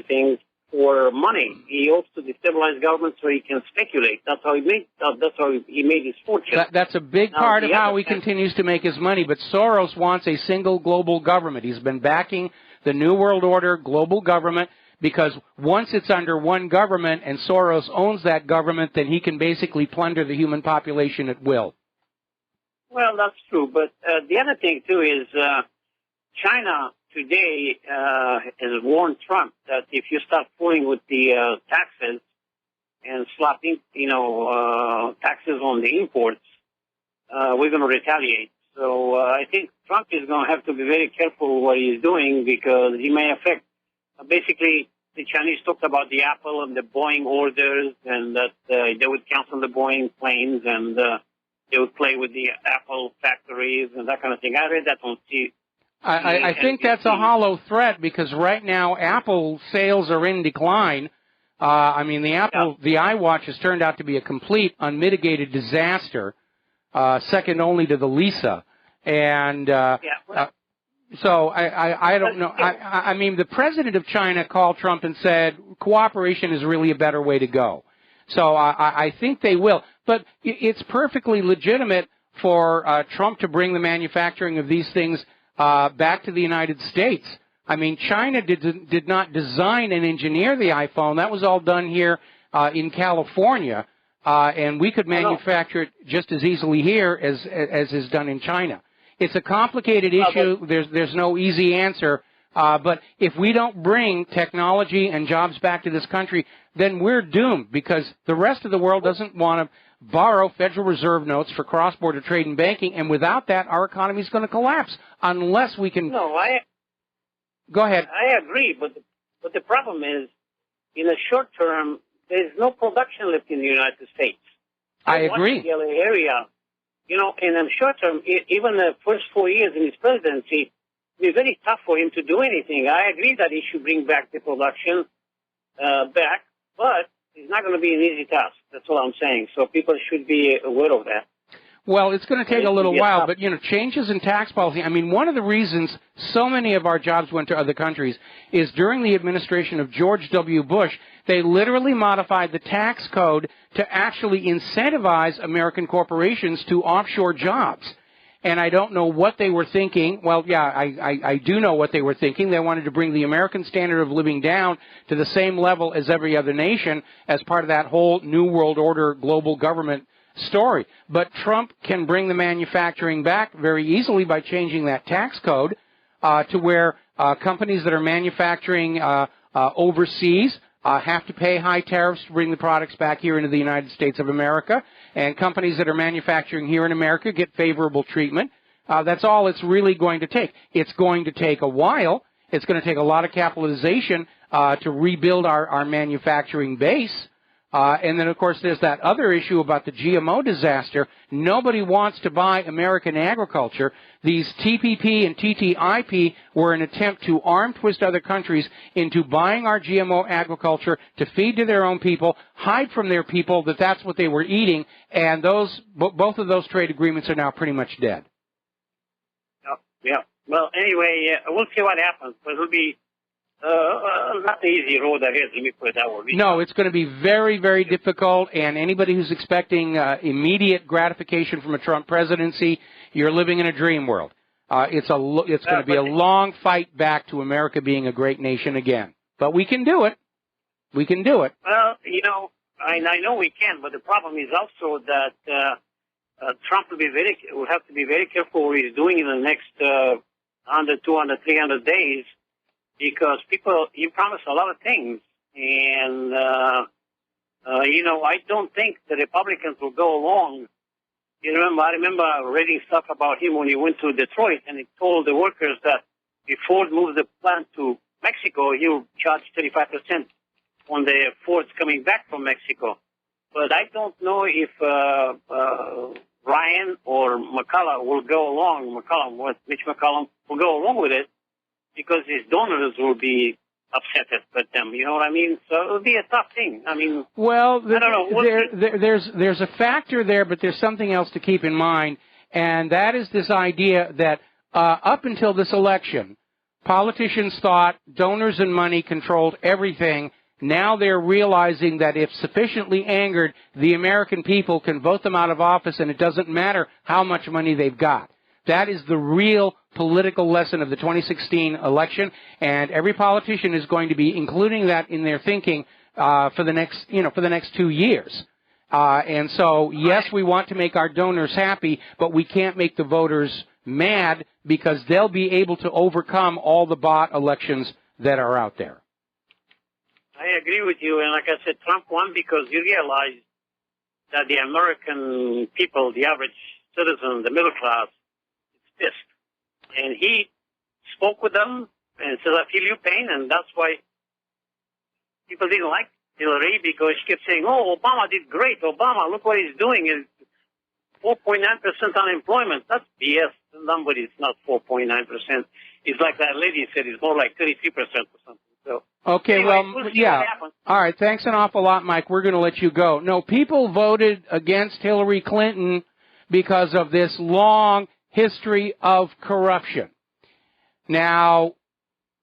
Speaker 14: things for money. He hopes to destabilize government so he can speculate. That's how he made. That's how he made his fortune.
Speaker 2: That's a big part of how he continues to make his money. But Soros wants a single global government. He's been backing the New World Order global government because once it's under one government and Soros owns that government, then he can basically plunder the human population at will.
Speaker 14: Well, that's true. But the other thing, too, is China today has warned Trump that if you start fooling with the taxes and slapping, taxes on the imports, we're going to retaliate. So I think Trump is going to have to be very careful what he's doing because he may affect. Basically, the Chinese talked about the Apple and the Boeing orders and that they would cancel the Boeing planes and they would play with the Apple factories and that kind of thing. I read that on
Speaker 2: I think that's a hollow threat because right now Apple sales are in decline. The iWatch has turned out to be a complete unmitigated disaster, second only to the Lisa. And so I don't know. I mean, the president of China called Trump and said cooperation is really a better way to go. So I think they will. But it's perfectly legitimate for Trump to bring the manufacturing of these things back to the United States. I mean, China did not design and engineer the iPhone. That was all done here in California, and we could manufacture it just as easily here as is done in China. It's a complicated issue. There's no easy answer. But if we don't bring technology and jobs back to this country, then we're doomed because the rest of the world doesn't want to borrow Federal Reserve notes for cross-border trade and banking, and without that, our economy is going to collapse unless we can.
Speaker 14: No,
Speaker 2: Go ahead.
Speaker 14: I agree, but the problem is, in the short term, there's no production left in the United States.
Speaker 2: I agree.
Speaker 14: The LA area, in the short term, even the first 4 years in his presidency, it's very tough for him to do anything. I agree that he should bring back the production back, but it's not going to be an easy task. That's all I'm saying. So people should be aware of that.
Speaker 2: Well, it's going to take a little while, but, changes in tax policy. I mean, one of the reasons so many of our jobs went to other countries is during the administration of George W. Bush, they literally modified the tax code to actually incentivize American corporations to offshore jobs. And I don't know what they were thinking. Well, yeah, I do know what they were thinking. They wanted to bring the American standard of living down to the same level as every other nation as part of that whole New World Order global government story. But Trump can bring the manufacturing back very easily by changing that tax code to where companies that are manufacturing overseas have to pay high tariffs to bring the products back here into the United States of America, and companies that are manufacturing here in America get favorable treatment. That's all it's really going to take. It's going to take a while. It's going to take a lot of capitalization to rebuild our manufacturing base. And then, of course, there's that other issue about the GMO disaster. Nobody wants to buy American agriculture. These TPP and TTIP were an attempt to arm twist other countries into buying our GMO agriculture to feed to their own people, hide from their people that that's what they were eating, and both of those trade agreements are now pretty much dead.
Speaker 14: Yeah. Well, anyway, we'll see what happens, but it'll be not the easy road ahead, let me put it that way.
Speaker 2: No, it's going to be very, very difficult, and anybody who's expecting immediate gratification from a Trump presidency, you're living in a dream world. It's going to be a long fight back to America being a great nation again. But we can do it. We can do it.
Speaker 14: Well, I know we can, but the problem is also that Trump will have to be very careful what he's doing in the next 100, 200, 300 days. Because you promise a lot of things, and, I don't think the Republicans will go along. I remember reading stuff about him when he went to Detroit, and he told the workers that if Ford moves the plant to Mexico, he'll charge 35% on the Fords coming back from Mexico. But I don't know if Ryan or McCullough will go along, Mitch McCollum will go along with it, because his donors will be upset at them. You know what I mean? So it'll be a tough thing. I mean,
Speaker 2: well,
Speaker 14: I don't know.
Speaker 2: There's a factor there, but there's something else to keep in mind, and that is this idea that up until this election, politicians thought donors and money controlled everything. Now they're realizing that if sufficiently angered, the American people can vote them out of office, and it doesn't matter how much money they've got. That is the real political lesson of the 2016 election, and every politician is going to be including that in their thinking for the next 2 years. And so, yes, we want to make our donors happy, but we can't make the voters mad because they'll be able to overcome all the bot elections that are out there.
Speaker 14: I agree with you, and like I said, Trump won because he realized that the American people, the average citizen, the middle class, is pissed. And he spoke with them and said, I feel your pain, and that's why people didn't like Hillary, because she kept saying, oh, Obama did great. Obama, look what he's doing. Is 4.9% unemployment. That's BS. The number is not 4.9%. It's like that lady said, it's more like 33% or something. So,
Speaker 2: okay,
Speaker 14: anyway,
Speaker 2: well, yeah. All right, thanks an awful lot, Mike. We're going to let you go. No, people voted against Hillary Clinton because of this long history of corruption. Now,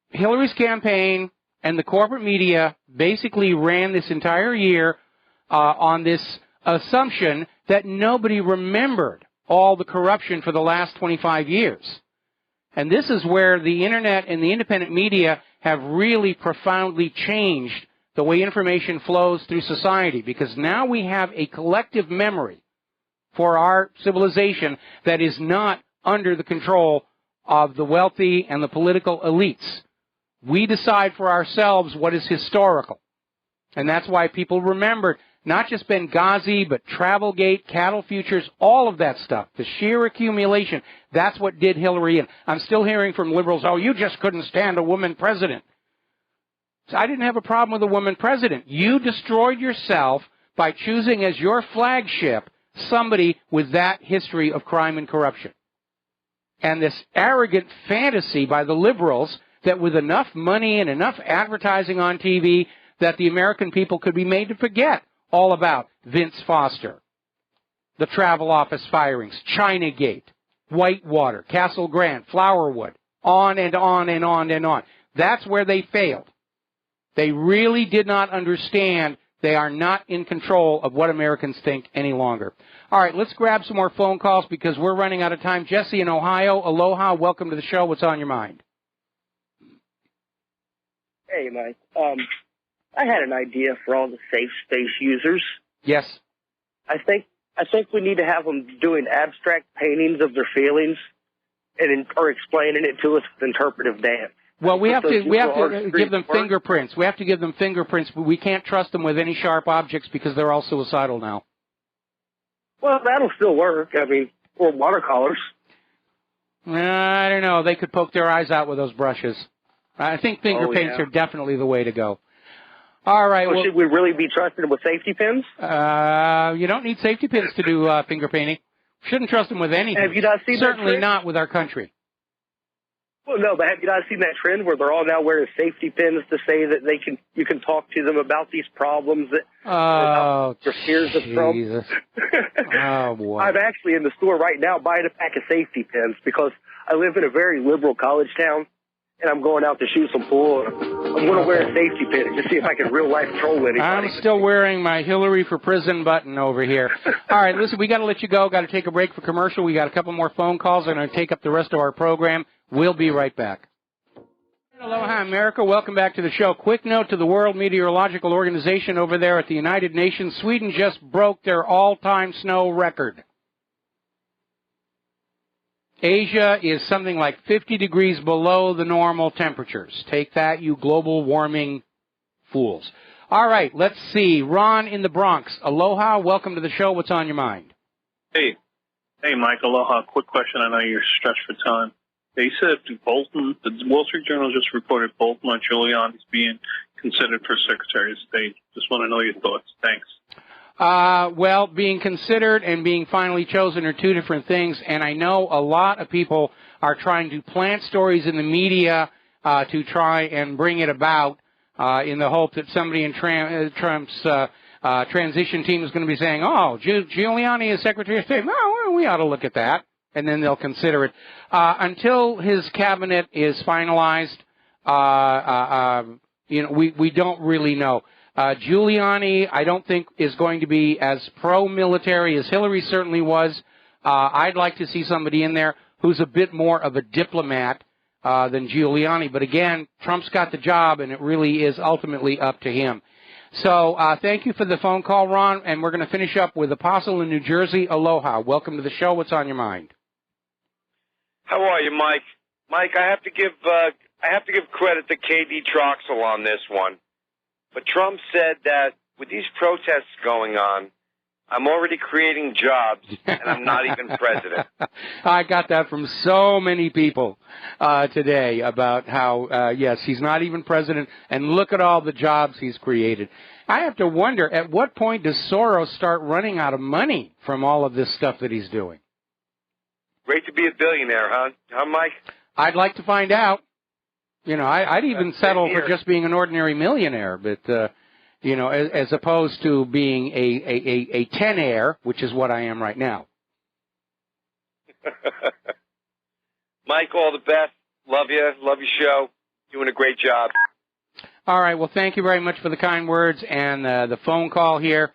Speaker 2: Hillary's campaign and the corporate media basically ran this entire year on this assumption that nobody remembered all the corruption for the last 25 years. And this is where the Internet and the independent media have really profoundly changed the way information flows through society, because now we have a collective memory for our civilization that is not under the control of the wealthy and the political elites. We decide for ourselves what is historical. And that's why people remembered not just Benghazi, but Travelgate, cattle futures, all of that stuff, the sheer accumulation. That's what did Hillary in. I'm still hearing from liberals, oh, you just couldn't stand a woman president. So I didn't have a problem with a woman president. You destroyed yourself by choosing as your flagship somebody with that history of crime and corruption. And this arrogant fantasy by the liberals that with enough money and enough advertising on TV that the American people could be made to forget all about Vince Foster, the travel office firings, Chinagate, Whitewater, Castle Grande, Flowerwood, on and on and on and on. That's where they failed. They really did not understand they are not in control of what Americans think any longer. All right, let's grab some more phone calls because we're running out of time. Jesse in Ohio, aloha, welcome to the show. What's on your mind?
Speaker 15: Hey, Mike. I had an idea for all the safe space users.
Speaker 2: Yes.
Speaker 15: I think we need to have them doing abstract paintings of their feelings or explaining it to us with interpretive dance.
Speaker 2: Well, we have to give them fingerprints. We have to give them fingerprints, but we can't trust them with any sharp objects because they're all suicidal now.
Speaker 15: Well, that'll still work. I mean, or watercolors.
Speaker 2: I don't know. They could poke their eyes out with those brushes. I think finger paints are definitely the way to go. All right.
Speaker 15: So should we really be trusting them with safety pins?
Speaker 2: You don't need safety pins to do finger painting. Shouldn't trust them with anything.
Speaker 15: Have you not seen
Speaker 2: Certainly
Speaker 15: that trend?
Speaker 2: not with our country.
Speaker 15: Well, no, but have you not seen that trend where they're all now wearing safety pins to say that you can talk to them about these problems that their fears of Trump?
Speaker 2: Jesus. Oh, boy.
Speaker 15: I'm actually in the store right now buying a pack of safety pins because I live in a very liberal college town, and I'm going out to shoot some pool. I'm going to wear a safety pin and just see if I can real life troll anybody.
Speaker 2: I'm still wearing my Hillary for Prison button over here. All right, listen, we got to let you go. Got to take a break for commercial. We got a couple more phone calls. I'm going to take up the rest of our program. We'll be right back. Aloha, America. Welcome back to the show. Quick note to the World Meteorological Organization over there at the United Nations. Sweden just broke their all-time snow record. Asia is something like 50 degrees below the normal temperatures. Take that, you global warming fools. All right, let's see. Ron in the Bronx. Aloha, welcome to the show. What's on your mind?
Speaker 16: Hey, Mike. Aloha. Quick question. I know you're stretched for time. They said Bolton, the Wall Street Journal just reported Bolton on Giuliani is being considered for Secretary of State. Just want to know your thoughts. Thanks.
Speaker 2: Well, being considered and being finally chosen are two different things, and I know a lot of people are trying to plant stories in the media to try and bring it about in the hope that somebody in Trump's transition team is going to be saying, oh, Giuliani is Secretary of State. Well, we ought to look at that, and then they'll consider it. Until his cabinet is finalized, we don't really know. Giuliani, I don't think, is going to be as pro-military as Hillary certainly was. I'd like to see somebody in there who's a bit more of a diplomat than Giuliani. But again, Trump's got the job, and it really is ultimately up to him. So thank you for the phone call, Ron, and we're going to finish up with Apostle in New Jersey. Aloha. Welcome to the show. What's on your mind?
Speaker 17: How are you, Mike? Mike, I have to give credit to KD Troxel on this one. But Trump said that with these protests going on, I'm already creating jobs, and I'm not even president.
Speaker 2: I got that from so many people today about how, yes, he's not even president, and look at all the jobs he's created. I have to wonder, at what point does Soros start running out of money from all of this stuff that he's doing?
Speaker 17: Great to be a billionaire, huh, Mike?
Speaker 2: I'd like to find out. I'd even settle for just being an ordinary millionaire, but, as opposed to being a tenaire, which is what I am right now.
Speaker 17: Mike, all the best. Love you. Love your show. Doing a great job.
Speaker 2: All right. Well, thank you very much for the kind words and the phone call here.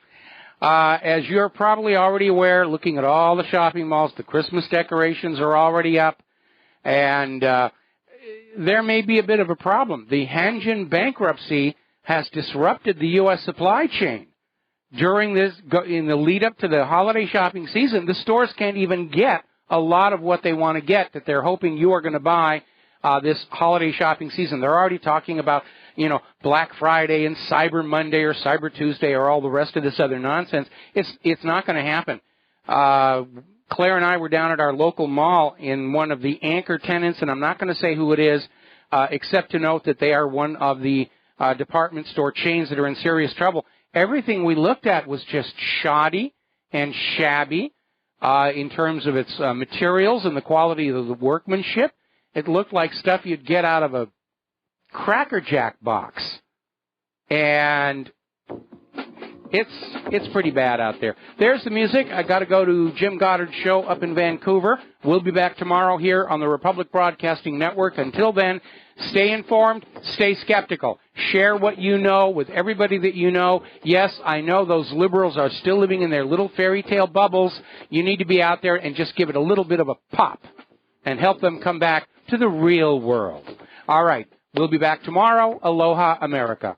Speaker 2: As you're probably already aware, looking at all the shopping malls, the Christmas decorations are already up, and there may be a bit of a problem. The Hanjin bankruptcy has disrupted the U.S. supply chain. In the lead up to the holiday shopping season, the stores can't even get a lot of what they want to get that they're hoping you are going to buy this holiday shopping season. They're already talking about, Black Friday and Cyber Monday or Cyber Tuesday or all the rest of this other nonsense. It's not going to happen. Claire and I were down at our local mall in one of the anchor tenants, and I'm not going to say who it is, except to note that they are one of the department store chains that are in serious trouble. Everything we looked at was just shoddy and shabby in terms of its materials and the quality of the workmanship. It looked like stuff you'd get out of a Cracker Jack box. And it's pretty bad out there. There's the music. I got to go to Jim Goddard's show up in Vancouver. We'll be back tomorrow here on the Republic Broadcasting Network. Until then, stay informed, stay skeptical. Share what you know with everybody that you know. Yes, I know those liberals are still living in their little fairy tale bubbles. You need to be out there and just give it a little bit of a pop and help them come back to the real world. All right, we'll be back tomorrow. Aloha, America.